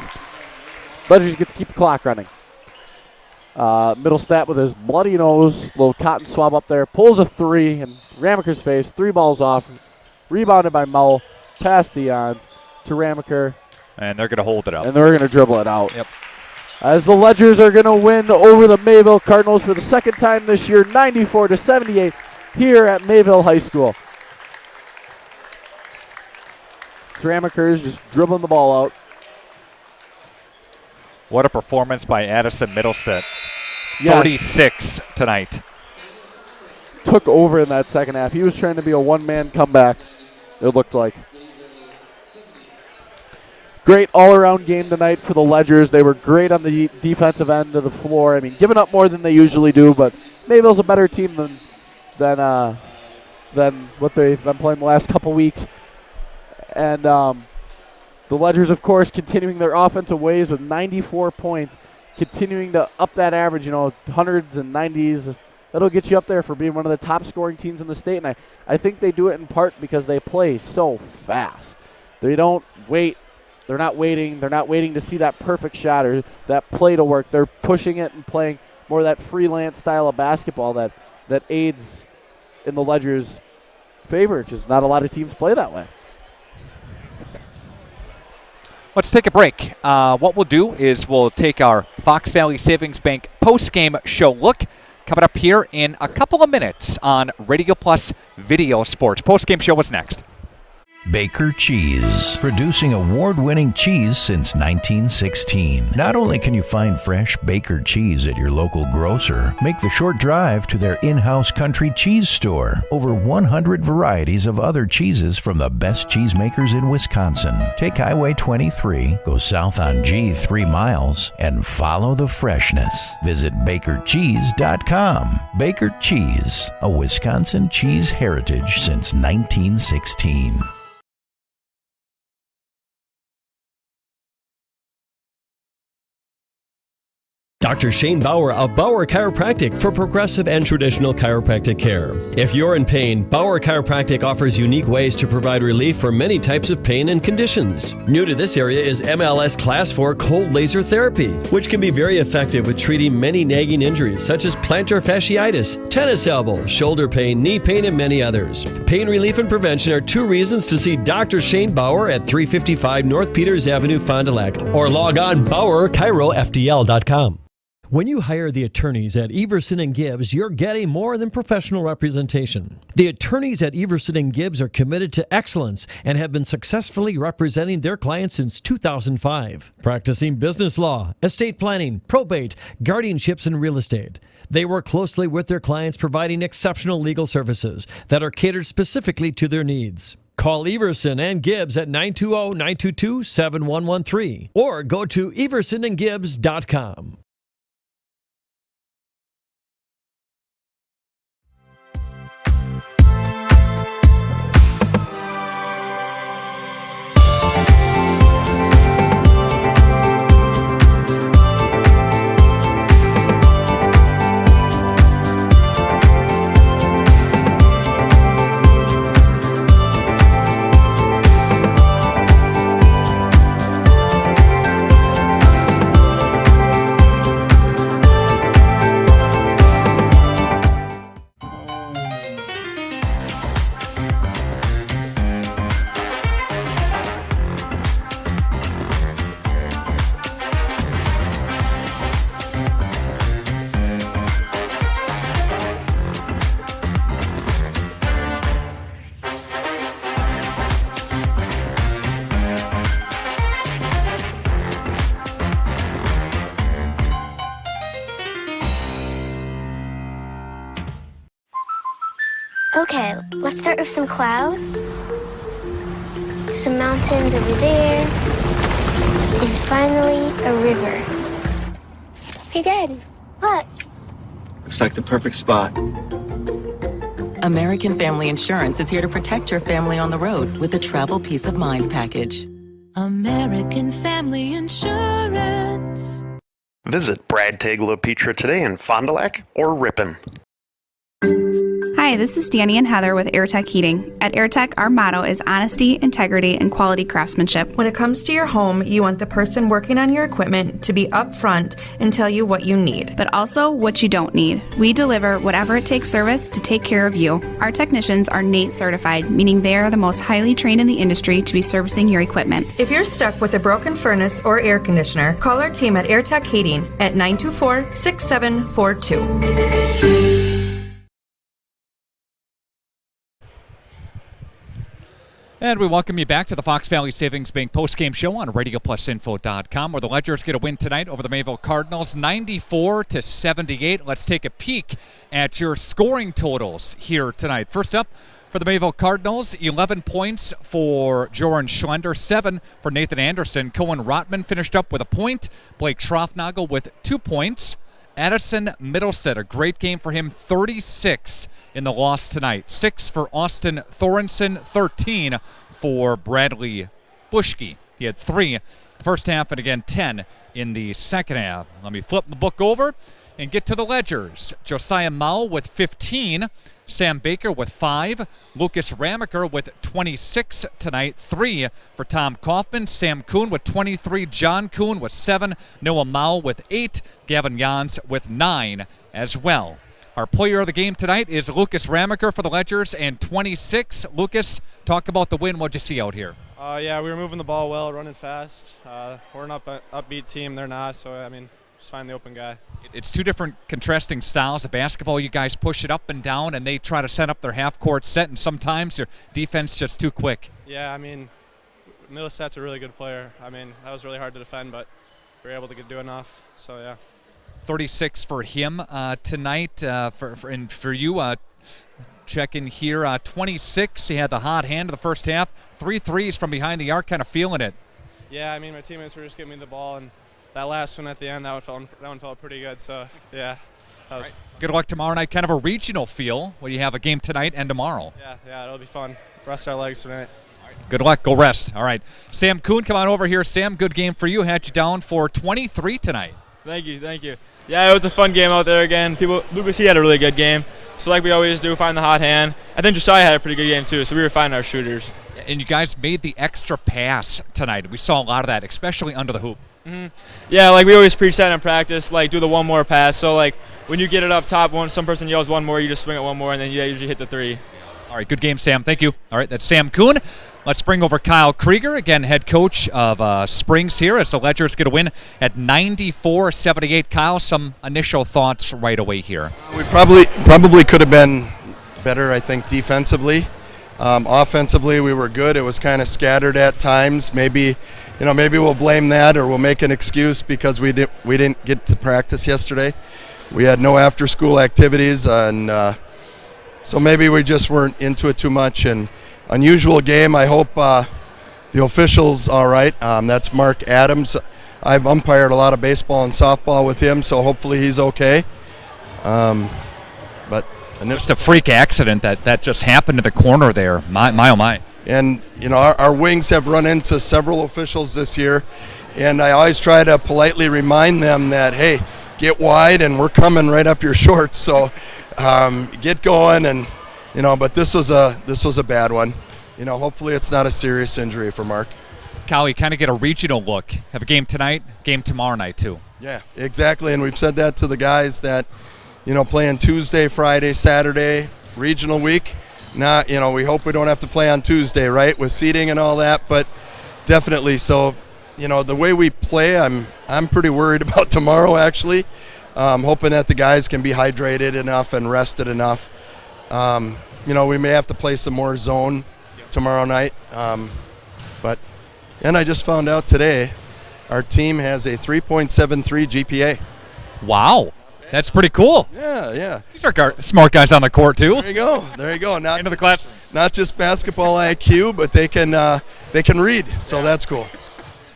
Ledgers get to keep the clock running. Middle stat with his bloody nose. Little cotton swab up there. Pulls a 3 in Ramaker's face. 3 balls off. Rebounded by Mowell. Past the Jans to Ramaker. And they're going to hold it up. And they're going to dribble it out. Yep. As the Ledgers are going to win over the Mayville Cardinals for the second time this year, 94-78 here at Mayville High School. Ramaker is just dribbling the ball out. What a performance by Addison Middleset. Yes. 36 tonight. Took over in that second half. He was trying to be a one-man comeback. it looked like. Great all-around game tonight for the Ledgers. They were great on the defensive end of the floor. I mean, giving up more than they usually do, but Mayville's a better team than what they've been playing the last couple weeks. And the Ledgers, of course, continuing their offensive ways with 94 points, continuing to up that average, hundreds and 90s. That'll get you up there for being one of the top scoring teams in the state. And I think they do it in part because they play so fast. They don't wait. They're not waiting. They're not waiting to see that perfect shot or that play to work. They're pushing it and playing more of that freelance style of basketball that aids in the Ledgers' favor, because not a lot of teams play that way. Let's take a break. What we'll do is we'll take our Fox Valley Savings Bank post-game show look coming up here in a couple of minutes on Radio Plus Video Sports. Post-game show is next. Baker Cheese, producing award-winning cheese since 1916. Not only can you find fresh Baker cheese at your local grocer, make the short drive to their in-house country cheese store. Over 100 varieties of other cheeses from the best cheesemakers in Wisconsin. Take Highway 23, go south on G 3 miles, and follow the freshness. Visit bakercheese.com. Baker Cheese, a Wisconsin cheese heritage since 1916. Dr. Shane Bauer of Bauer Chiropractic for progressive and traditional chiropractic care. If you're in pain, Bauer Chiropractic offers unique ways to provide relief for many types of pain and conditions. New to this area is MLS Class 4 cold laser therapy, which can be very effective with treating many nagging injuries such as plantar fasciitis, tennis elbow, shoulder pain, knee pain, and many others. Pain relief and prevention are 2 reasons to see Dr. Shane Bauer at 355 North Peters Avenue, Fond du Lac, or log on BauerChiroFDL.com. When you hire the attorneys at Everson & Gibbs, you're getting more than professional representation. The attorneys at Everson & Gibbs are committed to excellence and have been successfully representing their clients since 2005, practicing business law, estate planning, probate, guardianships, and real estate. They work closely with their clients, providing exceptional legal services that are catered specifically to their needs. Call Everson & Gibbs at 920-922-7113 or go to eversonandgibbs.com. Okay, let's start with some clouds, some mountains over there, and finally a river. Hey, Dad, look. Looks like the perfect spot. American Family Insurance is here to protect your family on the road with the Travel Peace of Mind package. American Family Insurance. Visit Brad Tagle Petra today in Fond du Lac or Ripon. Hi, this is Danny and Heather with AirTech Heating. At AirTech, our motto is honesty, integrity, and quality craftsmanship. When it comes to your home, you want the person working on your equipment to be upfront and tell you what you need. But also what you don't need. We deliver whatever it takes service to take care of you. Our technicians are NATE certified, meaning they are the most highly trained in the industry to be servicing your equipment. If you're stuck with a broken furnace or air conditioner, call our team at AirTech Heating at 924-6742. And we welcome you back to the Fox Valley Savings Bank postgame show on RadioPlusInfo.com, where the Ledgers get a win tonight over the Mayville Cardinals, 94-78. Let's take a peek at your scoring totals here tonight. First up For the Mayville Cardinals, 11 points for Joran Schlender, 7 for Nathan Anderson. Cohen Rotman finished up with a point. Blake Schroffnagel with 2 points. Addison Middlestead, a great game for him, 36 in the loss tonight. 6 for Austin Thorensen, 13 for Bradley Bushke. He had 3 the first half and again 10 in the second half. Let me flip the book over and get to the ledgers. Josiah Mao with 15. Sam Baker with 5. Lucas Ramaker with 26 tonight. 3 for Tom Kaufman. Sam Kuhn with 23. John Kuhn with 7. Noah Mao with 8. Gavin Jans with 9 as well. Our player of the game tonight is Lucas Ramaker for the Ledgers and 26. Lucas, talk about the win. What'd you see out here? Yeah, we were moving the ball well, running fast. We're an upbeat team. They're not, so, I mean, just find the open guy. It's two different contrasting styles of basketball. You guys push it up and down, and they try to set up their half-court set, and sometimes your defense just too quick. Yeah, I mean, Millicet's a really good player. I mean, that was really hard to defend, but we were able to do enough, so yeah. 36 for him tonight. For you, checking here, 26. He had the hot hand of the first half. 3 threes from behind the arc, kind of feeling it. Yeah, I mean, my teammates were just giving me the ball, and that last one at the end, that one felt pretty good. So, yeah. Right. Good luck tomorrow night. Kind of a regional feel where you have a game tonight and tomorrow. Yeah, it'll be fun. Rest our legs tonight. Good luck. Go rest. All right. Sam Kuhn, come on over here. Sam, good game for you. Had you down for 23 tonight. Thank you. Yeah, it was a fun game out there again. Lucas, he had a really good game. So like we always do, find the hot hand. I think Josiah had a pretty good game too, so we were finding our shooters. And you guys made the extra pass tonight. We saw a lot of that, especially under the hoop. Mm-hmm. Yeah, like we always preach that in practice, like do the one more pass. So like when you get it up top, some person yells one more, you just swing it one more, and then you usually hit the 3. All right, good game, Sam. Thank you. All right, that's Sam Kuhn. Let's bring over Kyle Krieger, again, head coach of Springs here, as the Ledgers get a win at 94-78. Kyle, some initial thoughts right away here. We probably could have been better, I think, defensively. Offensively, we were good. It was kind of scattered at times. Maybe we'll blame that, or we'll make an excuse because we didn't get to practice yesterday. We had no after-school activities, and so maybe we just weren't into it too much. And unusual game. I hope the official's all right. That's Mark Adams. I've umpired a lot of baseball and softball with him, so hopefully he's okay. But it's a freak accident that just happened to the corner there. My oh my. And our wings have run into several officials this year, and I always try to politely remind them that, hey, get wide and we're coming right up your shorts. So get going, and but this was a bad one. Hopefully it's not a serious injury for Mark. Kyle, you kind of get a regional look. Have a game tonight, game tomorrow night too. Yeah, exactly. And we've said that to the guys that, playing Tuesday, Friday, Saturday, regional week. Now, we hope we don't have to play on Tuesday, right, with seating and all that. But definitely, so, the way we play, I'm pretty worried about tomorrow, actually. Hoping that the guys can be hydrated enough and rested enough. We may have to play some more zone tomorrow night. And I just found out today our team has a 3.73 GPA. Wow. That's pretty cool. Yeah. These are smart guys on the court, too. There you go. Not into the classroom. Not just basketball IQ, but they can read, so that's cool.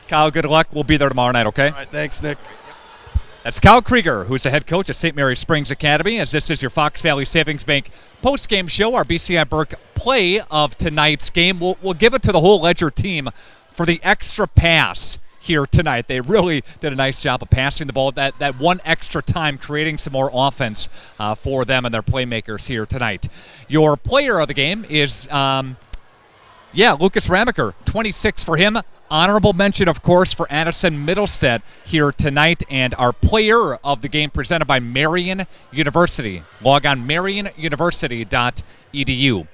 Kyle, good luck. We'll be there tomorrow night, okay? All right, thanks, Nick. That's Kyle Krieger, who's the head coach at St. Mary Springs Academy, as this is your Fox Valley Savings Bank post-game show, our BCI Burke play of tonight's game. We'll give it to the whole Ledger team for the extra pass here tonight. They really did a nice job of passing the ball, that one extra time, creating some more offense for them and their playmakers here tonight. Your player of the game is, Lucas Ramaker, 26 for him. Honorable mention, of course, for Addison Middlestead here tonight, and our player of the game presented by Marian University. Log on marianuniversity.edu.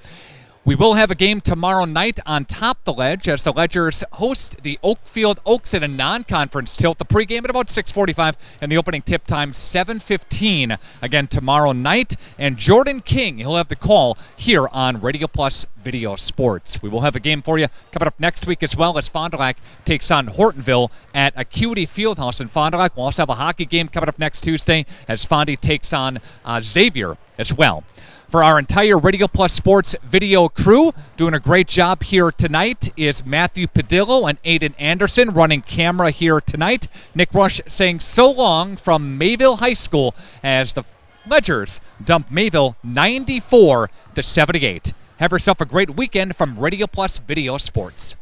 We will have a game tomorrow night on Top the Ledge as the Ledgers host the Oakfield Oaks in a non-conference tilt. The pregame at about 6:45 and the opening tip time 7:15 again tomorrow night. And Jordan King, he'll have the call here on Radio Plus Video Sports. We will have a game for you coming up next week as well as Fond du Lac takes on Hortonville at Acuity Fieldhouse in Fond du Lac. We'll also have a hockey game coming up next Tuesday as Fondy takes on Xavier as well. For our entire Radio Plus Sports video crew, doing a great job here tonight is Matthew Padillo and Aiden Anderson running camera here tonight. Nick Rush saying so long from Mayville High School as the Ledgers dump Mayville 94-78. Have yourself a great weekend from Radio Plus Video Sports.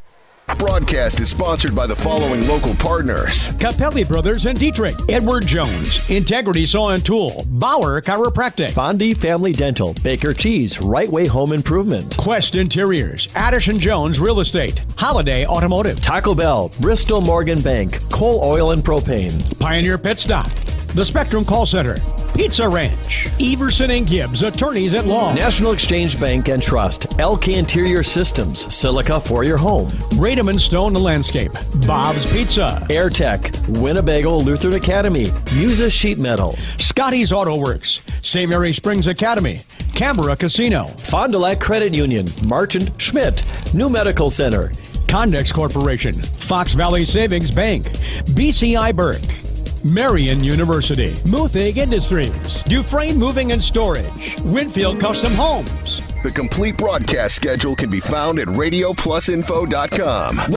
Broadcast is sponsored by the following local partners: Capelli Brothers in Dietrich, Edward Jones, Integrity Saw and Tool, Bauer Chiropractic, Fondi Family Dental, Baker Cheese, Right Way Home Improvement, Quest Interiors, Addison Jones Real Estate, Holiday Automotive, Taco Bell, Bristol Morgan Bank, Coal Oil and Propane, Pioneer Pit Stop, The Spectrum Call Center, Pizza Ranch, Everson and Gibbs, Attorneys at Law, National Exchange Bank and Trust, LK Interior Systems, Silica for your home, Radom and Stone Landscape, Bob's Pizza, AirTech, Winnebago Lutheran Academy, Musa Sheet Metal, Scotty's Auto Works, St. Mary Springs Academy, Canberra Casino, Fond du Lac Credit Union, Marchant Schmidt, New Medical Center, Condex Corporation, Fox Valley Savings Bank, BCI Burke, Marion University, Muthig Industries, Dufresne Moving and Storage, Winfield Custom Homes. The complete broadcast schedule can be found at RadioPlusInfo.com.